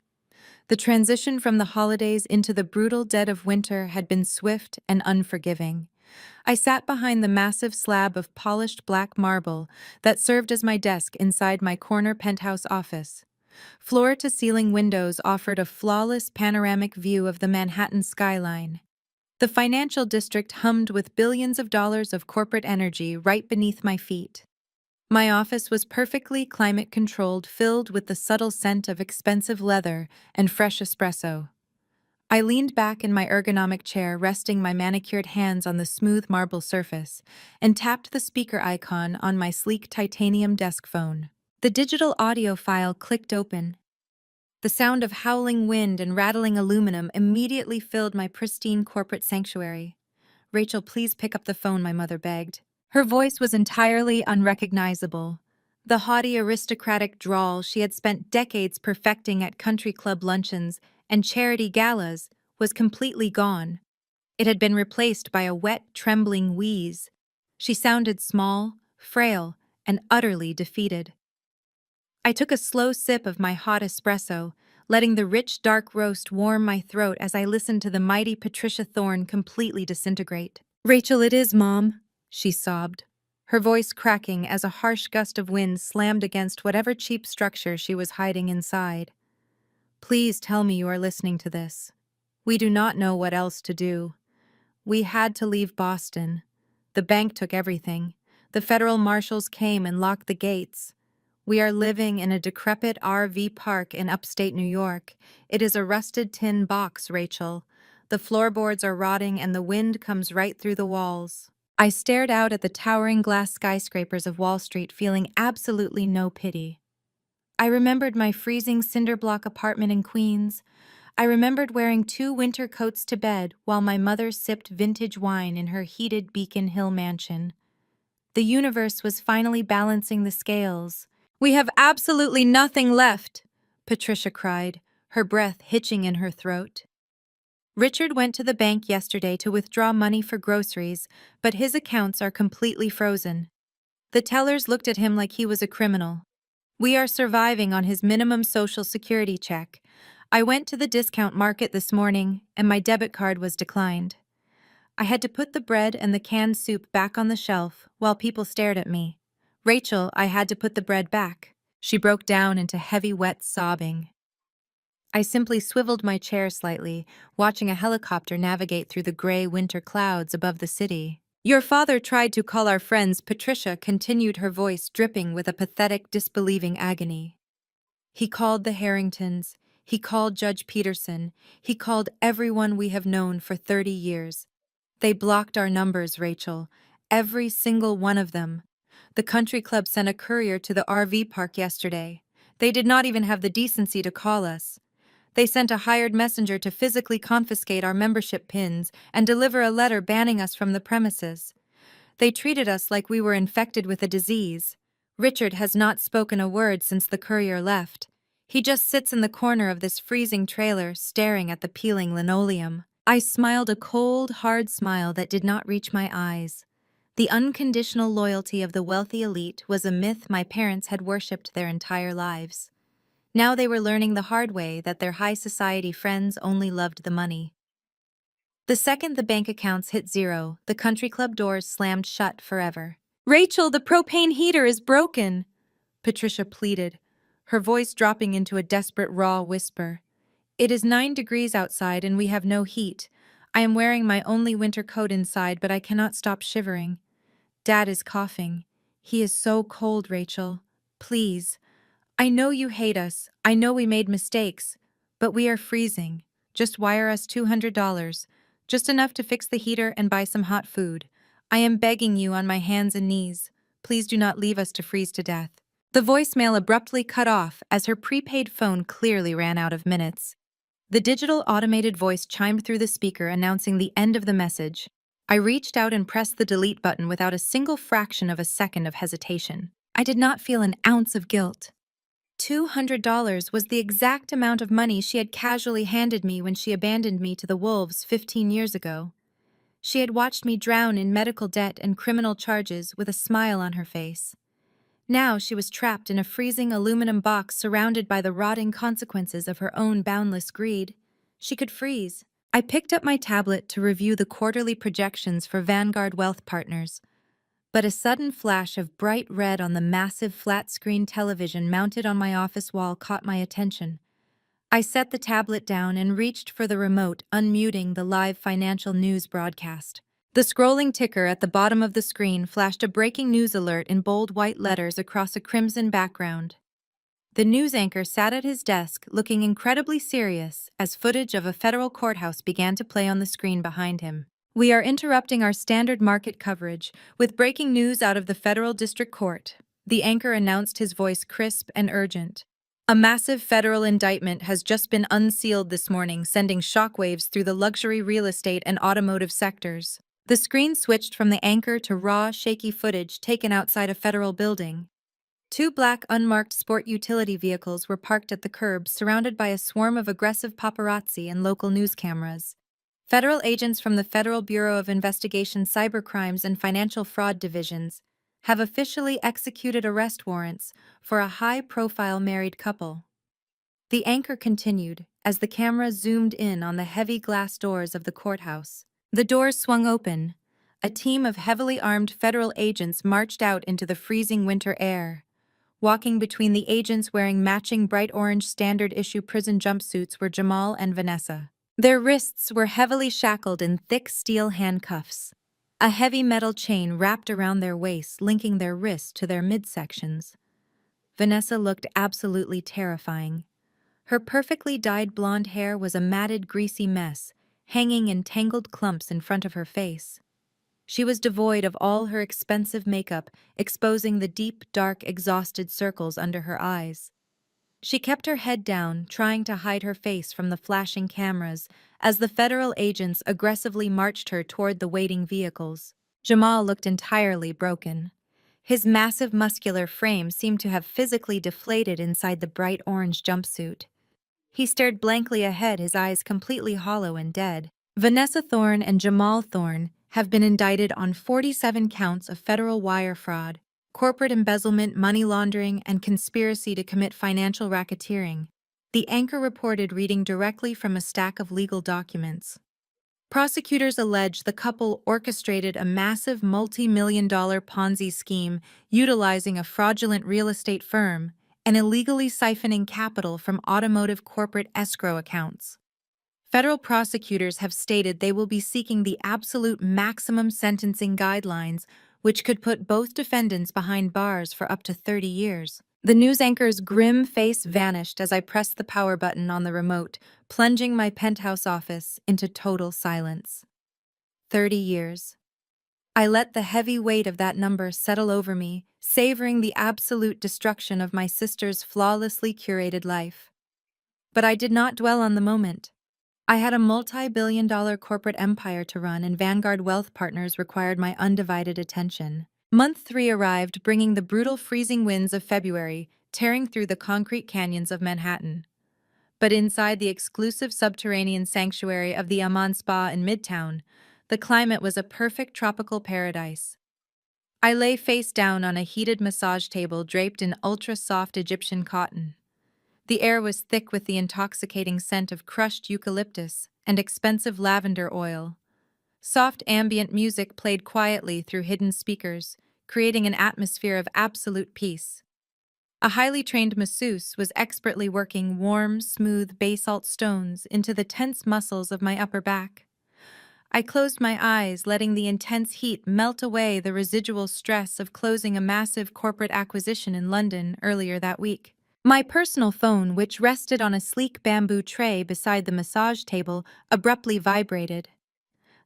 The transition from the holidays into the brutal dead of winter had been swift and unforgiving. I sat behind the massive slab of polished black marble that served as my desk inside my corner penthouse office. Floor-to-ceiling windows offered a flawless panoramic view of the Manhattan skyline. The financial district hummed with billions of dollars of corporate energy right beneath my feet. My office was perfectly climate-controlled, filled with the subtle scent of expensive leather and fresh espresso. I leaned back in my ergonomic chair, resting my manicured hands on the smooth marble surface, and tapped the speaker icon on my sleek titanium desk phone. The digital audio file clicked open. The sound of howling wind and rattling aluminum immediately filled my pristine corporate sanctuary. "Rachel, please pick up the phone," my mother begged. Her voice was entirely unrecognizable. The haughty aristocratic drawl she had spent decades perfecting at country club luncheons and charity galas was completely gone. It had been replaced by a wet, trembling wheeze. She sounded small, frail, and utterly defeated. I took a slow sip of my hot espresso, letting the rich, dark roast warm my throat as I listened to the mighty Patricia Thorne completely disintegrate. "Rachel, it is, Mom," she sobbed, her voice cracking as a harsh gust of wind slammed against whatever cheap structure she was hiding inside. "Please tell me you are listening to this. We do not know what else to do. We had to leave Boston. The bank took everything. The federal marshals came and locked the gates. We are living in a decrepit RV park in upstate New York. It is a rusted tin box, Rachel. The floorboards are rotting and the wind comes right through the walls." I stared out at the towering glass skyscrapers of Wall Street, feeling absolutely no pity. I remembered my freezing cinder-block apartment in Queens. I remembered wearing 2 winter coats to bed while my mother sipped vintage wine in her heated Beacon Hill mansion. The universe was finally balancing the scales. "We have absolutely nothing left," Patricia cried, her breath hitching in her throat. "Richard went to the bank yesterday to withdraw money for groceries, but his accounts are completely frozen. The tellers looked at him like he was a criminal. We are surviving on his minimum social security check. I went to the discount market this morning, and my debit card was declined. I had to put the bread and the canned soup back on the shelf while people stared at me. Rachel, I had to put the bread back." She broke down into heavy, wet sobbing. I simply swiveled my chair slightly, watching a helicopter navigate through the gray winter clouds above the city. "Your father tried to call our friends," Patricia continued, her voice dripping with a pathetic, disbelieving agony. "He called the Harringtons. He called Judge Peterson. He called everyone we have known for 30 years. They blocked our numbers, Rachel. Every single one of them. The country club sent a courier to the RV park yesterday. They did not even have the decency to call us. They sent a hired messenger to physically confiscate our membership pins and deliver a letter banning us from the premises. They treated us like we were infected with a disease. Richard has not spoken a word since the courier left. He just sits in the corner of this freezing trailer, staring at the peeling linoleum. I smiled a cold, hard smile that did not reach my eyes. The unconditional loyalty of the wealthy elite was a myth my parents had worshipped their entire lives. Now they were learning the hard way that their high society friends only loved the money. The second the bank accounts hit zero, the country club doors slammed shut forever. "Rachel, the propane heater is broken," Patricia pleaded, her voice dropping into a desperate raw whisper. "It is 9 degrees outside and we have no heat. I am wearing my only winter coat inside, but I cannot stop shivering. Dad is coughing. He is so cold, Rachel. Please. I know you hate us. I know we made mistakes. But we are freezing. Just wire us $200. Just enough to fix the heater and buy some hot food. I am begging you on my hands and knees. Please do not leave us to freeze to death." The voicemail abruptly cut off as her prepaid phone clearly ran out of minutes. The digital automated voice chimed through the speaker announcing the end of the message. I reached out and pressed the delete button without a single fraction of a second of hesitation. I did not feel an ounce of guilt. $200 was the exact amount of money she had casually handed me when she abandoned me to the wolves 15 years ago. She had watched me drown in medical debt and criminal charges with a smile on her face. Now she was trapped in a freezing aluminum box surrounded by the rotting consequences of her own boundless greed. She could freeze. I picked up my tablet to review the quarterly projections for Vanguard Wealth Partners, but a sudden flash of bright red on the massive flat-screen television mounted on my office wall caught my attention. I set the tablet down and reached for the remote, unmuting the live financial news broadcast. The scrolling ticker at the bottom of the screen flashed a breaking news alert in bold white letters across a crimson background. The news anchor sat at his desk, looking incredibly serious, as footage of a federal courthouse began to play on the screen behind him. "We are interrupting our standard market coverage with breaking news out of the federal district court," the anchor announced, his voice crisp and urgent. "A massive federal indictment has just been unsealed this morning, sending shockwaves through the luxury real estate and automotive sectors." The screen switched from the anchor to raw, shaky footage taken outside a federal building. Two black, unmarked sport utility vehicles were parked at the curb, surrounded by a swarm of aggressive paparazzi and local news cameras. Federal agents from the Federal Bureau of Investigation Cybercrimes and Financial Fraud Divisions have officially executed arrest warrants for a high-profile married couple. The anchor continued as the camera zoomed in on the heavy glass doors of the courthouse. The doors swung open. A team of heavily armed federal agents marched out into the freezing winter air. Walking between the agents wearing matching bright orange standard-issue prison jumpsuits were Jamal and Vanessa. Their wrists were heavily shackled in thick steel handcuffs. A heavy metal chain wrapped around their waists, linking their wrists to their midsections. Vanessa looked absolutely terrifying. Her perfectly dyed blonde hair was a matted, greasy mess, hanging in tangled clumps in front of her face. She was devoid of all her expensive makeup, exposing the deep, dark, exhausted circles under her eyes. She kept her head down, trying to hide her face from the flashing cameras, as the federal agents aggressively marched her toward the waiting vehicles. Jamal looked entirely broken. His massive muscular frame seemed to have physically deflated inside the bright orange jumpsuit. He stared blankly ahead, his eyes completely hollow and dead. Vanessa Thorne and Jamal Thorne have been indicted on 47 counts of federal wire fraud, corporate embezzlement, money laundering, and conspiracy to commit financial racketeering, the anchor reported, reading directly from a stack of legal documents. Prosecutors allege the couple orchestrated a massive multi-million-dollar Ponzi scheme utilizing a fraudulent real estate firm and illegally siphoning capital from automotive corporate escrow accounts. Federal prosecutors have stated they will be seeking the absolute maximum sentencing guidelines, which could put both defendants behind bars for up to 30 years. The news anchor's grim face vanished as I pressed the power button on the remote, plunging my penthouse office into total silence. 30 years. I let the heavy weight of that number settle over me, savoring the absolute destruction of my sister's flawlessly curated life. But I did not dwell on the moment. I had a multi-billion-dollar corporate empire to run, and Vanguard Wealth Partners required my undivided attention. Month 3 arrived, bringing the brutal freezing winds of February, tearing through the concrete canyons of Manhattan. But inside the exclusive subterranean sanctuary of the Aman Spa in Midtown, the climate was a perfect tropical paradise. I lay face down on a heated massage table draped in ultra-soft Egyptian cotton. The air was thick with the intoxicating scent of crushed eucalyptus and expensive lavender oil. Soft ambient music played quietly through hidden speakers, creating an atmosphere of absolute peace. A highly trained masseuse was expertly working warm, smooth basalt stones into the tense muscles of my upper back. I closed my eyes, letting the intense heat melt away the residual stress of closing a massive corporate acquisition in London earlier that week. My personal phone, which rested on a sleek bamboo tray beside the massage table, abruptly vibrated.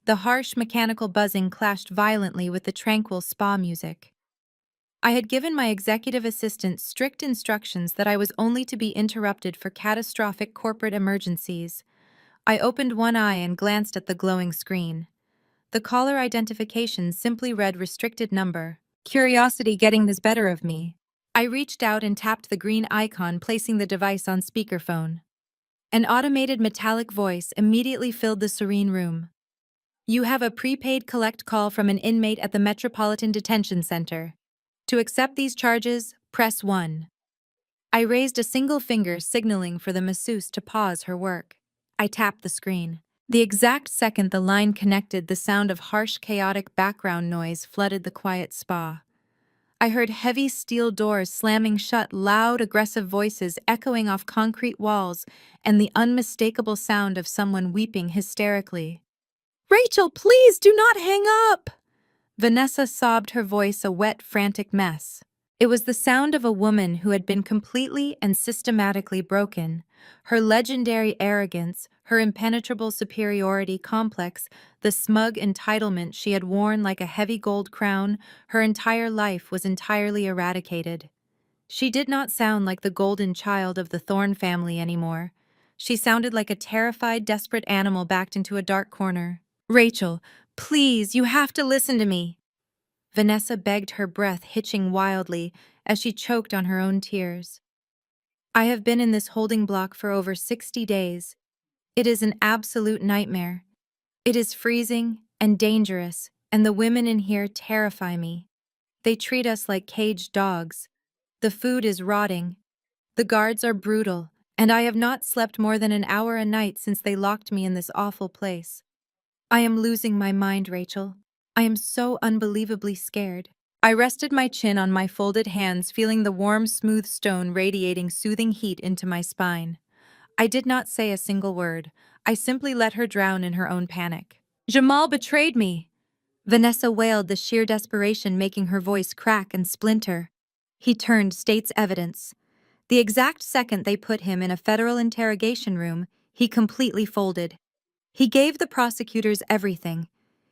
The harsh mechanical buzzing clashed violently with the tranquil spa music. I had given my executive assistant strict instructions that I was only to be interrupted for catastrophic corporate emergencies. I opened one eye and glanced at the glowing screen. The caller identification simply read restricted number. Curiosity getting the better of me. I reached out and tapped the green icon, placing the device on speakerphone. An automated metallic voice immediately filled the serene room. You have a prepaid collect call from an inmate at the Metropolitan Detention Center. To accept these charges, press 1. I raised a single finger, signaling for the masseuse to pause her work. I tapped the screen. The exact second the line connected, the sound of harsh, chaotic background noise flooded the quiet spa. I heard heavy steel doors slamming shut, loud, aggressive voices echoing off concrete walls, and the unmistakable sound of someone weeping hysterically. "Rachel, please do not hang up!" Vanessa sobbed, her voice a wet, frantic mess. It was the sound of a woman who had been completely and systematically broken. Her legendary arrogance, her impenetrable superiority complex, the smug entitlement she had worn like a heavy gold crown, her entire life was entirely eradicated. She did not sound like the golden child of the Thorne family anymore. She sounded like a terrified, desperate animal backed into a dark corner. "Rachel, please, you have to listen to me," Vanessa begged, her breath hitching wildly as she choked on her own tears. "I have been in this holding block for over 60 days. It is an absolute nightmare. It is freezing and dangerous, and the women in here terrify me. They treat us like caged dogs. The food is rotting. The guards are brutal, and I have not slept more than an hour a night since they locked me in this awful place. I am losing my mind, Rachel. I am so unbelievably scared." I rested my chin on my folded hands, feeling the warm, smooth stone radiating soothing heat into my spine. I did not say a single word. I simply let her drown in her own panic. "Jamal betrayed me," Vanessa wailed, the sheer desperation making her voice crack and splinter. "He turned state's evidence. The exact second they put him in a federal interrogation room, he completely folded. He gave the prosecutors everything.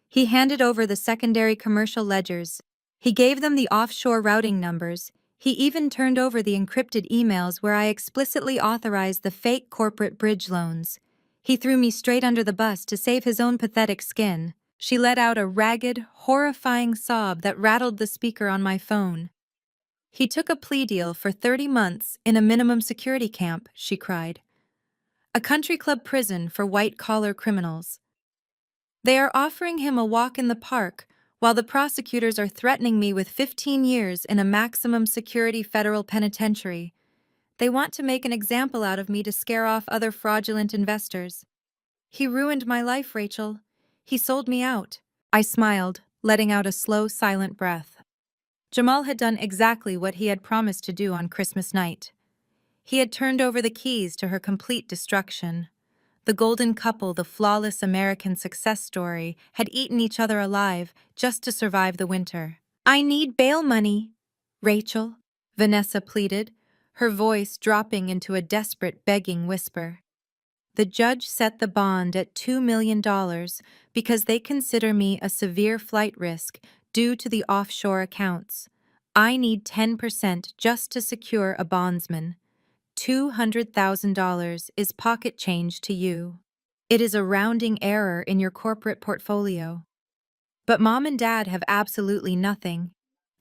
He handed over the secondary commercial ledgers. He gave them the offshore routing numbers. He even turned over the encrypted emails where I explicitly authorized the fake corporate bridge loans. He threw me straight under the bus to save his own pathetic skin." She let out a ragged, horrifying sob that rattled the speaker on my phone. "He took a plea deal for 30 months in a minimum security camp," she cried. "A country club prison for white-collar criminals. They are offering him a walk in the park, while the prosecutors are threatening me with 15 years in a maximum security federal penitentiary. They want to make an example out of me to scare off other fraudulent investors. He ruined my life, Rachel. He sold me out." I smiled, letting out a slow, silent breath. Jamal had done exactly what he had promised to do on Christmas night. He had turned over the keys to her complete destruction. The golden couple, the flawless American success story, had eaten each other alive just to survive the winter. "I need bail money, Rachel," Vanessa pleaded, her voice dropping into a desperate, begging whisper. "The judge set the bond at $2 million because they consider me a severe flight risk due to the offshore accounts. I need 10% just to secure a bondsman. $200,000 is pocket change to you. It is a rounding error in your corporate portfolio. But Mom and Dad have absolutely nothing.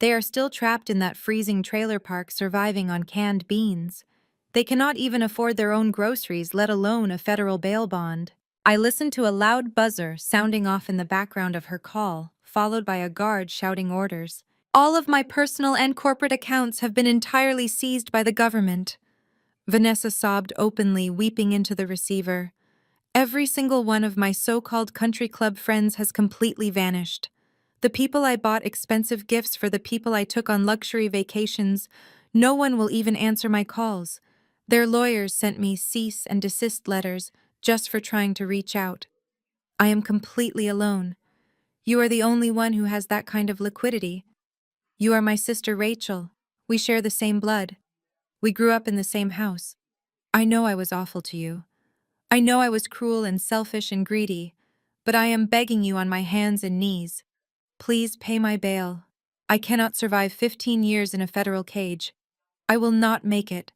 They are still trapped in that freezing trailer park surviving on canned beans. They cannot even afford their own groceries, let alone a federal bail bond. I listened to a loud buzzer sounding off in the background of her call, followed by a guard shouting orders. All of my personal and corporate accounts have been entirely seized by the government. Vanessa sobbed openly, weeping into the receiver. Every single one of my so-called country club friends has completely vanished. The people I bought expensive gifts for, the people I took on luxury vacations, no one will even answer my calls. Their lawyers sent me cease and desist letters just for trying to reach out. I am completely alone. You are the only one who has that kind of liquidity. You are my sister Rachel. We share the same blood. We grew up in the same house. I know I was awful to you. I know I was cruel and selfish and greedy, but I am begging you on my hands and knees. Please pay my bail. I cannot survive 15 years in a federal cage. I will not make it.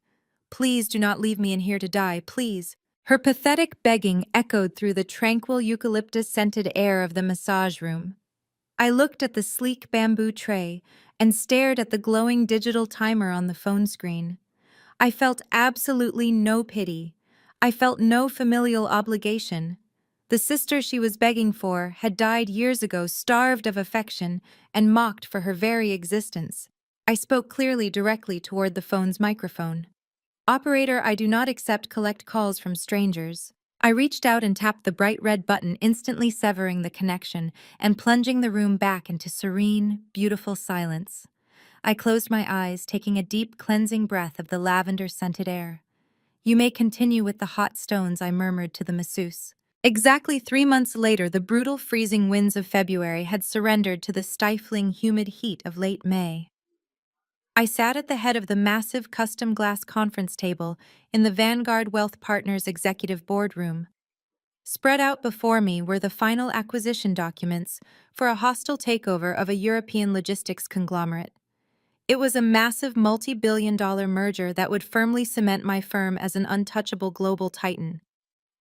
Please do not leave me in here to die, please. Her pathetic begging echoed through the tranquil eucalyptus-scented air of the massage room. I looked at the sleek bamboo tray and stared at the glowing digital timer on the phone screen. I felt absolutely no pity. I felt no familial obligation. The sister she was begging for had died years ago, starved of affection and mocked for her very existence. I spoke clearly, directly toward the phone's microphone. Operator, I do not accept collect calls from strangers. I reached out and tapped the bright red button, instantly severing the connection and plunging the room back into serene, beautiful silence. I closed my eyes, taking a deep, cleansing breath of the lavender-scented air. You may continue with the hot stones, I murmured to the masseuse. Exactly 3 months later, the brutal, freezing winds of February had surrendered to the stifling, humid heat of late May. I sat at the head of the massive custom glass conference table in the Vanguard Wealth Partners executive boardroom. Spread out before me were the final acquisition documents for a hostile takeover of a European logistics conglomerate. It was a massive multi-billion-dollar merger that would firmly cement my firm as an untouchable global titan.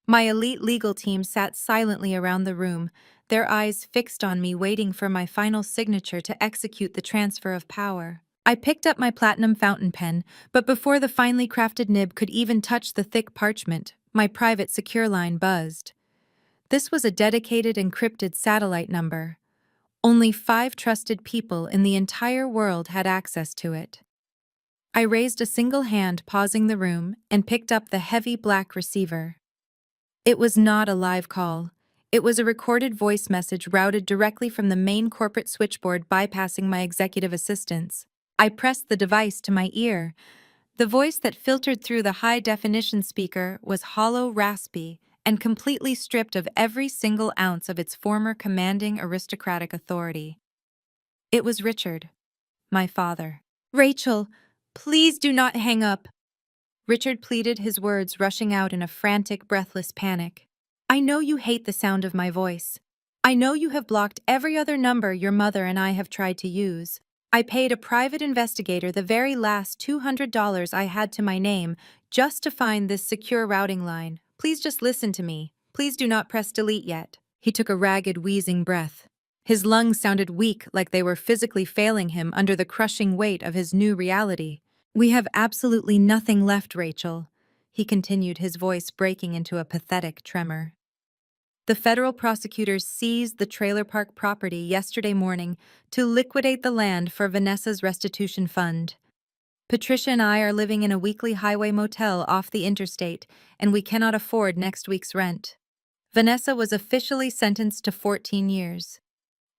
My elite legal team sat silently around the room, their eyes fixed on me, waiting for my final signature to execute the transfer of power. I picked up my platinum fountain pen, but before the finely crafted nib could even touch the thick parchment, my private secure line buzzed. This was a dedicated encrypted satellite number. Only 5 trusted people in the entire world had access to it. I raised a single hand, pausing the room, and picked up the heavy black receiver. It was not a live call. It was a recorded voice message routed directly from the main corporate switchboard, bypassing my executive assistants. I pressed the device to my ear. The voice that filtered through the high-definition speaker was hollow, raspy, and completely stripped of every single ounce of its former commanding aristocratic authority. It was Richard, my father. Rachel, please do not hang up. Richard pleaded, his words rushing out in a frantic, breathless panic. I know you hate the sound of my voice. I know you have blocked every other number your mother and I have tried to use. I paid a private investigator the very last $200 I had to my name just to find this secure routing line. Please just listen to me. Please do not press delete yet. He took a ragged, wheezing breath. His lungs sounded weak, like they were physically failing him under the crushing weight of his new reality. We have absolutely nothing left, Rachel, he continued, his voice breaking into a pathetic tremor. The federal prosecutors seized the trailer park property yesterday morning to liquidate the land for Vanessa's restitution fund. Patricia and I are living in a weekly highway motel off the interstate, and we cannot afford next week's rent. Vanessa was officially sentenced to 14 years.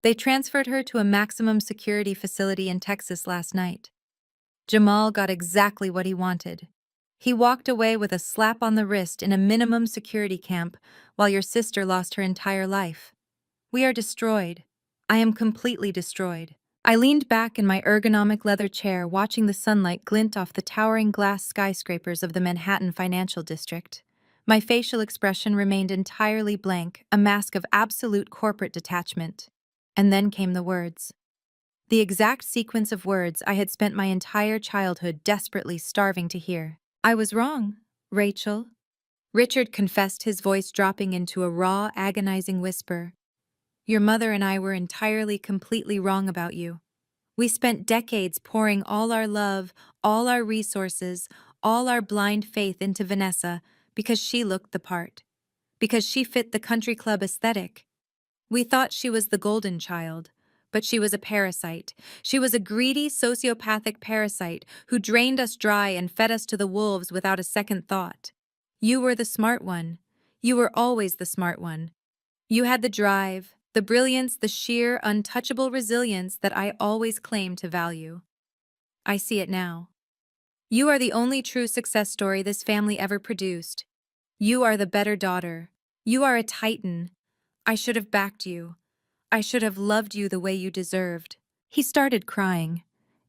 They transferred her to a maximum security facility in Texas last night. Jamal got exactly what he wanted. He walked away with a slap on the wrist in a minimum security camp, while your sister lost her entire life. We are destroyed. I am completely destroyed. I leaned back in my ergonomic leather chair, watching the sunlight glint off the towering glass skyscrapers of the Manhattan Financial District. My facial expression remained entirely blank, a mask of absolute corporate detachment. And then came the words. The exact sequence of words I had spent my entire childhood desperately starving to hear. I was wrong, Rachel. Richard confessed, his voice dropping into a raw, agonizing whisper. Your mother and I were entirely, completely wrong about you. We spent decades pouring all our love, all our resources, all our blind faith into Vanessa because she looked the part, because she fit the country club aesthetic. We thought she was the golden child, but she was a parasite. She was a greedy, sociopathic parasite who drained us dry and fed us to the wolves without a second thought. You were the smart one. You were always the smart one. You had the drive, the brilliance, the sheer, untouchable resilience that I always claimed to value. I see it now. You are the only true success story this family ever produced. You are the better daughter. You are a titan. I should have backed you. I should have loved you the way you deserved. He started crying.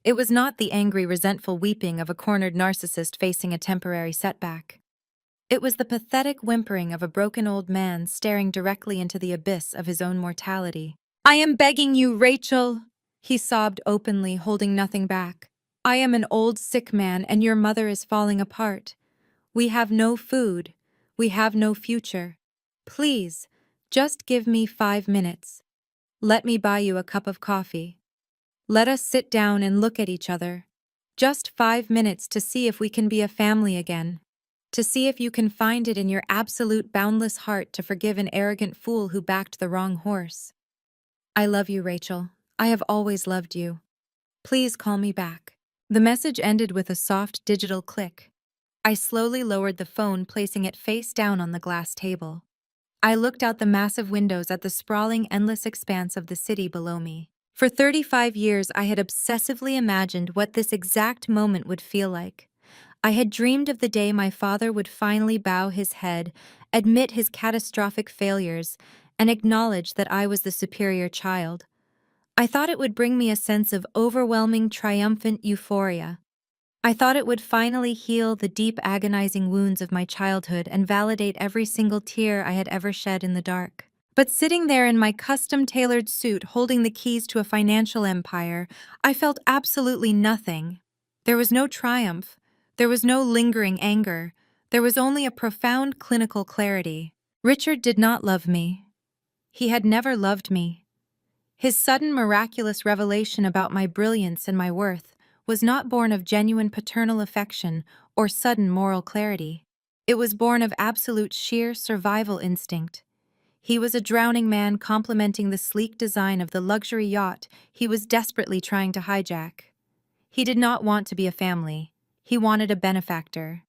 It was not the angry, resentful weeping of a cornered narcissist facing a temporary setback. It was the pathetic whimpering of a broken old man staring directly into the abyss of his own mortality. "I am begging you, Rachel," he sobbed openly, holding nothing back. "I am an old sick man and your mother is falling apart. We have no food. We have no future. Please, just give me 5 minutes. Let me buy you a cup of coffee. Let us sit down and look at each other. Just 5 minutes to see if we can be a family again. To see if you can find it in your absolute boundless heart to forgive an arrogant fool who backed the wrong horse. I love you, Rachel. I have always loved you. Please call me back." The message ended with a soft digital click. I slowly lowered the phone, placing it face down on the glass table. I looked out the massive windows at the sprawling, endless expanse of the city below me. For 35 years, I had obsessively imagined what this exact moment would feel like. I had dreamed of the day my father would finally bow his head, admit his catastrophic failures, and acknowledge that I was the superior child. I thought it would bring me a sense of overwhelming, triumphant euphoria. I thought it would finally heal the deep, agonizing wounds of my childhood and validate every single tear I had ever shed in the dark. But sitting there in my custom-tailored suit holding the keys to a financial empire, I felt absolutely nothing. There was no triumph. There was no lingering anger. There was only a profound clinical clarity. Richard did not love me. He had never loved me. His sudden miraculous revelation about my brilliance and my worth was not born of genuine paternal affection or sudden moral clarity. It was born of absolute sheer survival instinct. He was a drowning man complimenting the sleek design of the luxury yacht he was desperately trying to hijack. He did not want to be a family. He wanted a benefactor.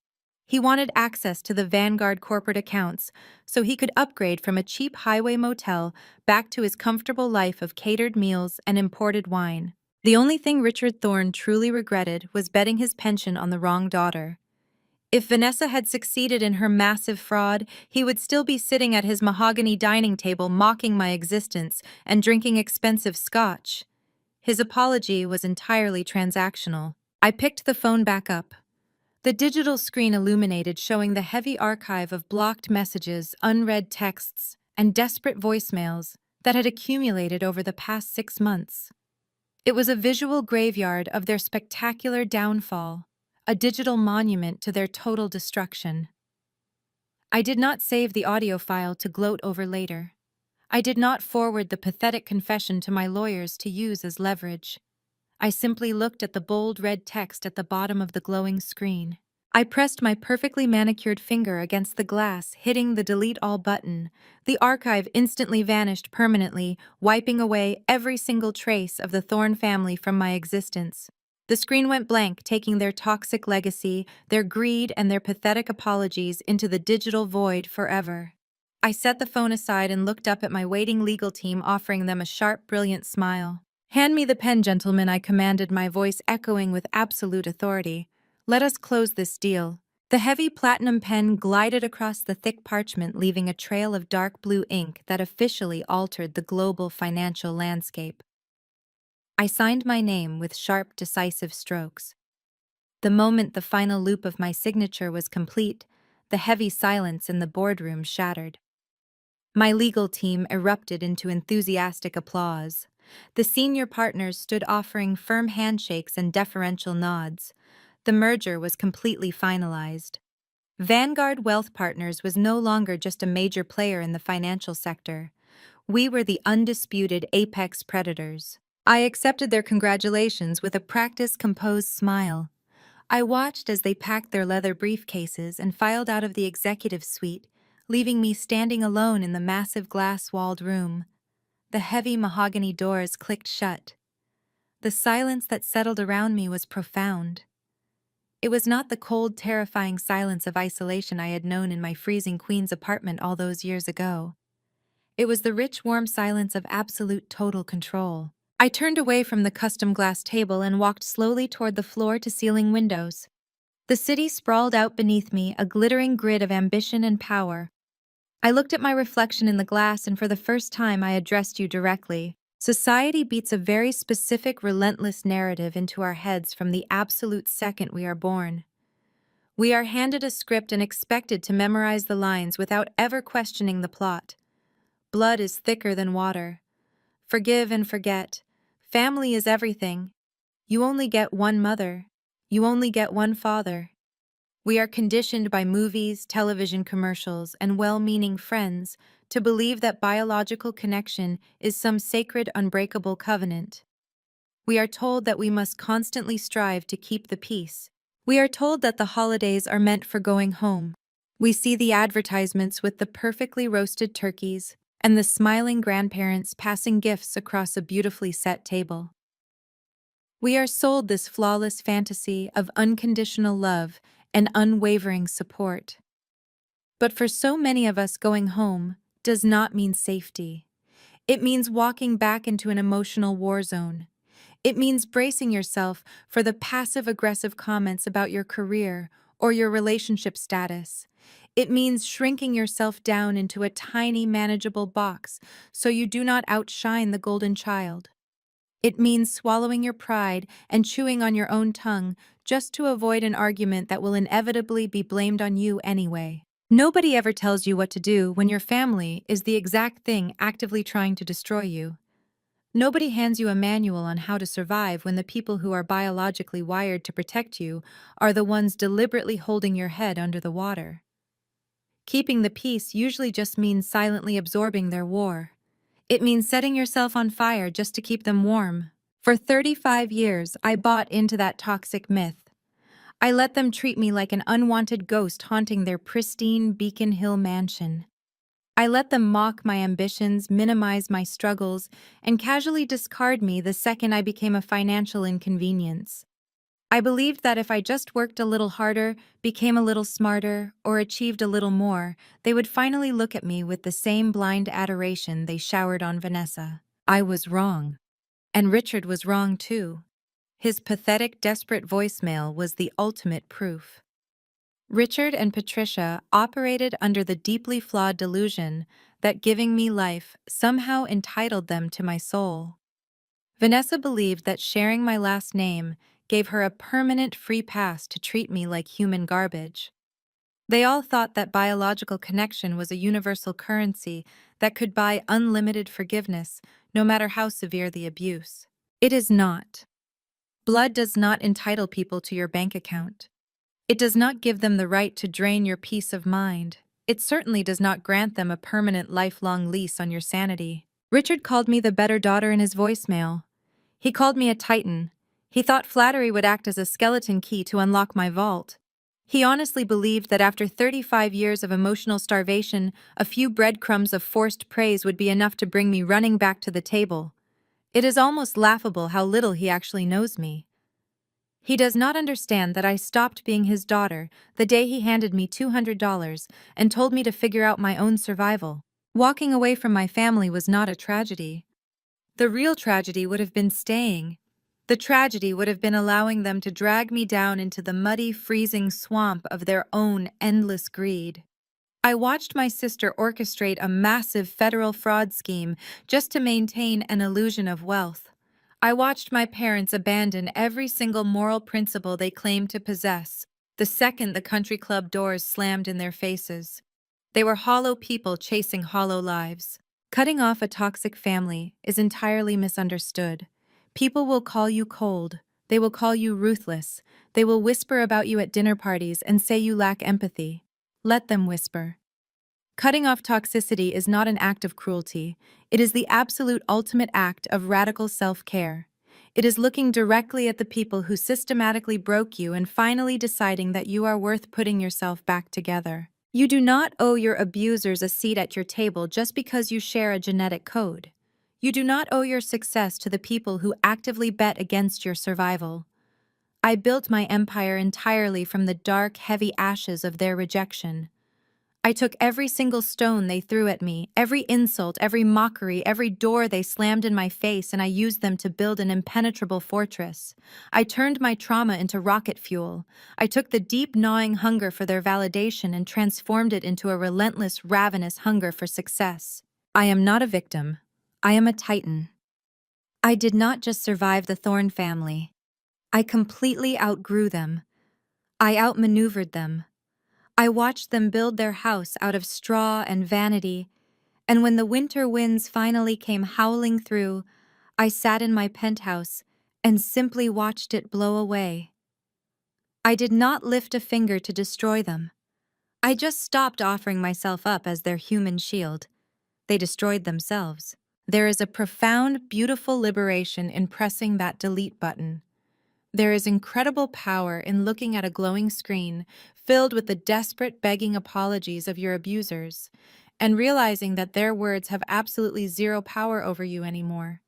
He wanted access to the Vanguard corporate accounts so he could upgrade from a cheap highway motel back to his comfortable life of catered meals and imported wine. The only thing Richard Thorne truly regretted was betting his pension on the wrong daughter. If Vanessa had succeeded in her massive fraud, he would still be sitting at his mahogany dining table mocking my existence and drinking expensive scotch. His apology was entirely transactional. I picked the phone back up. The digital screen illuminated, showing the heavy archive of blocked messages, unread texts, and desperate voicemails that had accumulated over the past 6 months. It was a visual graveyard of their spectacular downfall, a digital monument to their total destruction. I did not save the audio file to gloat over later. I did not forward the pathetic confession to my lawyers to use as leverage. I simply looked at the bold red text at the bottom of the glowing screen. I pressed my perfectly manicured finger against the glass, hitting the delete all button. The archive instantly vanished permanently, wiping away every single trace of the Thorne family from my existence. The screen went blank, taking their toxic legacy, their greed, and their pathetic apologies into the digital void forever. I set the phone aside and looked up at my waiting legal team, offering them a sharp, brilliant smile. "Hand me the pen, gentlemen," I commanded, my voice echoing with absolute authority. "Let us close this deal." The heavy platinum pen glided across the thick parchment, leaving a trail of dark blue ink that officially altered the global financial landscape. I signed my name with sharp, decisive strokes. The moment the final loop of my signature was complete, the heavy silence in the boardroom shattered. My legal team erupted into enthusiastic applause. The senior partners stood offering firm handshakes and deferential nods. The merger was completely finalized. Vanguard Wealth Partners was no longer just a major player in the financial sector. We were the undisputed apex predators. I accepted their congratulations with a practiced, composed smile. I watched as they packed their leather briefcases and filed out of the executive suite, leaving me standing alone in the massive glass-walled room. The heavy mahogany doors clicked shut. The silence that settled around me was profound. It was not the cold, terrifying silence of isolation I had known in my freezing Queens apartment all those years ago. It was the rich, warm silence of absolute, total control. I turned away from the custom glass table and walked slowly toward the floor-to-ceiling windows. The city sprawled out beneath me, a glittering grid of ambition and power. I looked at my reflection in the glass, and for the first time I addressed you directly. Society beats a very specific, relentless narrative into our heads from the absolute second we are born. We are handed a script and expected to memorize the lines without ever questioning the plot. Blood is thicker than water. Forgive and forget. Family is everything. You only get one mother. You only get one father. We are conditioned by movies, television commercials, and well-meaning friends to believe that biological connection is some sacred, unbreakable covenant. We are told that we must constantly strive to keep the peace. We are told that the holidays are meant for going home. We see the advertisements with the perfectly roasted turkeys and the smiling grandparents passing gifts across a beautifully set table. We are sold this flawless fantasy of unconditional love and unwavering support. But for so many of us, going home does not mean safety. It means walking back into an emotional war zone. It means bracing yourself for the passive-aggressive comments about your career or your relationship status. It means shrinking yourself down into a tiny, manageable box so you do not outshine the golden child. It means swallowing your pride and chewing on your own tongue just to avoid an argument that will inevitably be blamed on you anyway. Nobody ever tells you what to do when your family is the exact thing actively trying to destroy you. Nobody hands you a manual on how to survive when the people who are biologically wired to protect you are the ones deliberately holding your head under the water. Keeping the peace usually just means silently absorbing their war. It means setting yourself on fire just to keep them warm. For 35 years, I bought into that toxic myth. I let them treat me like an unwanted ghost haunting their pristine Beacon Hill mansion. I let them mock my ambitions, minimize my struggles, and casually discard me the second I became a financial inconvenience. I believed that if I just worked a little harder, became a little smarter, or achieved a little more, they would finally look at me with the same blind adoration they showered on Vanessa. I was wrong. And Richard was wrong too. His pathetic, desperate voicemail was the ultimate proof. Richard and Patricia operated under the deeply flawed delusion that giving me life somehow entitled them to my soul. Vanessa believed that sharing my last name gave her a permanent free pass to treat me like human garbage. They all thought that biological connection was a universal currency that could buy unlimited forgiveness, no matter how severe the abuse. It is not. Blood does not entitle people to your bank account. It does not give them the right to drain your peace of mind. It certainly does not grant them a permanent lifelong lease on your sanity. Richard called me the better daughter in his voicemail. He called me a titan. He thought flattery would act as a skeleton key to unlock my vault. He honestly believed that after 35 years of emotional starvation, a few breadcrumbs of forced praise would be enough to bring me running back to the table. It is almost laughable how little he actually knows me. He does not understand that I stopped being his daughter the day he handed me $200 and told me to figure out my own survival. Walking away from my family was not a tragedy. The real tragedy would have been staying. The tragedy would have been allowing them to drag me down into the muddy, freezing swamp of their own endless greed. I watched my sister orchestrate a massive federal fraud scheme just to maintain an illusion of wealth. I watched my parents abandon every single moral principle they claimed to possess the second the country club doors slammed in their faces. They were hollow people chasing hollow lives. Cutting off a toxic family is entirely misunderstood. People will call you cold. They will call you ruthless. They will whisper about you at dinner parties and say you lack empathy. Let them whisper. Cutting off toxicity is not an act of cruelty. It is the absolute ultimate act of radical self-care. It is looking directly at the people who systematically broke you and finally deciding that you are worth putting yourself back together. You do not owe your abusers a seat at your table just because you share a genetic code. You do not owe your success to the people who actively bet against your survival. I built my empire entirely from the dark, heavy ashes of their rejection. I took every single stone they threw at me, every insult, every mockery, every door they slammed in my face, and I used them to build an impenetrable fortress. I turned my trauma into rocket fuel. I took the deep, gnawing hunger for their validation and transformed it into a relentless, ravenous hunger for success. I am not a victim. I am a titan. I did not just survive the Thorn family. I completely outgrew them. I outmaneuvered them. I watched them build their house out of straw and vanity, and when the winter winds finally came howling through, I sat in my penthouse and simply watched it blow away. I did not lift a finger to destroy them. I just stopped offering myself up as their human shield. They destroyed themselves. There is a profound, beautiful liberation in pressing that delete button. There is incredible power in looking at a glowing screen filled with the desperate, begging apologies of your abusers and realizing that their words have absolutely zero power over you anymore.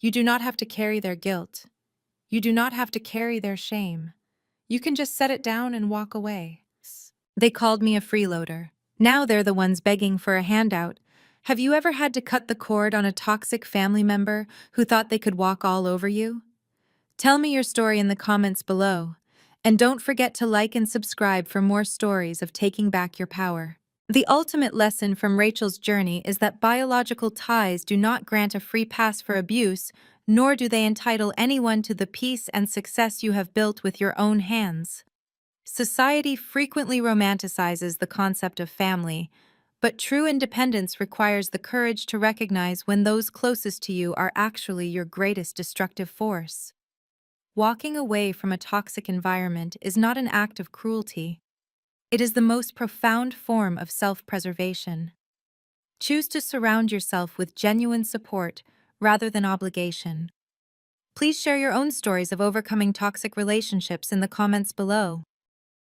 You do not have to carry their guilt. You do not have to carry their shame. You can just set it down and walk away. They called me a freeloader. Now they're the ones begging for a handout. Have you ever had to cut the cord on a toxic family member who thought they could walk all over you? Tell me your story in the comments below, and don't forget to like and subscribe for more stories of taking back your power. The ultimate lesson from Rachel's journey is that biological ties do not grant a free pass for abuse, nor do they entitle anyone to the peace and success you have built with your own hands. Society frequently romanticizes the concept of family, but true independence requires the courage to recognize when those closest to you are actually your greatest destructive force. Walking away from a toxic environment is not an act of cruelty. It is the most profound form of self-preservation. Choose to surround yourself with genuine support rather than obligation. Please share your own stories of overcoming toxic relationships in the comments below.